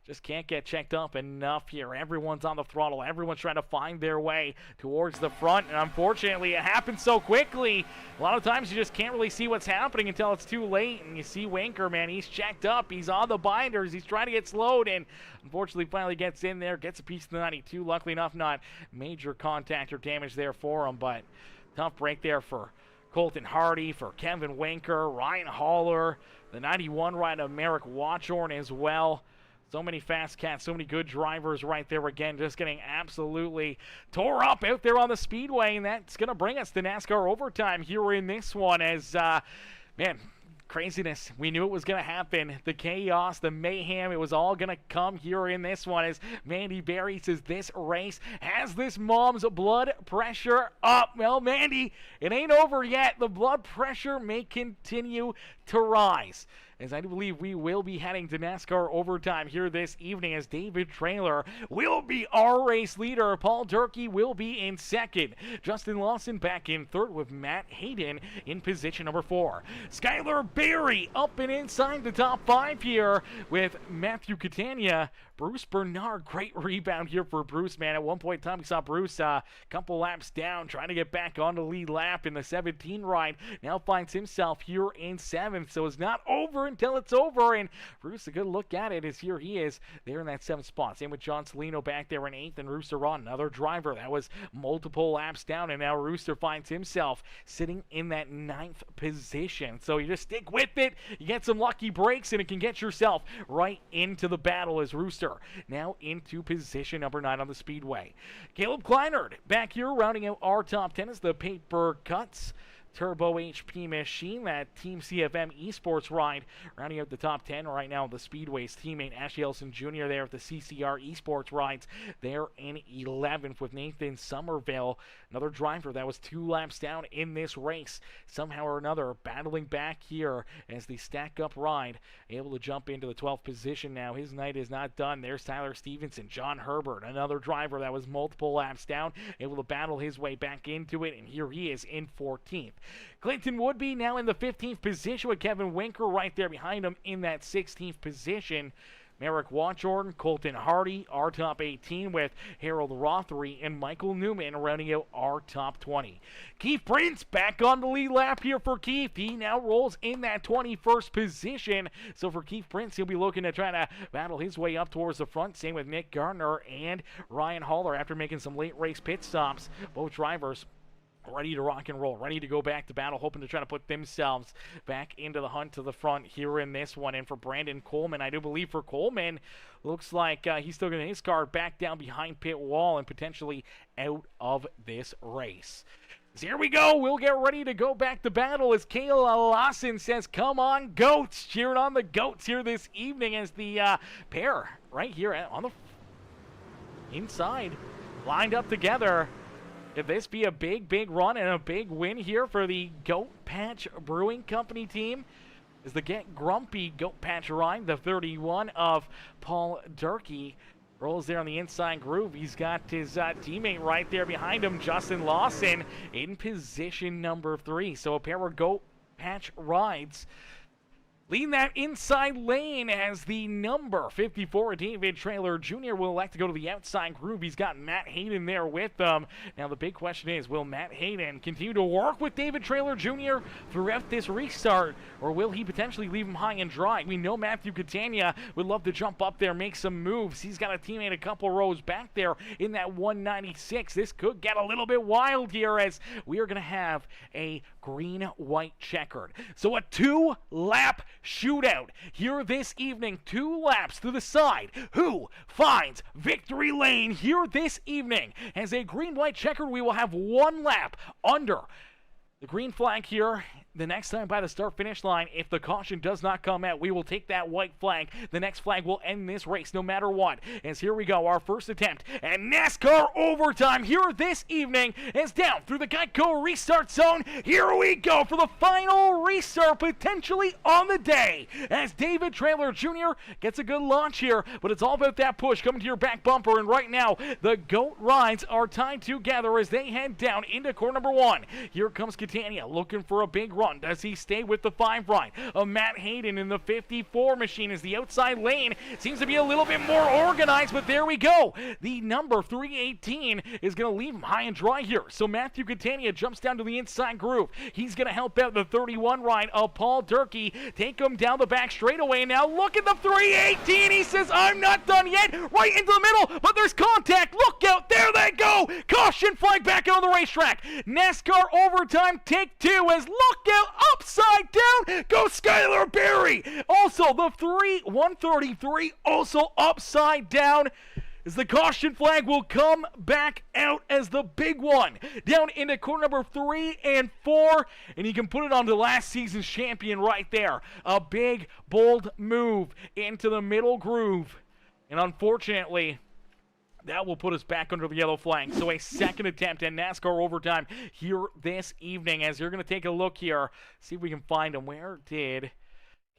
just can't get checked up enough here. Everyone's on the throttle. Everyone's trying to find their way towards the front. And unfortunately, it happens so quickly. A lot of times you just can't really see what's happening until it's too late. And you see Winker, man, he's checked up. He's on the binders. He's trying to get slowed. And unfortunately, finally gets in there, gets a piece of the 92. Luckily enough, not major contact or damage there for him. But tough break there for Colton Hardy, for Kevin Winker, Ryan Haller, the 91 ride of Merrick Watchorn as well. So many fast cats, so many good drivers right there again, just getting absolutely tore up out there on the speedway, and that's going to bring us to NASCAR overtime here in this one as, man, craziness. We knew it was going to happen. The chaos, the mayhem, it was all going to come here in this one as Mandy Berry says this race has this mom's blood pressure up. Well, Mandy, it ain't over yet. The blood pressure may continue to rise, as I do believe we will be heading to NASCAR overtime here this evening as David Traylor will be our race leader. Paul Durkee will be in second. Justin Lawson back in third with Matt Hayden in position number 4. Skylar Berry up and inside the top 5 here with Matthew Catania. Bruce Bernard, great rebound here for Bruce, man. At one point in time, we saw Bruce a couple laps down, trying to get back on the lead lap in the 17 ride. Now finds himself here in 7th, so it's not over until it's over. And Bruce, a good look at it, as here he is there in that 7th spot. Same with John Salino back there in 8th, and Rooster Ron, another driver that was multiple laps down, and now Rooster finds himself sitting in that 9th position. So you just stick with it, you get some lucky breaks, and it can get yourself right into the battle as Rooster now into position number 9 on the speedway. Caleb Kleinert back here rounding out our top 10 as the paper cuts. Turbo HP machine, that Team CFM Esports ride, rounding out the top 10 right now. The Speedway's teammate Ashley Elson Jr. there with the CCR Esports rides. They're in 11th with Nathan Somerville, another driver that was 2 laps down in this race. Somehow or another, battling back here as the stack-up ride, able to jump into the 12th position now. His night is not done. There's Tyler Stevenson, John Herbert, another driver that was multiple laps down, able to battle his way back into it, and here he is in 14th. Clinton Woodby now in the 15th position with Kevin Winker right there behind him in that 16th position. Merrick Watjordan, Colton Hardy, our top 18 with Harold Rothery and Michael Newman rounding out our top 20. Keith Prince back on the lead lap here for Keith. He now rolls in that 21st position. So for Keith Prince, he'll be looking to try to battle his way up towards the front. Same with Nick Gardner and Ryan Haller after making some late race pit stops. Both drivers ready to rock and roll, ready to go back to battle, hoping to try to put themselves back into the hunt to the front here in this one. And for Brandon Coleman, I do believe for Coleman, looks like he's still going to his car back down behind pit wall and potentially out of this race. So here we go. We'll get ready to go back to battle as Kayla Lawson says, come on, goats. Cheering on the goats here this evening as the pair right here on the inside lined up together. Could this be a big, big run and a big win here for the Goat Patch Brewing Company team? Is the Get Grumpy Goat Patch ride, the 31 of Paul Durkee, rolls there on the inside groove. He's got his teammate right there behind him, Justin Lawson, in position number 3. So a pair of Goat Patch rides leading that inside lane as the number 54, David Traylor Jr. will elect to go to the outside groove. He's got Matt Hayden there with them. Now the big question is, will Matt Hayden continue to work with David Traylor Jr. throughout this restart, or will he potentially leave him high and dry? We know Matthew Catania would love to jump up there, make some moves. He's got a teammate a couple rows back there in that 196. This could get a little bit wild here as we are going to have a green-white checkered. So a 2-lap shootout here this evening. 2 laps to the side. Who finds victory lane here this evening? As a green-white checkered, we will have 1 lap under the green flag here. The next time by the start-finish line, if the caution does not come out, we will take that white flag. The next flag will end this race no matter what. As here we go, our first attempt at NASCAR overtime here this evening is down through the Geico restart zone. Here we go for the final restart potentially on the day as David Traylor Jr. gets a good launch here, but it's all about that push coming to your back bumper. And right now, the GOAT rides are tied together as they head down into corner number 1. Here comes Catania looking for a big run. Does he stay with the 5 ride of Matt Hayden in the 54 machine as the outside lane seems to be a little bit more organized, but there we go. The number 318 is going to leave him high and dry here. So Matthew Catania jumps down to the inside groove. He's going to help out the 31 ride of Paul Durkee, take him down the back straightaway. Now look at the 318. He says, I'm not done yet. Right into the middle, but there's contact. Look out. There they go. Caution flag back out on the racetrack. NASCAR overtime take 2 as look out upside down. Go Skylar Berry. Also the 133 also upside down as the caution flag will come back out as the big one down into corner number 3 and 4, and you can put it on the last season's champion right there. A big bold move into the middle groove, and unfortunately that will put us back under the yellow flag. So a second attempt at NASCAR overtime here this evening as you're going to take a look here. See if we can find him. Where did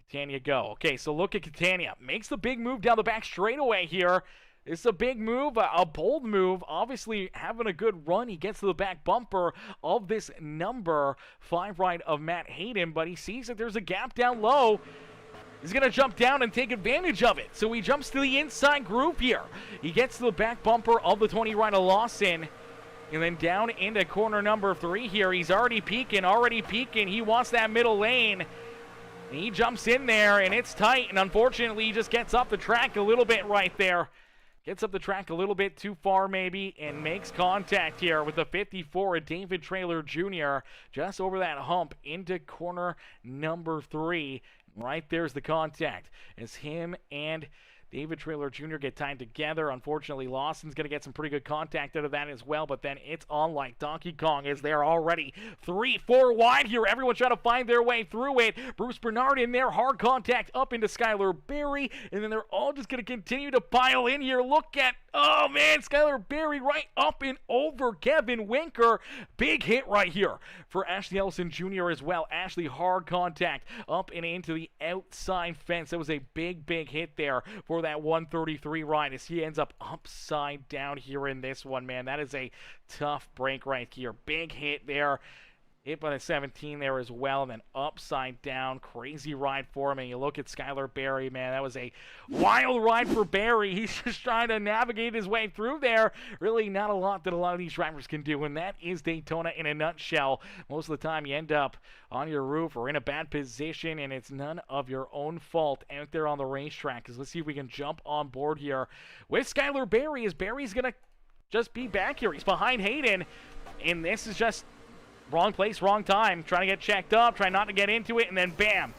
Catania go? Okay, so look at Catania. Makes the big move down the back straightaway here. It's a big move, a bold move. Obviously having a good run. He gets to the back bumper of this number 5 ride of Matt Hayden, but he sees that there's a gap down low. He's going to jump down and take advantage of it. So he jumps to the inside groove here. He gets to the back bumper of the 20 ride of Lawson. And then down into corner number 3 here. He's already peeking. He wants that middle lane. And he jumps in there, and it's tight. And unfortunately, he just gets up the track a little bit right there. Gets up the track a little bit too far maybe and makes contact here with the 54 of David Traylor Jr. just over that hump into corner number 3. Right there's the contact. It's him and David Trailer Jr. get tied together. Unfortunately, Lawson's going to get some pretty good contact out of that as well, but then it's on like Donkey Kong as they're already 3-4 wide here. Everyone trying to find their way through it. Bruce Bernard in there, hard contact up into Skylar Berry, and then they're all just going to continue to pile in here. Look at, oh man, Skylar Berry right up and over Kevin Winker. Big hit right here for Ashley Ellison Jr. as well. Ashley, hard contact up and into the outside fence. That was a big hit there for that 133 ride as he ends up upside down here in this one, man. That is a tough break right here. Big hit there. Hit by the 17 there as well, and then upside down. Crazy ride for him. And you look at Skylar Berry, man. That was a wild ride for Berry. He's just trying to navigate his way through there. Really not a lot that a lot of these drivers can do, and that is Daytona in a nutshell. Most of the time you end up on your roof or in a bad position, and it's none of your own fault out there on the racetrack. Because let's see if we can jump on board here with Skylar Berry, as Berry's going to just be back here. He's behind Hayden, and this is just wrong place, wrong time. Trying to get checked up, trying not to get into it, and then bam.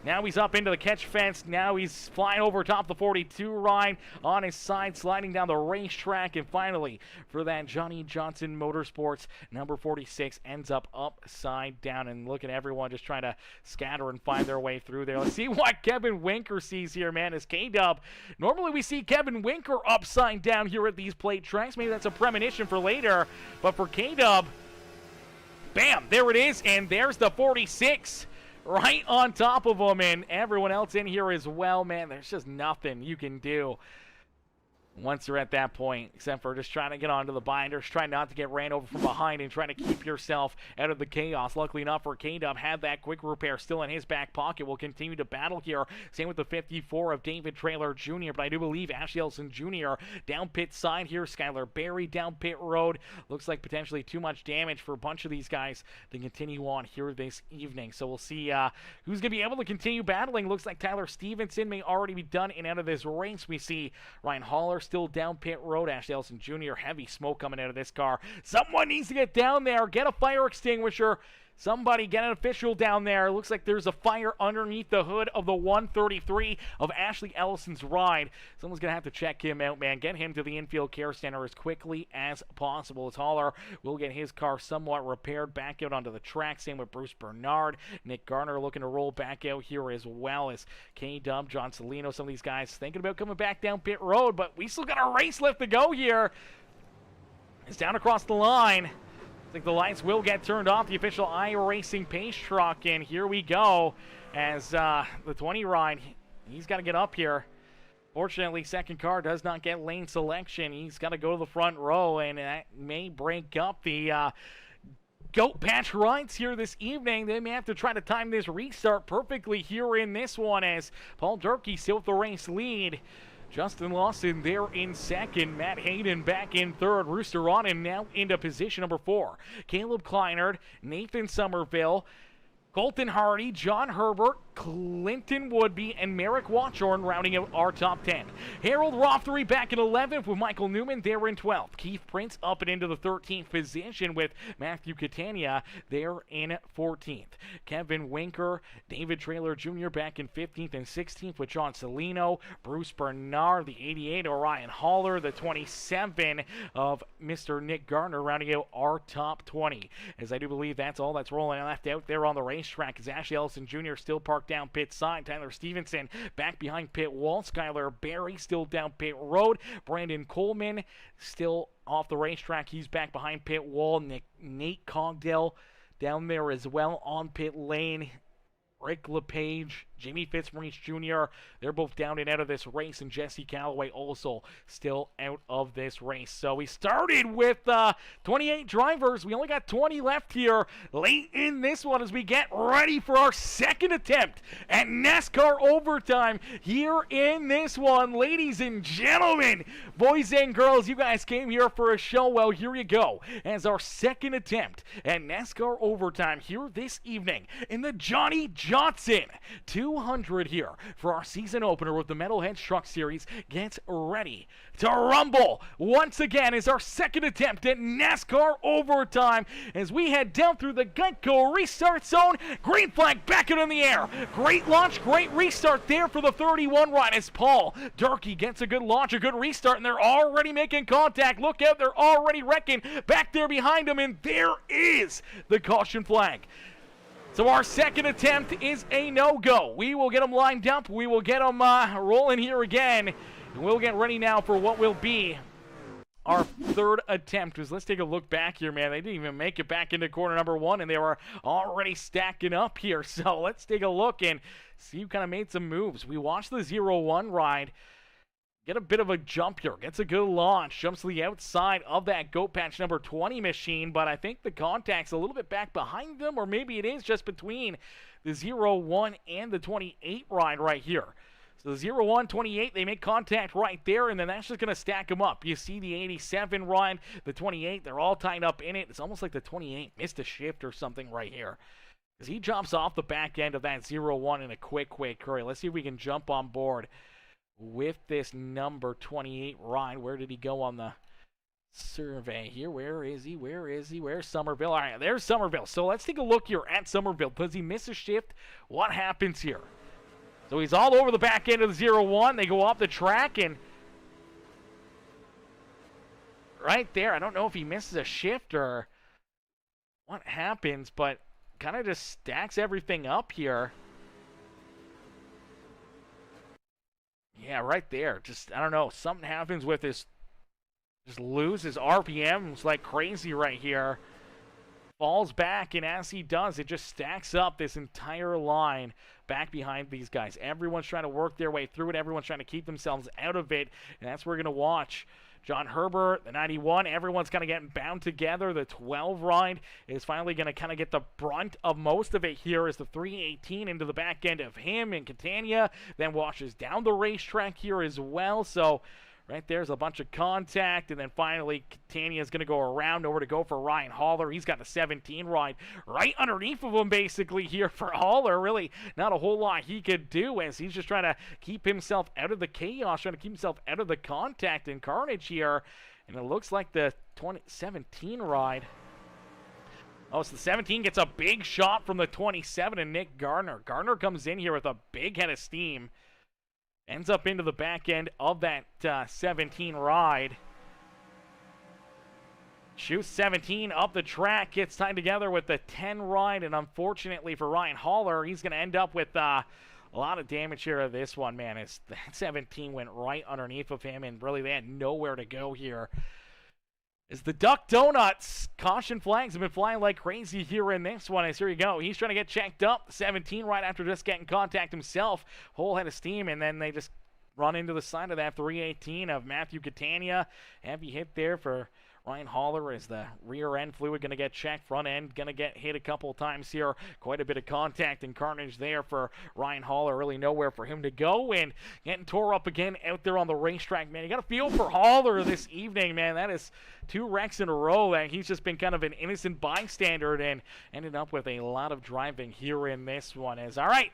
Now he's up into the catch fence. Now he's flying over top the 42 ride on his side, sliding down the racetrack. And finally, for that Johnny Johnson Motorsports, number 46 ends up upside down. And look at everyone just trying to scatter and find their way through there. Let's see what Kevin Winker sees here, man, as K-Dub. Normally we see Kevin Winker upside down here at these plate tracks. Maybe that's a premonition for later. But for K-Dub, bam, there it is, and there's the 46 right on top of him, and everyone else in here as well, man. There's just nothing you can do once you're at that point, except for just trying to get onto the binders, trying not to get ran over from behind, and trying to keep yourself out of the chaos. Luckily enough for K-Dub, had that quick repair still in his back pocket. Will continue to battle here. Same with the 54 of David Trailer Jr., but I do believe Ashley Ellison Jr. down pit side here. Skylar Berry down pit road. Looks like potentially too much damage for a bunch of these guys to continue on here this evening. So we'll see who's going to be able to continue battling. Looks like Tyler Stevenson may already be done and out of this race. We see Ryan Haller still down pit road. Ashley Ellison Jr., heavy smoke coming out of this car. Someone needs to get down there, get a fire extinguisher. Somebody get an official down there. Looks like there's a fire underneath the hood of the 133 of Ashley Ellison's ride. Someone's going to have to check him out, man. Get him to the infield care center as quickly as possible. As Haller will get his car somewhat repaired back out onto the track. Same with Bruce Bernard. Nick Garner looking to roll back out here as well as K-Dub, John Salino. Some of these guys thinking about coming back down pit road, but we still got a race left to go here. It's down across the line. I think the lights will get turned off. The official iRacing pace truck, and here we go as the 20 ride. He's got to get up here. Fortunately, second car does not get lane selection. He's got to go to the front row, and that may break up the goat patch rides here this evening. They may have to try to time this restart perfectly here in this one as Paul Durkee still with the race lead. Justin Lawson there in second. Matt Hayden back in third. Rooster Ronan now into position number 4. Caleb Kleinert, Nathan Somerville, Colton Hardy, John Herbert, Clinton Woodby, and Merrick Watchorn rounding out our top 10. Harold Rothery back in 11th with Michael Newman there in 12th. Keith Prince up and into the 13th position with Matthew Catania there in 14th. Kevin Winker, David Trailer Jr. back in 15th and 16th with John Salino, Bruce Bernard, the 88 of Ryan Haller, the 27 of Mr. Nick Garner rounding out our top 20. As I do believe that's all that's rolling left out there on the racetrack, as Ashley Ellison Jr. still parked down pit side. Tyler Stevenson back behind pit wall. Skylar Berry still down pit road. Brandon Coleman still off the racetrack. He's back behind pit wall. Nate Cogdell down there as well on pit lane. Rick LePage, Jimmy Fitzmaurice Jr., they're both down and out of this race, and Jesse Calloway also still out of this race. So we started with 28 drivers. We only got 20 left here late in this one as we get ready for our second attempt at NASCAR Overtime here in this one. Ladies and gentlemen, boys and girls, you guys came here for a show. Well, here you go as our second attempt at NASCAR Overtime here this evening in the Johnny Johnson 200 200 here for our season opener with the Metalheads Truck Series. Get ready to rumble once again as our second attempt at NASCAR Overtime as we head down through the Geico restart zone. Green flag back in the air. Great launch, great restart there for the 31 ride as Paul Durkee gets a good launch, a good restart, and they're already making contact. Look out, they're already wrecking back there behind them, and there is the caution flag. So our second attempt is a no-go. We will get them lined up. We will get them rolling here again. And we'll get ready now for what will be our third attempt. Let's take a look back here, man. They didn't even make it back into corner number one, and they were already stacking up here. So let's take a look and see who kind of made some moves. We watched the 0-1 ride get a bit of a jump here. Gets a good launch. Jumps to the outside of that goat patch number 20 machine, but I think the contact's a little bit back behind them, or maybe it is just between the 0-1 and the 28 ride right here. So the 0-1, 28, they make contact right there, and then that's just going to stack them up. You see the 87 ride, the 28, they're all tied up in it. It's almost like the 28 missed a shift or something right here, as he jumps off the back end of that 0-1 in a quick hurry. Let's see if we can jump on board with this number 28 ride. Where did he go on the survey here? Where is he? Where's Somerville? All right, there's Somerville. So let's take a look here at Somerville. Does he miss a shift? What happens here? So he's all over the back end of the 0-1. They go off the track, and right there, I don't know if he misses a shift or what happens, but kind of just stacks everything up here. Yeah, right there. Just, I don't know, something happens with his, just loses RPMs like crazy right here. Falls back, and as he does, it just stacks up this entire line back behind these guys. Everyone's trying to work their way through it. Everyone's trying to keep themselves out of it, and that's what we're going to watch. John Herbert, the 91, everyone's kind of getting bound together. The 12 ride is finally going to kind of get the brunt of most of it here as the 318 into the back end of him, and Catania then washes down the racetrack here as well. So right there's a bunch of contact, and then finally Catania is going to go around over to go for Ryan Haller. He's got the 17 ride right underneath of him basically here for Haller. Really not a whole lot he could do as he's just trying to keep himself out of the chaos, trying to keep himself out of the contact and carnage here. And it looks like the 17 ride. Oh, so the 17 gets a big shot from the 27 and Nick Gardner. Gardner comes in here with a big head of steam. Ends up into the back end of that 17 ride. Shoots 17 up the track, gets tied together with the 10 ride, and unfortunately for Ryan Haller, he's going to end up with a lot of damage here of this one, man. As that 17 went right underneath of him, and really they had nowhere to go here. As the Duck Donuts, caution flags have been flying like crazy here in this one. As here you go, he's trying to get checked up. 17 right after just getting contact himself. Whole head of steam, and then they just run into the side of that 318 of Matthew Catania. Heavy hit there for Ryan Haller as the rear end fluid going to get checked. Front end going to get hit a couple times here. Quite a bit of contact and carnage there for Ryan Haller. Really nowhere for him to go, and getting tore up again out there on the racetrack, man. You got to feel for Haller this evening, man. That is 2 wrecks in a row, and he's just been kind of an innocent bystander and ended up with a lot of driving here in this one. As all right,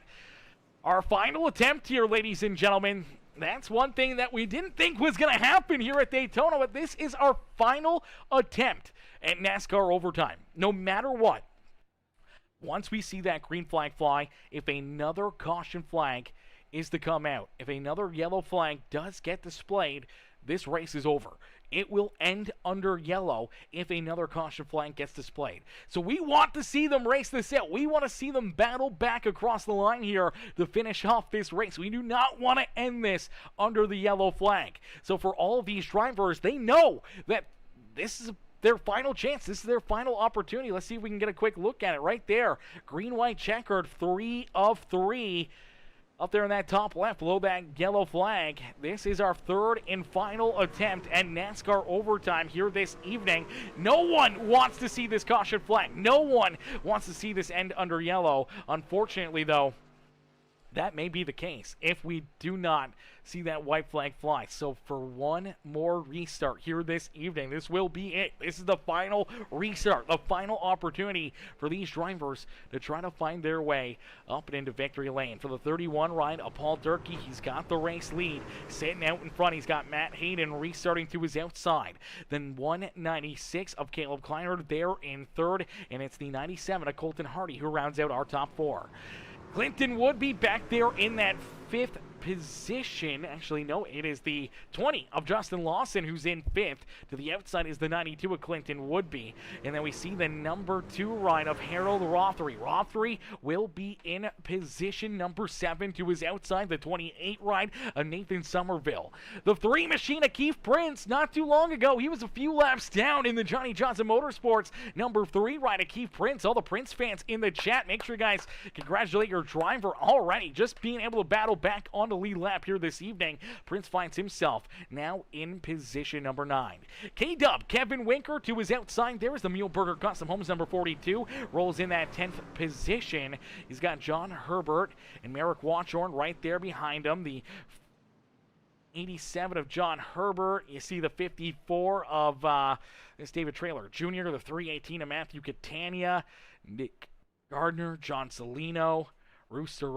our final attempt here, ladies and gentlemen. That's one thing that we didn't think was going to happen here at Daytona, but this is our final attempt at NASCAR Overtime. No matter what, once we see that green flag fly, if another caution flag is to come out, if another yellow flag does get displayed, this race is over. It will end under yellow if another caution flag gets displayed. So we want to see them race this out. We want to see them battle back across the line here to finish off this race. We do not want to end this under the yellow flag. So for all of these drivers, they know that this is their final chance. This is their final opportunity. Let's see if we can get a quick look at it right there. Green, white, checkered, 3 of 3. Up there in that top left, below that yellow flag. This is our third and final attempt at NASCAR Overtime here this evening. No one wants to see this caution flag. No one wants to see this end under yellow. Unfortunately, though, that may be the case if we do not see that white flag fly. So for one more restart here this evening, this will be it. This is the final restart, the final opportunity for these drivers to try to find their way up and into victory lane. For the 31 ride of Paul Durkee, he's got the race lead sitting out in front. He's got Matt Hayden restarting to his outside. Then 196 of Caleb Kleiner there in third, and it's the 97 of Colton Hardy who rounds out our top four. Clinton would be back there in that fifth position. Actually, no, it is the 20 of Justin Lawson who's in fifth. To the outside is the 92 of Clinton Woodby. And then we see the number 2 ride of Harold Rothery. Rothery will be in position number 7 to his outside, the 28 ride of Nathan Somerville. The 3 machine of Keith Prince, not too long ago, he was a few laps down in the Johnny Johnson Motorsports number 3 ride of Keith Prince. All the Prince fans in the chat, make sure you guys congratulate your driver already, just being able to battle back on the lead lap here this evening. Prince finds himself now in position number 9. K-Dub, Kevin Winker to his outside. There is the Muleburger Custom Homes number 42. Rolls in that 10th position. He's got John Herbert and Merrick Watchorn right there behind him. The 87 of John Herbert. You see the 54 of this David Traylor Jr., the 318 of Matthew Catania, Nick Gardner, John Salino, Rooster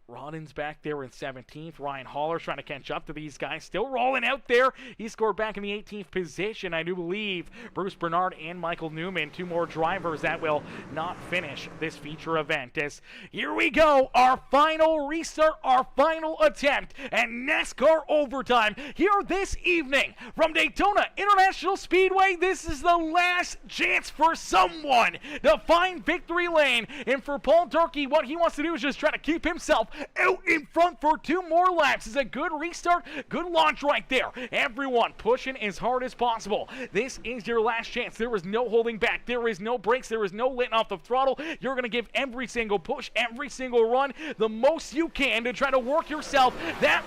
Roddins back there in 17th. Ryan Haller's trying to catch up to these guys. Still rolling out there. He scored back in the 18th position. I do believe Bruce Bernard and Michael Newman, 2 more drivers that will not finish this feature event. As here we go, our final restart, our final attempt at NASCAR Overtime here this evening from Daytona International Speedway. This is the last chance for someone to find victory lane. And for Paul Durkee, what he wants to do is just try to keep himself out in front for 2 more laps. It's a good restart, good launch right there. Everyone pushing as hard as possible. This is your last chance. There is no holding back. There is no brakes. There is no letting off the throttle. You're going to give every single push, every single run, the most you can to try to work yourself that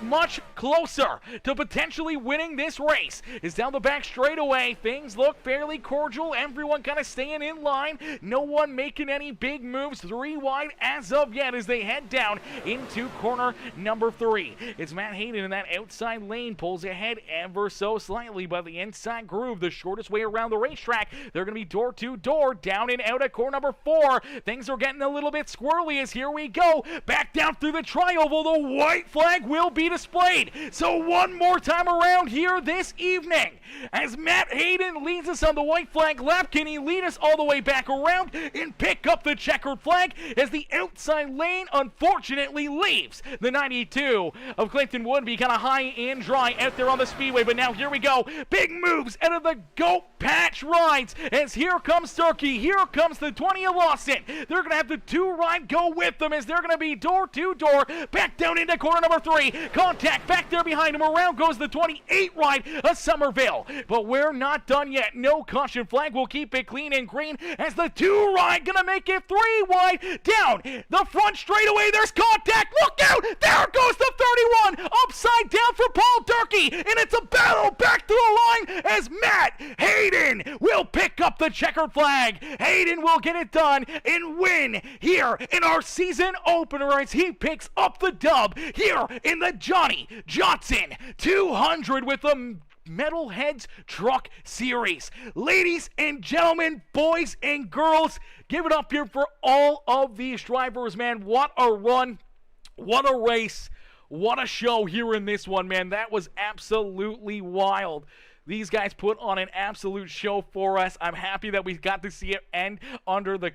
much closer to potentially winning this race. Is down the back straightaway. Things look fairly cordial. Everyone kind of staying in line. No one making any big moves. 3 wide as of yet as they head down into corner number 3. It's Matt Hayden in that outside lane. Pulls ahead ever so slightly by the inside groove. The shortest way around the racetrack. They're going to be door to door down and out at corner number 4. Things are getting a little bit squirrely as here we go. Back down through the tri-oval. The white flag will be displayed. So one more time around here this evening as Matt Hayden leads us on the white flag lap. Can he lead us all the way back around and pick up the checkered flag as the outside lane unfortunately leaves the 92 of Clinton Woodby kind of high and dry out there on the speedway. But now here we go. Big moves out of the Goat Patch rides as here comes Durkee. Here comes the 20 of Lawson. They're going to have the 2 ride go with them as they're going to be door to door back down into corner number 3. Contact back there behind him. Around goes the 28 ride of Somerville. But we're not done yet. No caution flag. We'll keep it clean and green as the 2 ride gonna make it 3 wide down the front straightaway. There's contact. Look out! There goes the 31 upside down for Paul Durkee, and it's a battle back to the line as Matt Hayden will pick up the checkered flag. Hayden will get it done and win here in our season opener as he picks up the dub here in the Johnny Johnson 200 with the Metalheads Truck Series. Ladies and gentlemen, boys and girls, give it up here for all of these drivers, man. What a run, what a race, what a show here in this one, man. That was absolutely wild. These guys put on an absolute show for us. I'm happy that we got to see it end under the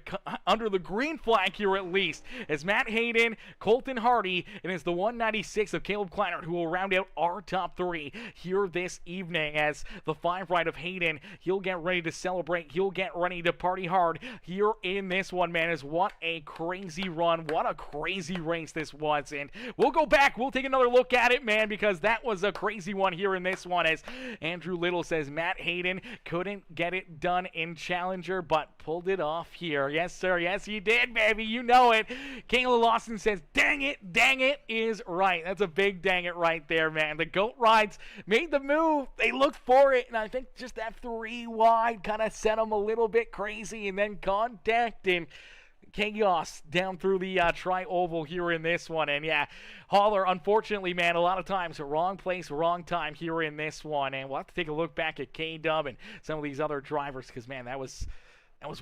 green flag here at least. As Matt Hayden, Colton Hardy, and it's the 196 of Caleb Kleiner who will round out our top 3 here this evening. As the 5 ride of Hayden, he'll get ready to celebrate. He'll get ready to party hard here in this one, man. As what a crazy run. What a crazy race this was. And we'll go back. We'll take another look at it, man, because that was a crazy one here in this one. As Andrew Little says Matt Hayden couldn't get it done in Challenger, but pulled it off here. Yes, sir. Yes, he did, baby. You know it. Kayla Lawson says, dang it is right. That's a big dang it right there, man. The GOAT rides made the move. They looked for it, and I think just that 3 wide kind of set them a little bit crazy, and then contact, and chaos down through the tri-oval here in this one. And yeah, Haller, unfortunately, man, a lot of times wrong place, wrong time here in this one. And we'll have to take a look back at K-Dub and some of these other drivers because, man, that was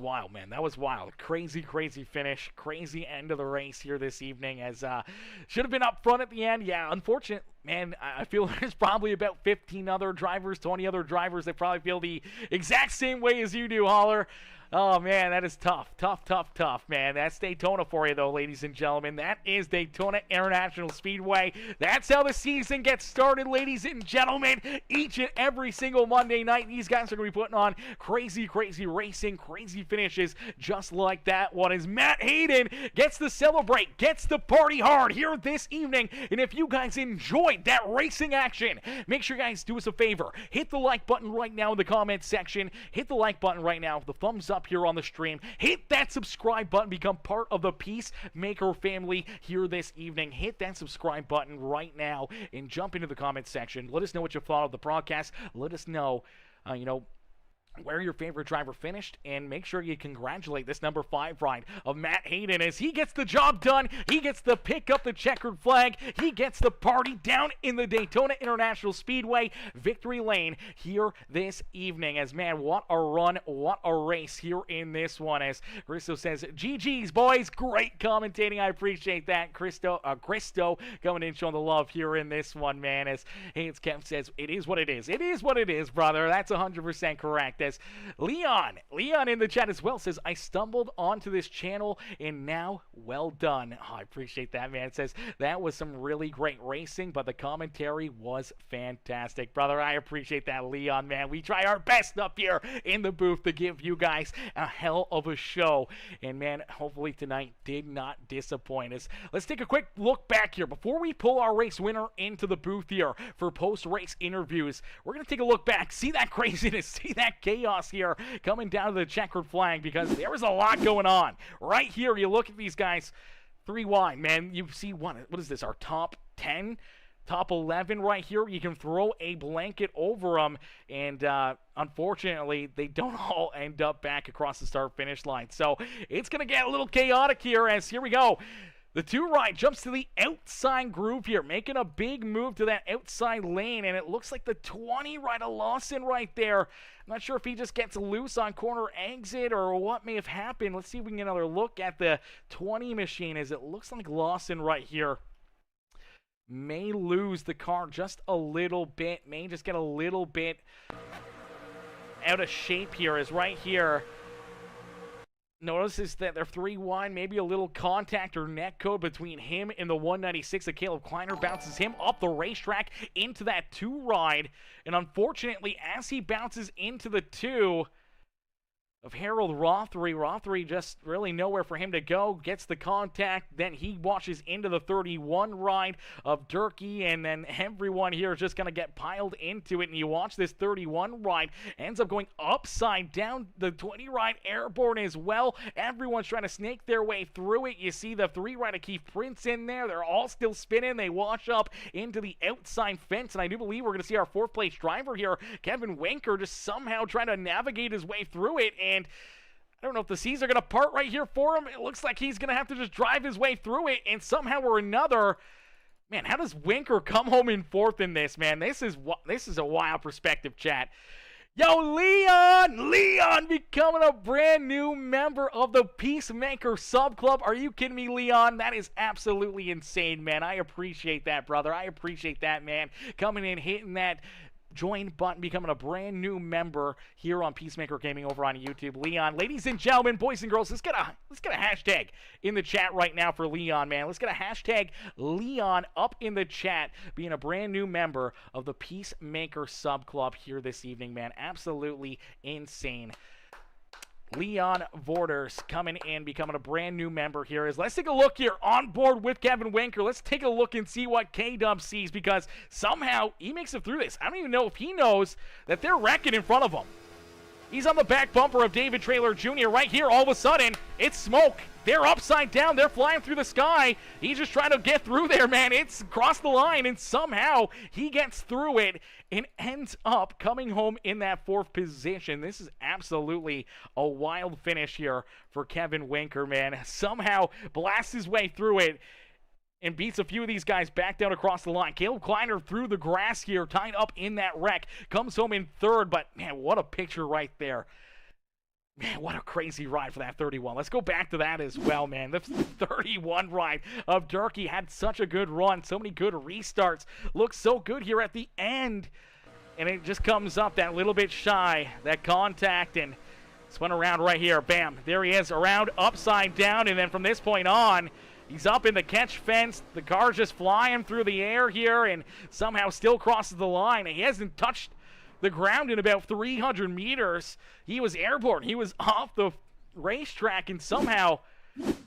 wild, man. That was wild. Crazy, crazy finish. Crazy end of the race here this evening as should have been up front at the end. Yeah, unfortunate. Man, I feel there's probably about 15 other drivers, 20 other drivers that probably feel the exact same way as you do, Haller. Oh, man, that is tough, man. That's Daytona for you, though, ladies and gentlemen. That is Daytona International Speedway. That's how the season gets started, ladies and gentlemen. Each and every single Monday night, these guys are going to be putting on crazy, crazy racing, crazy finishes, just like that one. As Matt Hayden gets to celebrate, gets to party hard here this evening. And if you guys enjoyed that racing action, make sure you guys do us a favor. Hit the like button right now in the comments section. Hit the like button right now, the thumbs up here on the stream. Hit that subscribe button, become part of the Peacemaker family here this evening. Hit that subscribe button right now and jump into the comments section. Let us know what you thought of the broadcast. Let us know, where your favorite driver finished, and make sure you congratulate this number 5 ride of Matt Hayden as he gets the job done. He gets to pick up the checkered flag. He gets the party down in the Daytona International Speedway victory lane here this evening. As, man, what a run, what a race here in this one. As Christo says, GG's, boys. Great commentating. I appreciate that. Christo coming in, showing the love here in this one, man. As Haynes Kemp says, it is what it is. It is what it is, brother. That's 100% correct. As Leon in the chat as well says, I stumbled onto this channel and now well done. Oh, I appreciate that, man. It says that was some really great racing, but the commentary was fantastic, brother. I appreciate that, Leon, man. We try our best up here in the booth to give you guys a hell of a show, and man, hopefully tonight did not disappoint us. Let's take a quick look back here before we pull our race winner into the booth here for post-race interviews. We're gonna take a look back, see that craziness, see that chaos here coming down to the checkered flag, because there was a lot going on. Right here, you look at these guys, 3 wide, man. You see what is this, our top 10? Top 11 right here. You can throw a blanket over them, and unfortunately, they don't all end up back across the start-finish line. So it's going to get a little chaotic here, as here we go. The 2 right jumps to the outside groove here, making a big move to that outside lane, and it looks like the 20 right of Lawson right there. I'm not sure if he just gets loose on corner exit or what may have happened. Let's see if we can get another look at the 20 machine, as it looks like Lawson right here may lose the car just a little bit, may just get a little bit out of shape here, as right here, notices that they're 3 wide, maybe a little contact or neck code between him and the 196 of Caleb Kleiner, bounces him up the racetrack into that 2 ride, and unfortunately, as he bounces into the 2 of Harold Rothery just really nowhere for him to go, gets the contact, then he washes into the 31 ride of Durkee, and then everyone here is just going to get piled into it, and you watch this 31 ride, ends up going upside down, the 20 ride airborne as well. Everyone's trying to snake their way through it. You see the 3 ride of Keith Prince in there. They're all still spinning. They wash up into the outside fence, and I do believe we're going to see our 4th place driver here, Kevin Winker, just somehow trying to navigate his way through it, and I don't know if the seas are going to part right here for him. It looks like he's going to have to just drive his way through it, and somehow or another, man, how does Winker come home in 4th in this, man? This is a wild perspective, chat. Yo, Leon becoming a brand new member of the Peacemaker Sub Club. Are you kidding me, Leon? That is absolutely insane, man. I appreciate that, brother. I appreciate that, man. Coming in, hitting that join button, becoming a brand new member here on Peacemaker Gaming over on YouTube. Leon, ladies and gentlemen, boys and girls, let's get a hashtag in the chat right now for Leon, man. Let's get a hashtag Leon up in the chat, being a brand new member of the Peacemaker Sub Club here this evening, man. Absolutely insane. Leon Vorders coming in, becoming a brand new member here. Let's take a look here on board with Kevin Winker. Let's take a look and see what K-Dub sees, because somehow he makes it through this. I don't even know if he knows that they're wrecking in front of him. He's on the back bumper of David Traylor Jr. right here. All of a sudden, it's smoke. They're upside down. They're flying through the sky. He's just trying to get through there, man. It's across the line, and somehow he gets through it and ends up coming home in that 4th position. This is absolutely a wild finish here for Kevin Winker, man. Somehow blasts his way through it and beats a few of these guys back down across the line. Caleb Kleiner through the grass here, tied up in that wreck, comes home in 3rd, but man, what a picture right there. Man, what a crazy ride for that 31. Let's go back to that as well, man. The 31 ride of Durkee had such a good run, so many good restarts. Looks so good here at the end, and it just comes up that little bit shy, that contact, and spun around right here. Bam, there he is, around, upside down, and then from this point on, he's up in the catch fence. The car's just flying through the air here and somehow still crosses the line. He hasn't touched the ground in about 300 meters. He was airborne. He was off the racetrack and somehow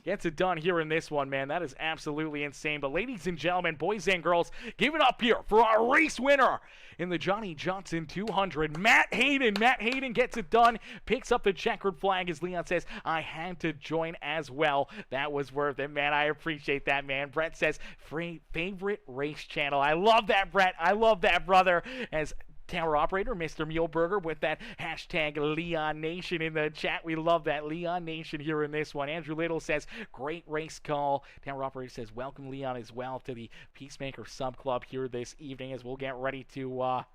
gets it done here in this one, man. That is absolutely insane. But ladies and gentlemen, boys and girls, give it up here for our race winner in the Johnny Johnson 200, Matt Hayden. Matt Hayden gets it done, picks up the checkered flag, as Leon says, I had to join as well. That was worth it, man. I appreciate that, man. Brett says, free favorite race channel. I love that, Brett. I love that, brother. As tower operator, Mr. Muehlberger, with that hashtag Leon Nation in the chat. We love that Leon Nation here in this one. Andrew Little says, great race call. Tower operator says, welcome Leon as well to the Peacemaker Sub Club here this evening as we'll get ready to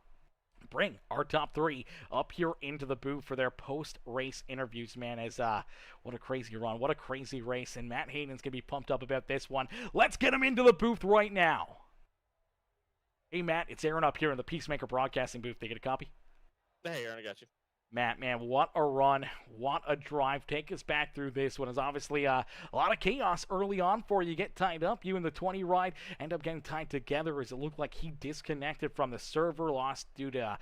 bring our top 3 up here into the booth for their post-race interviews, man. As what a crazy run, what a crazy race, and Matt Hayden's gonna be pumped up about this one. Let's get him into the booth right now. Hey, Matt, it's Aaron up here in the Peacemaker Broadcasting booth. They get a copy? Hey, Aaron, I got you. Matt, man, what a run. What a drive. Take us back through this one. It's obviously a lot of chaos early on for you. Get tied up. You and the 20 ride end up getting tied together as it looked like he disconnected from the server, lost due to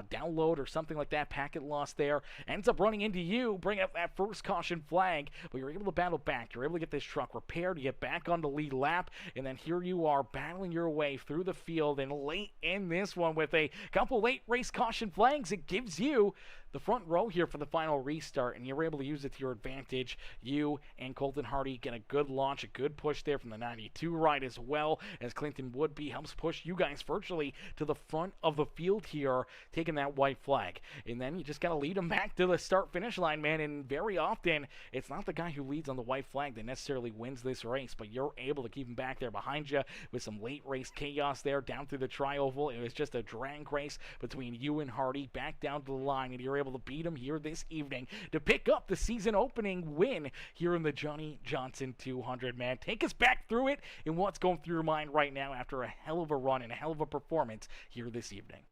download or something like that. Packet lost there. Ends up running into you, bring up that first caution flag, but you're able to battle back. You're able to get this truck repaired. You get back on the lead lap, and then here you are battling your way through the field. And late in this one with a couple late race caution flags, it gives you the front row here for the final restart, and you're able to use it to your advantage. You and Colton Hardy get a good launch, a good push there from the 92 ride as well, as Clinton Woodby helps push you guys virtually to the front of the field here, taking that white flag. And then you just got to lead them back to the start-finish line, man, and very often it's not the guy who leads on the white flag that necessarily wins this race, but you're able to keep him back there behind you with some late race chaos there down through the tri-oval. It was just a drag race between you and Hardy back down to the line, and you're able to beat him here this evening to pick up the season opening win here in the Johnny Johnson 200, man. Take us back through it and what's going through your mind right now after a hell of a run and a hell of a performance here this evening.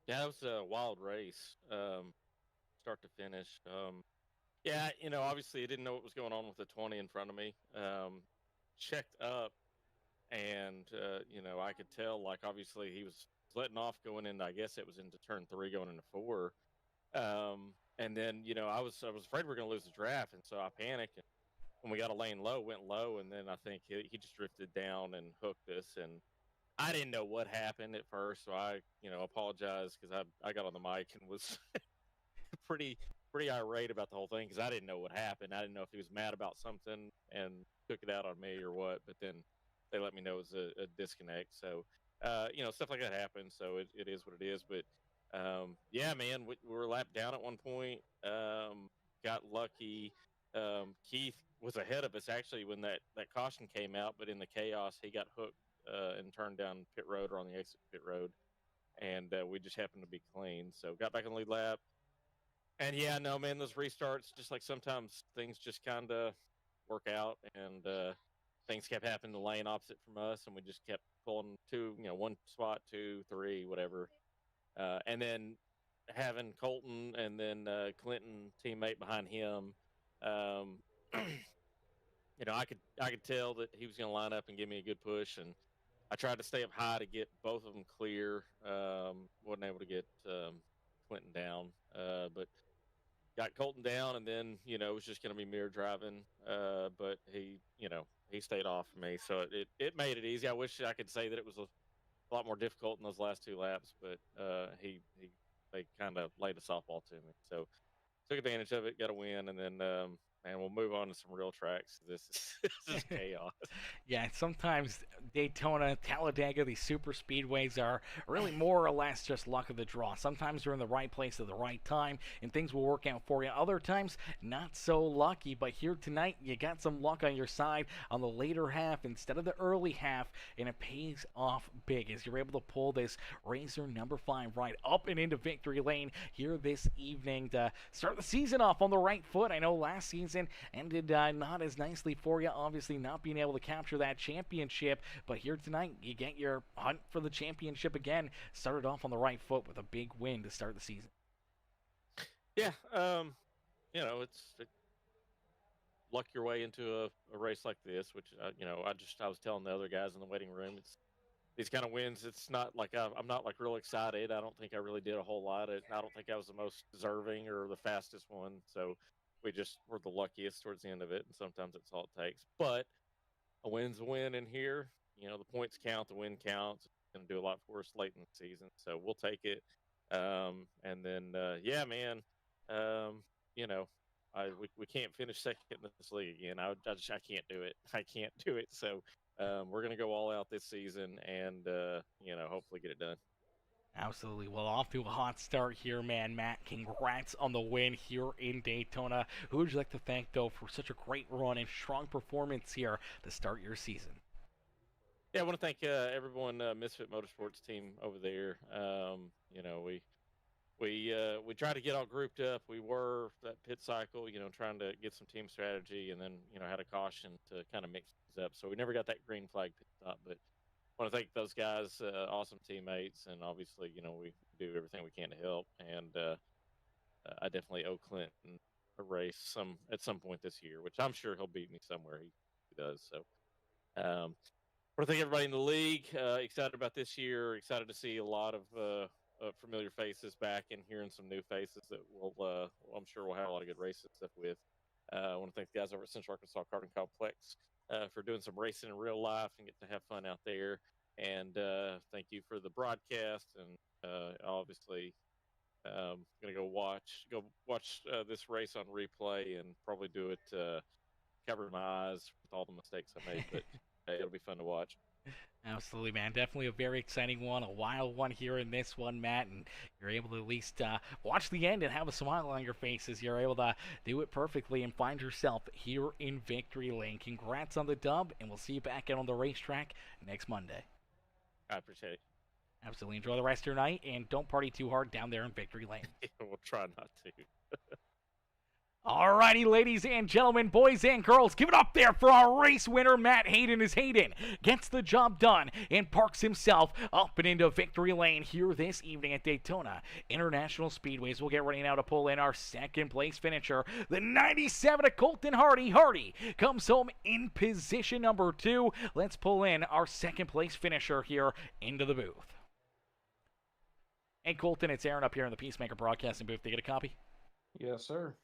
Yeah, it was a wild race, start to finish. Yeah, you know, obviously I didn't know what was going on with the 20 in front of me. Checked up, and, you know, I could tell, like, obviously he was letting off going into, I guess it was into turn 3 going into 4. And then, you know, I was afraid we were going to lose the draft, and so I panicked. And when we got a lane low, went low, and then I think he just drifted down and hooked us. And I didn't know what happened at first, so I, you know, apologized because I got on the mic and was pretty irate about the whole thing because I didn't know what happened. I didn't know if he was mad about something and took it out on me or what. But then they let me know it was a disconnect. So, you know, stuff like that happens. So it is what it is. But yeah, man, we were lapped down at one point. Got lucky. Keith was ahead of us actually when that caution came out, but in the chaos, he got hooked and turned down pit road or on the exit pit road, and we just happened to be clean. So got back on the lead lap. And yeah, no, man, those restarts, just like sometimes things just kind of work out, and things kept happening the lane opposite from us, and we just kept pulling one spot, 2, 3, whatever. And then having Colton and then Clinton teammate behind him, you know, I could tell that he was going to line up and give me a good push, and I tried to stay up high to get both of them clear. Wasn't able to get Clinton down, but got Colton down, and then, you know, it was just going to be mirror driving, but he stayed off of me, so it made it easy. I wish I could say that it was a lot more difficult in those last 2 laps, but he they kind of laid a softball to me. So took advantage of it, got a win, and then and we'll move on to some real tracks. This is this is chaos. Yeah, sometimes Daytona, Talladega, these super speedways are really more or less just luck of the draw. Sometimes you're in the right place at the right time and things will work out for you. Other times, not so lucky. But here tonight, you got some luck on your side on the later half instead of the early half, and it pays off big as you're able to pull this Razor number 5 right up and into victory lane here this evening to start the season off on the right foot. I know last season ended not as nicely for you, obviously not being able to capture that championship, but here tonight you get your hunt for the championship again. Started off on the right foot with a big win to start the season. Yeah, it's luck your way into a race like this, which I was telling the other guys in the waiting room, it's these kind of wins. It's not like I'm not like real excited. I don't think I really did a whole lot. I don't think I was the most deserving or the fastest one. So we just were the luckiest towards the end of it, and sometimes it's all it takes. But a win's a win in here. The points count, the win counts. It's going to do a lot for us late in the season, so we'll take it. And then, yeah, man, um, you know, we can't finish second in this league again. I can't do it. I can't do it. So we're going to go all out this season, and hopefully get it done. Absolutely. Well, off to a hot start here, man. Matt, congrats on the win here in Daytona. Who would you like to thank, though, for such a great run and strong performance here to start your season? Yeah, I want to thank everyone, Misfit Motorsports team over there. We tried to get all grouped up. We were that pit cycle, trying to get some team strategy, and then had a caution to kind of mix things up. So we never got that green flag pit stop. But I want to thank those guys, awesome teammates, and obviously we do everything we can to help. And I definitely owe Clinton a race at some point this year, which I'm sure he'll beat me somewhere. He does. So. I want to thank everybody in the league. Excited about this year. Excited to see a lot of familiar faces back and hearing some new faces that I'm sure we'll have a lot of good races and stuff with. I want to thank the guys over at Central Arkansas Karting Complex for doing some racing in real life and get to have fun out there. And thank you for the broadcast. And obviously, gonna go watch this race on replay and probably do it cover my eyes with all the mistakes I made. But it'll be fun to watch. Absolutely, man. Definitely a very exciting one, a wild one here in this one, Matt. And you're able to at least watch the end and have a smile on your face as you're able to do it perfectly and find yourself here in victory lane. Congrats on the dub, and we'll see you back out on the racetrack next Monday. I appreciate it. Absolutely. Enjoy the rest of your night, and don't party too hard down there in victory lane. We'll try not to. Alrighty, ladies and gentlemen, boys and girls, give it up there for our race winner, Matt Hayden. As Hayden gets the job done and parks himself up and into victory lane here this evening at Daytona International Speedways. We'll get ready now to pull in our second place finisher, the 97 of Colton Hardy. Hardy comes home in position number 2. Let's pull in our second place finisher here into the booth. Hey, Colton, it's Aaron up here in the Peacemaker Broadcasting booth. Did you get a copy? Yes, sir.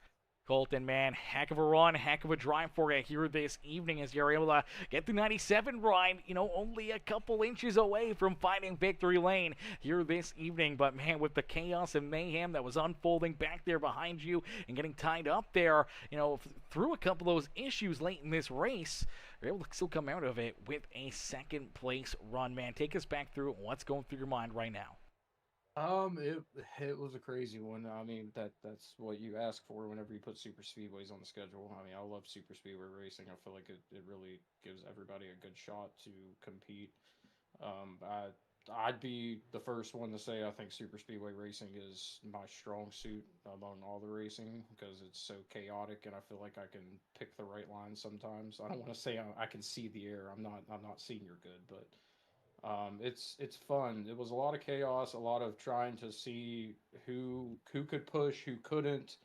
Colton, man, heck of a run, heck of a drive for you here this evening as you're able to get the 97 ride, only a couple inches away from finding victory lane here this evening. But, man, with the chaos and mayhem that was unfolding back there behind you and getting tied up there, through a couple of those issues late in this race, you're able to still come out of it with a second place run, man. Take us back through what's going through your mind right now. It was a crazy one. I mean, that's what you ask for whenever you put super speedways on the schedule. I mean, I love super speedway racing. I feel like it really gives everybody a good shot to compete. I'd be the first one to say I think super speedway racing is my strong suit among all the racing because it's so chaotic and I feel like I can pick the right line sometimes. I don't want to say I can see the air. I'm not senior good, but it's fun. It was a lot of chaos, a lot of trying to see who could push, who couldn't,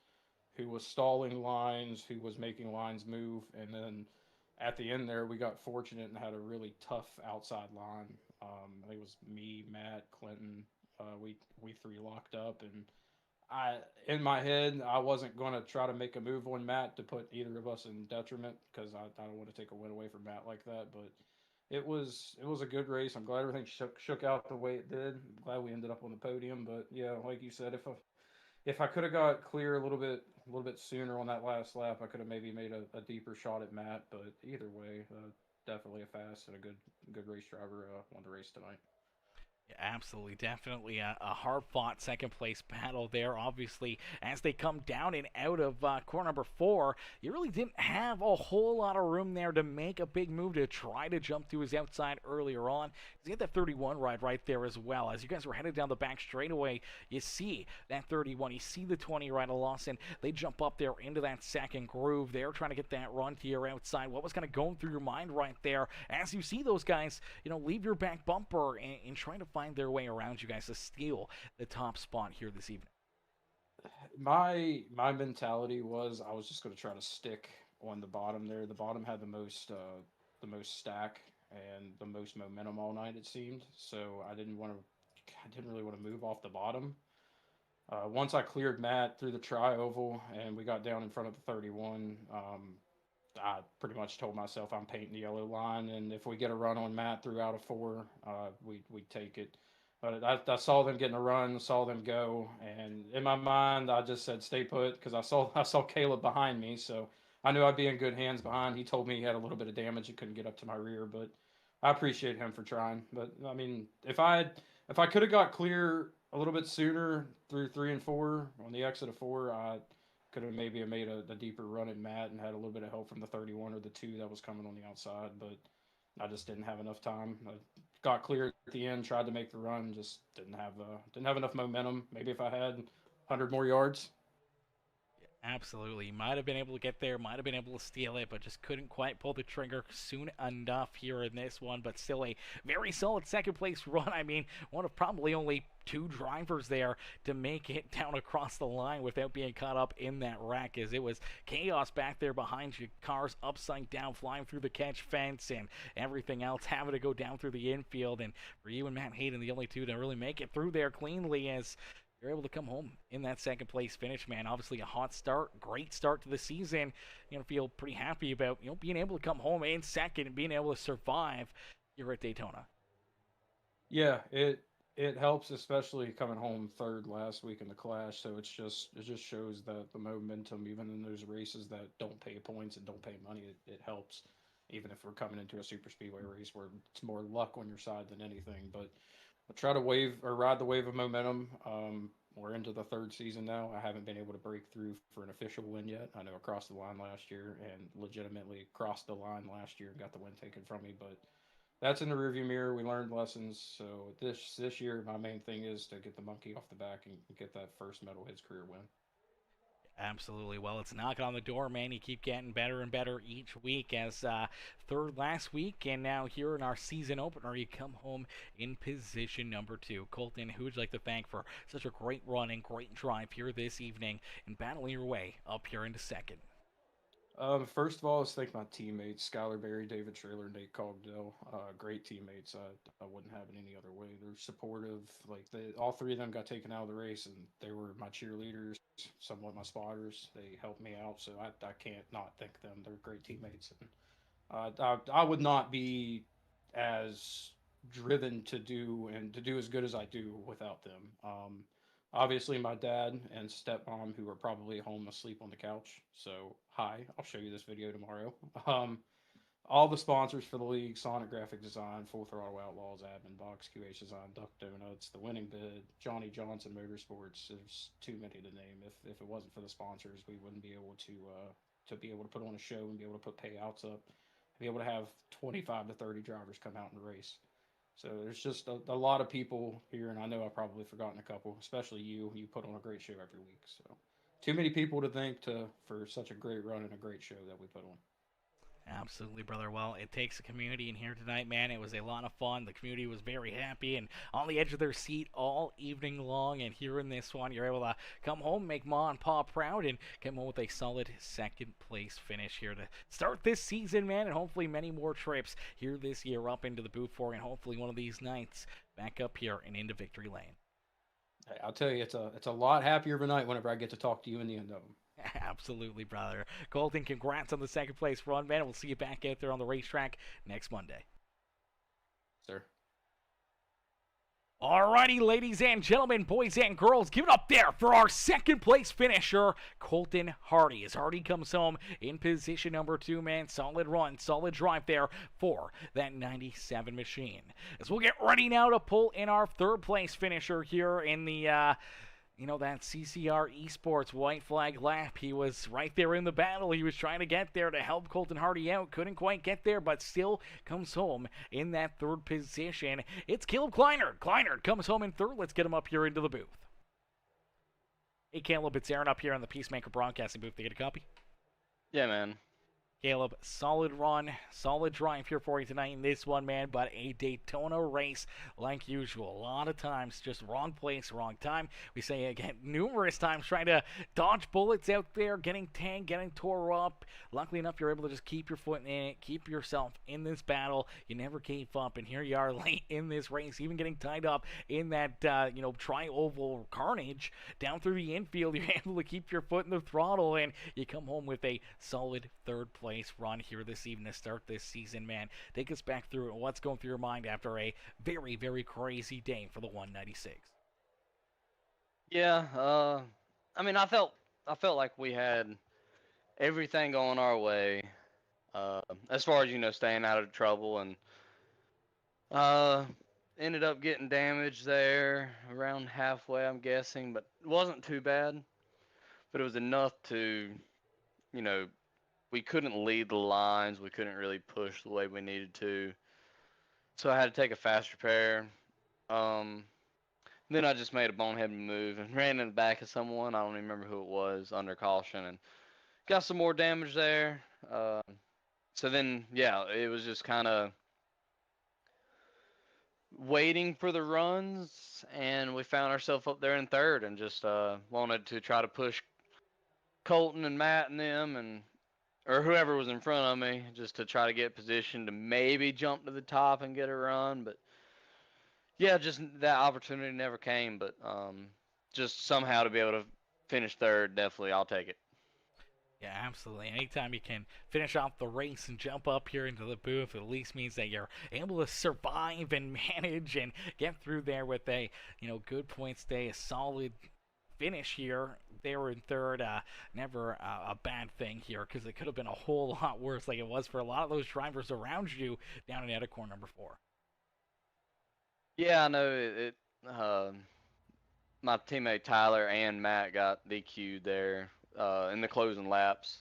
who was stalling lines, who was making lines move, and then at the end there we got fortunate and had a really tough outside line. I think it was me, Matt, Clinton. We three locked up, and in my head I wasn't going to try to make a move on Matt to put either of us in detriment because I don't want to take a win away from Matt like that, but it was a good race. I'm glad everything shook out the way it did. I'm glad we ended up on the podium. But yeah, like you said, if I could have got clear a little bit sooner on that last lap, I could have maybe made a deeper shot at Matt. But either way, definitely a fast and a good race driver won the race tonight. Yeah, absolutely, definitely a hard-fought second-place battle there. Obviously, as they come down and out of corner number 4, you really didn't have a whole lot of room there to make a big move to try to jump to his outside earlier on. You get that 31 ride right there as well. As you guys were headed down the back straightaway, you see that 31, you see the 20 ride of Lawson. They jump up there into that second groove. They're trying to get that run to your outside. What was kind of going through your mind right there as you see those guys, leave your back bumper and trying to find their way around you guys to steal the top spot here this evening? My mentality was I was just going to try to stick on the bottom there. The bottom had the most stack and the most momentum all night it seemed. So I didn't really want to move off the bottom. Once I cleared Matt through the tri oval and we got down in front of the 31, I pretty much told myself I'm painting the yellow line, and if we get a run on Matt throughout a 4, we take it. But I saw them getting a run, saw them go, and in my mind I just said stay put because I saw Caleb behind me, so I knew I'd be in good hands behind. He told me he had a little bit of damage, he couldn't get up to my rear, but I appreciate him for trying. But I mean, if I could have got clear a little bit sooner through 3 and 4 on the exit of 4, I could have maybe made a deeper run at Matt and had a little bit of help from the 31 or the 2 that was coming on the outside, but I just didn't have enough time. I got clear at the end, tried to make the run, just didn't have enough momentum. Maybe if I had 100 more yards. Absolutely. Might have been able to get there, might have been able to steal it, but just couldn't quite pull the trigger soon enough here in this one. But still a very solid second place run. I mean, one of probably only 2 drivers there to make it down across the line without being caught up in that wreck, as it was chaos back there behind you. Cars upside down, flying through the catch fence and everything else, having to go down through the infield. And for you and Matt Hayden, the only 2 to really make it through there cleanly, as you're able to come home in that second place finish, man. Obviously a hot start, great start to the season. Feel pretty happy about, being able to come home in second and being able to survive here at Daytona. Yeah, it helps, especially coming home third last week in the Clash. So it just shows that the momentum, even in those races that don't pay points and don't pay money, it helps. Even if we're coming into a super speedway race where it's more luck on your side than anything, but I try to wave or ride the wave of momentum. We're into the 3rd season now. I haven't been able to break through for an official win yet. I know I crossed the line last year and legitimately crossed the line last year and got the win taken from me, but that's in the rearview mirror. We learned lessons. So this year, my main thing is to get the monkey off the back and get that first medal his career win. Absolutely. Well, it's knocking on the door, man. You keep getting better and better each week, as 3rd last week, and now here in our season opener, you come home in position number 2. Colton, who would you like to thank for such a great run and great drive here this evening and battling your way up here into 2nd? First of all, let's thank my teammates, Skylar Berry, David Trailer, and Nate Cogdell. Great teammates. I wouldn't have it any other way. They're supportive. Like all 3 of them got taken out of the race, and they were my cheerleaders, somewhat my spotters. They helped me out, so I can't not thank them. They're great teammates. And I would not be as driven to do as good as I do without them. Obviously, my dad and stepmom, who are probably home asleep on the couch. So, hi, I'll show you this video tomorrow. All the sponsors for the league: Sonic Graphic Design, Full Throttle Outlaws, Admin Box, QH Design, Duck Donuts, The Winning Bid, Johnny Johnson Motorsports. There's too many to name. If it wasn't for the sponsors, we wouldn't be able to put on a show and be able to put payouts up, be able to have 25 to 30 drivers come out and race. So there's just a lot of people here, and I know I've probably forgotten a couple, especially you. You put on a great show every week. So too many people to thank for such a great run and a great show that we put on. Absolutely, brother. Well, it takes a community in here tonight, man. It was a lot of fun. The community was very happy and on the edge of their seat all evening long. And here in this one, you're able to come home, make Ma and Pa proud, and come home with a solid 2nd place finish here to start this season, man. And hopefully many more trips here this year up into the Booth 4, and hopefully one of these nights back up here and into Victory Lane. Hey, I'll tell you, it's a lot happier of a night whenever I get to talk to you in the end of them. Absolutely, brother. Colton, congrats on the 2nd place run, man. We'll see you back out there on the racetrack next Monday. Alrighty, ladies and gentlemen, boys and girls, give it up there for our second place finisher, Colton Hardy. As Hardy comes home in position number 2, man. Solid run, solid drive there for that 97 machine. As we'll get ready now to pull in our third place finisher here in the that CCR Esports white flag lap. He was right there in the battle. He was trying to get there to help Colton Hardy out. Couldn't quite get there, but still comes home in that third position. It's Caleb Kleinert. Kleinert comes home in third. Let's get him up here into the booth. Hey, Caleb, it's Aaron up here on the Peacemaker Broadcasting booth. They get a copy? Yeah, man. Caleb, solid run, solid drive here for you tonight in this one, man, but a Daytona race like usual. A lot of times, just wrong place, wrong time. We say again numerous times trying to dodge bullets out there, getting tagged, getting tore up. Luckily enough, you're able to just keep your foot in it, keep yourself in this battle. You never gave up, and here you are late in this race, even getting tied up in that, tri-oval carnage down through the infield. You're able to keep your foot in the throttle, and you come home with a solid third place run here this evening to start this season, man. Take us back through what's going through your mind after a very, very crazy day for the 196. Yeah, I felt like we had everything going our way, as far as staying out of trouble, and ended up getting damaged there around halfway, I'm guessing, but it wasn't too bad. But it was enough to, we couldn't lead the lines. We couldn't really push the way we needed to. So I had to take a fast repair. Then I just made a boneheaded move and ran in the back of someone. I don't even remember who it was, under caution, and got some more damage there. So then, yeah, it was just kind of waiting for the runs, and we found ourselves up there in third and just wanted to try to push Colton and Matt and them, or whoever was in front of me, just to try to get position to maybe jump to the top and get a run. But yeah, just that opportunity never came. But just somehow to be able to finish third, definitely I'll take it. Yeah, absolutely. Anytime you can finish off the race and jump up here into the booth, at least means that you're able to survive and manage and get through there with a good points day, a solid finish here. They were in third. Never a bad thing here, because it could have been a whole lot worse, like it was for a lot of those drivers around you down in corner number 4. Yeah, I know it. My teammate Tyler and Matt got DQ'd there in the closing laps.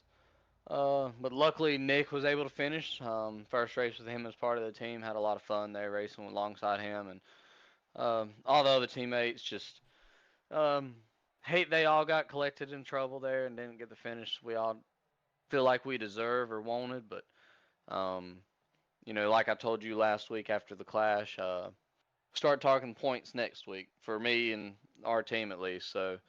But luckily Nick was able to finish. First race with him as part of the team. Had a lot of fun there racing alongside him, and all the other teammates just they all got collected in trouble there and didn't get the finish we all feel like we deserve or wanted. But like I told you last week after the clash, start talking points next week for me and our team at least. So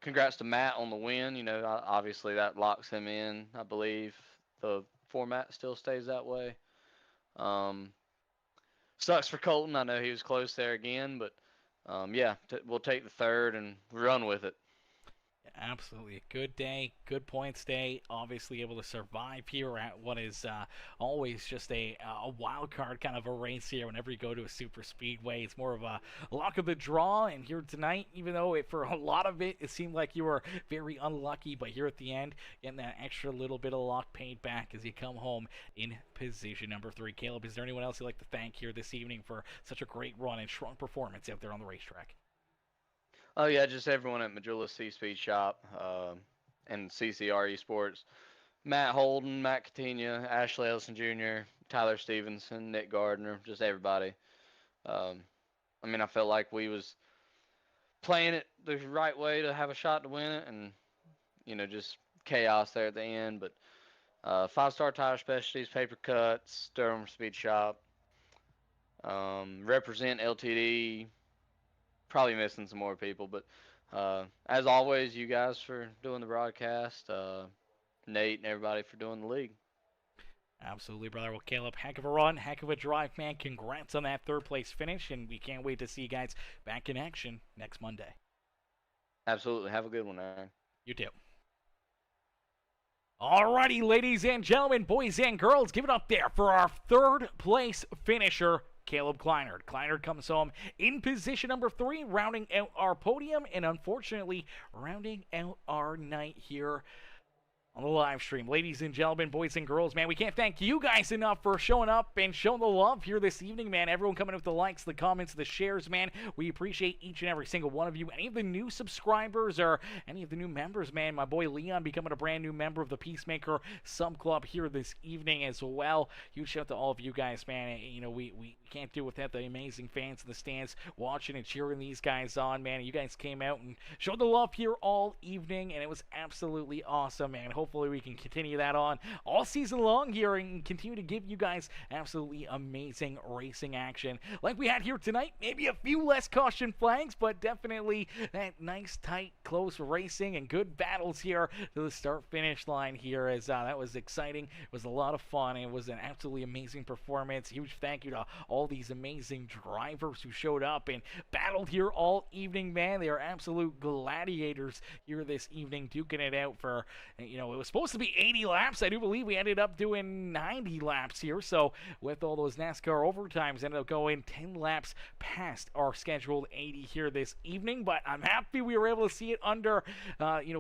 congrats to Matt on the win. Obviously that locks him in. I believe the format still stays that way. Sucks for Colton. I know he was close there again, but we'll take the third and run with it. Absolutely. A good day, good points day. Obviously able to survive here at what is always just a wild card kind of a race here. Whenever you go to a super speedway, it's more of a luck of the draw. And here tonight, even though for a lot of it seemed like you were very unlucky, but here at the end, getting that extra little bit of luck paid back as you come home in position number 3. Caleb, is there anyone else you'd like to thank here this evening for such a great run and strong performance out there on the racetrack? Oh yeah, just everyone at Majula C-Speed Shop and CCR Esports. Matt Holden, Matt Catania, Ashley Ellison Jr., Tyler Stevenson, Nick Gardner, just everybody. I felt like we was playing it the right way to have a shot to win it, and just chaos there at the end. But 5 Star Tire Specialties, Paper Cuts, Durham Speed Shop, Represent LTD. Probably missing some more people, but as always, you guys for doing the broadcast, Nate and everybody for doing the league. Absolutely, brother. Well, Caleb, heck of a run, heck of a drive, man. Congrats on that third place finish, and we can't wait to see you guys back in action next Monday. Absolutely. Have a good one, Aaron. You too. Alrighty, ladies and gentlemen, boys and girls, give it up there for our third place finisher, Caleb Kleinert. Kleinert comes home in position number 3, rounding out our podium, and unfortunately, rounding out our night here on the live stream. Ladies and gentlemen, boys and girls, man, we can't thank you guys enough for showing up and showing the love here this evening, man. Everyone coming with the likes, the comments, the shares, man. We appreciate each and every single one of you. Any of the new subscribers or any of the new members, man. My boy Leon becoming a brand new member of the Peacemaker Sub Club here this evening as well. Huge shout out to all of you guys, man. You know, we can't do without the amazing fans in the stands watching and cheering these guys on, man. You guys came out and showed the love here all evening, and it was absolutely awesome, man. Hopefully we can continue that on all season long here and continue to give you guys absolutely amazing racing action like we had here tonight. Maybe a few less caution flags, but definitely that nice, tight, close racing and good battles here to the start-finish line here, as that was exciting. It was a lot of fun. It was an absolutely amazing performance. Huge thank you to all these amazing drivers who showed up and battled here all evening, man. They are absolute gladiators here this evening, duking it out for, you know, it was supposed to be 80 laps. I do believe we ended up doing 90 laps here. So with all those NASCAR overtimes, ended up going 10 laps past our scheduled 80 here this evening. But I'm happy we were able to see it under,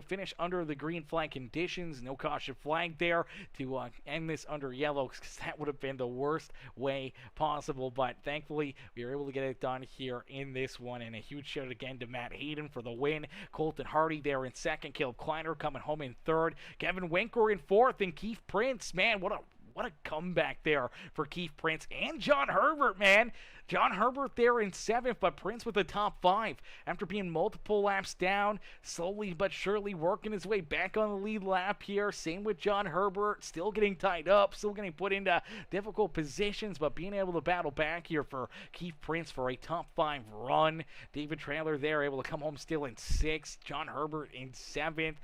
finish under the green flag conditions. No caution flag there to end this under yellow, because that would have been the worst way possible. But thankfully, we were able to get it done here in this one. And a huge shout out again to Matt Hayden for the win. Colton Hardy there in second. Caleb Kleiner coming home in third. Kevin Winker in fourth, and Keith Prince, man, what a comeback there for Keith Prince and John Herbert, man. John Herbert there in seventh, but Prince with the top 5 after being multiple laps down, slowly but surely working his way back on the lead lap here. Same with John Herbert, still getting tied up, still getting put into difficult positions, but being able to battle back here for Keith Prince for a top 5 run. David Trailer there able to come home still in 6th. John Herbert in 7th.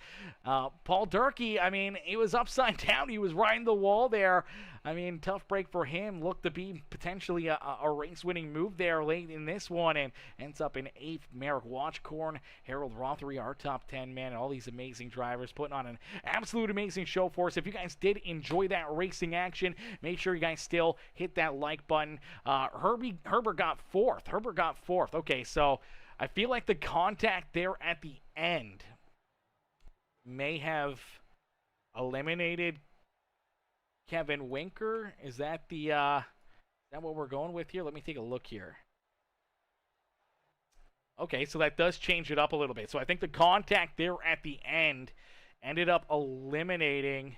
Paul Durkee, I mean, he was upside down. He was riding the wall there. I mean, tough break for him. Looked to be potentially a race-winning move there late in this one, and ends up in 8th. Merrick Watchcorn, Harold Rothery, our top 10, man, and all these amazing drivers putting on an absolute amazing show for us. If you guys did enjoy that racing action, make sure you guys still hit that like button. Herbert got 4th. Okay, so I feel like the contact there at the end may have eliminated Kevin Winker. Is that what we're going with here? Let me take a look here. Okay, so that does change it up a little bit. So I think the contact there at the end ended up eliminating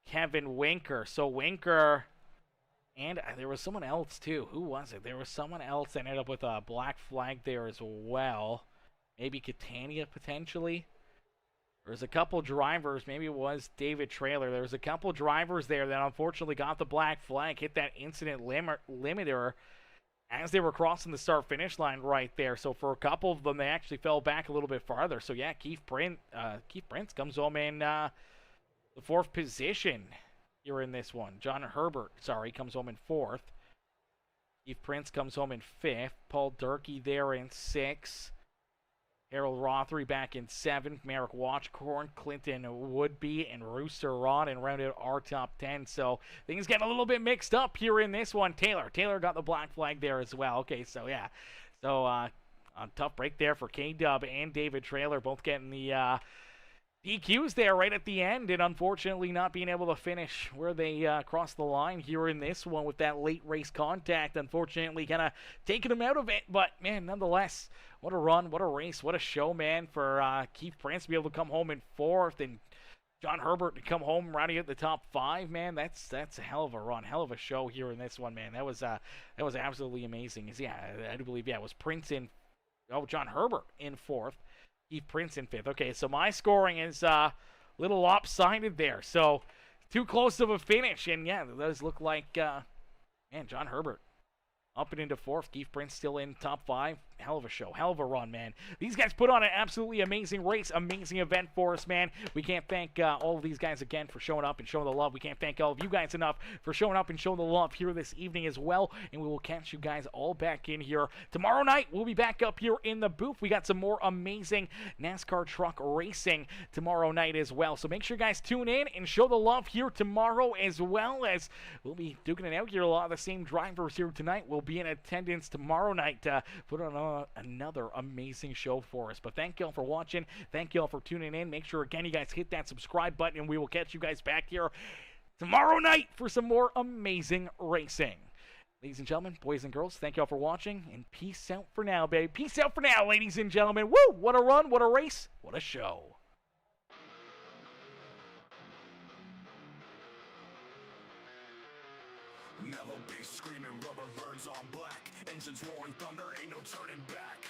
Kevin Winker. So Winker, and there was someone else too. Who was it? There was someone else that ended up with a black flag there as well. Maybe Catania potentially. There's a couple drivers, maybe it was David Trailer. There was a couple drivers there that unfortunately got the black flag, hit that incident limiter as they were crossing the start-finish line right there. So for a couple of them, they actually fell back a little bit farther. So yeah, Keith Prince comes home in the 4th position here in this one. John Herbert, comes home in 4th. Keith Prince comes home in 5th. Paul Durkee there in 6th. Harold Rothery back in 7th. Merrick Watchcorn, Clinton Woodby, and Rooster Rod, and rounded out our top 10. So things getting a little bit mixed up here in this one. Taylor got the black flag there as well. Okay, so yeah. So a tough break there for K-Dub and David Trailer, both getting the DQs there right at the end, and unfortunately not being able to finish where they crossed the line here in this one with that late race contact. Unfortunately, kind of taking them out of it, but man, nonetheless, what a run, what a race, what a show, man, for Keith Prince to be able to come home in 4th, and John Herbert to come home rounding out the top 5, man. That's a hell of a run, hell of a show here in this one, man. That was absolutely amazing. Yeah, I do believe, it was John Herbert in 4th. Keith Prince in 5th. Okay, so my scoring is a little lopsided there. So too close of a finish. And yeah, it does look like, John Herbert up and into 4th. Keith Prince still in top 5. hell of a show, hell of a run, man. These guys put on an absolutely amazing race, amazing event for us, man. We can't thank all of these guys again for showing up and showing the love. We can't thank all of you guys enough for showing up and showing the love here this evening as well. And we will catch you guys all back in here tomorrow night. We'll be back up here in the booth. We got some more amazing NASCAR truck racing tomorrow night as well. So make sure you guys tune in and show the love here tomorrow, as well as we'll be duking it out here. A lot of the same drivers here tonight will be in attendance tomorrow night to put on another amazing show for us. But thank y'all for watching. Thank y'all for tuning in. Make sure, again, you guys hit that subscribe button, and we will catch you guys back here tomorrow night for some more amazing racing. Ladies and gentlemen, boys and girls, thank y'all for watching, and peace out for now, babe. Peace out for now, ladies and gentlemen. Woo! What a run, what a race, what a show. Mellow bass screaming, rubber birds on black. Engines roaring thunder, ain't no turning back.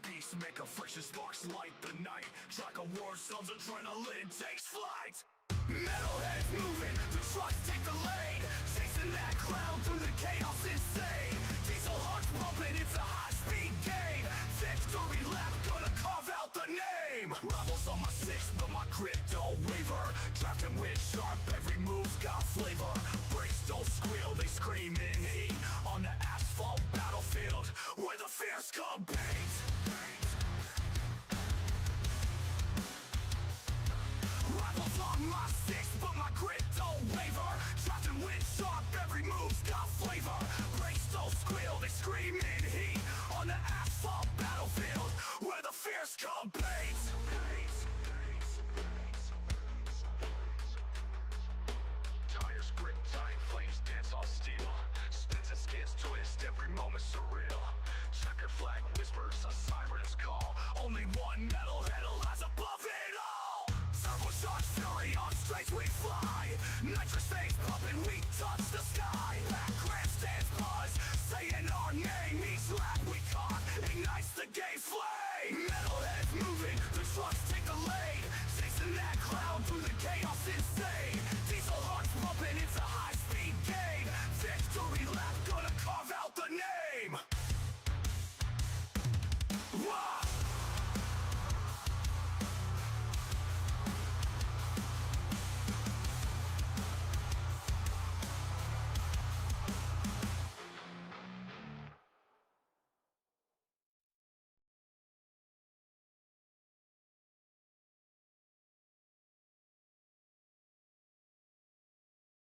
Beast make a friction, sparks light the night. Track of war sounds, adrenaline takes flight. Metalheads moving, the trucks take the lead. Chasing that cloud through the chaos insane. Diesel hearts pumping, it's a high-speed game. Victory lap, gonna carve out the name. Rebels on my six, but my grip don't waver. Drafting with sharp, every move's got flavor. Brakes don't squeal, they scream in heat. On the asphalt battlefield, where the fierce compete. Rivals on my six, but my grit don't waver. Drafting with sharp, every move's got flavor. Brakes don't squeal, they scream in heat. On the asphalt battlefield, where the fierce compete. Tires grip tight, flames dance on steel. Spins and skids twist, every moment surreal. Checker flag whispers, a siren's call. Only one metalhead lies above it all. Turbocharged fury on straights we fly. Nitrous veins pumping, we touch the sky. Back grandstands buzz, saying our name. Each lap we caught ignites the gay flame. Metalheads moving, the trucks take the lead. Chasing that cloud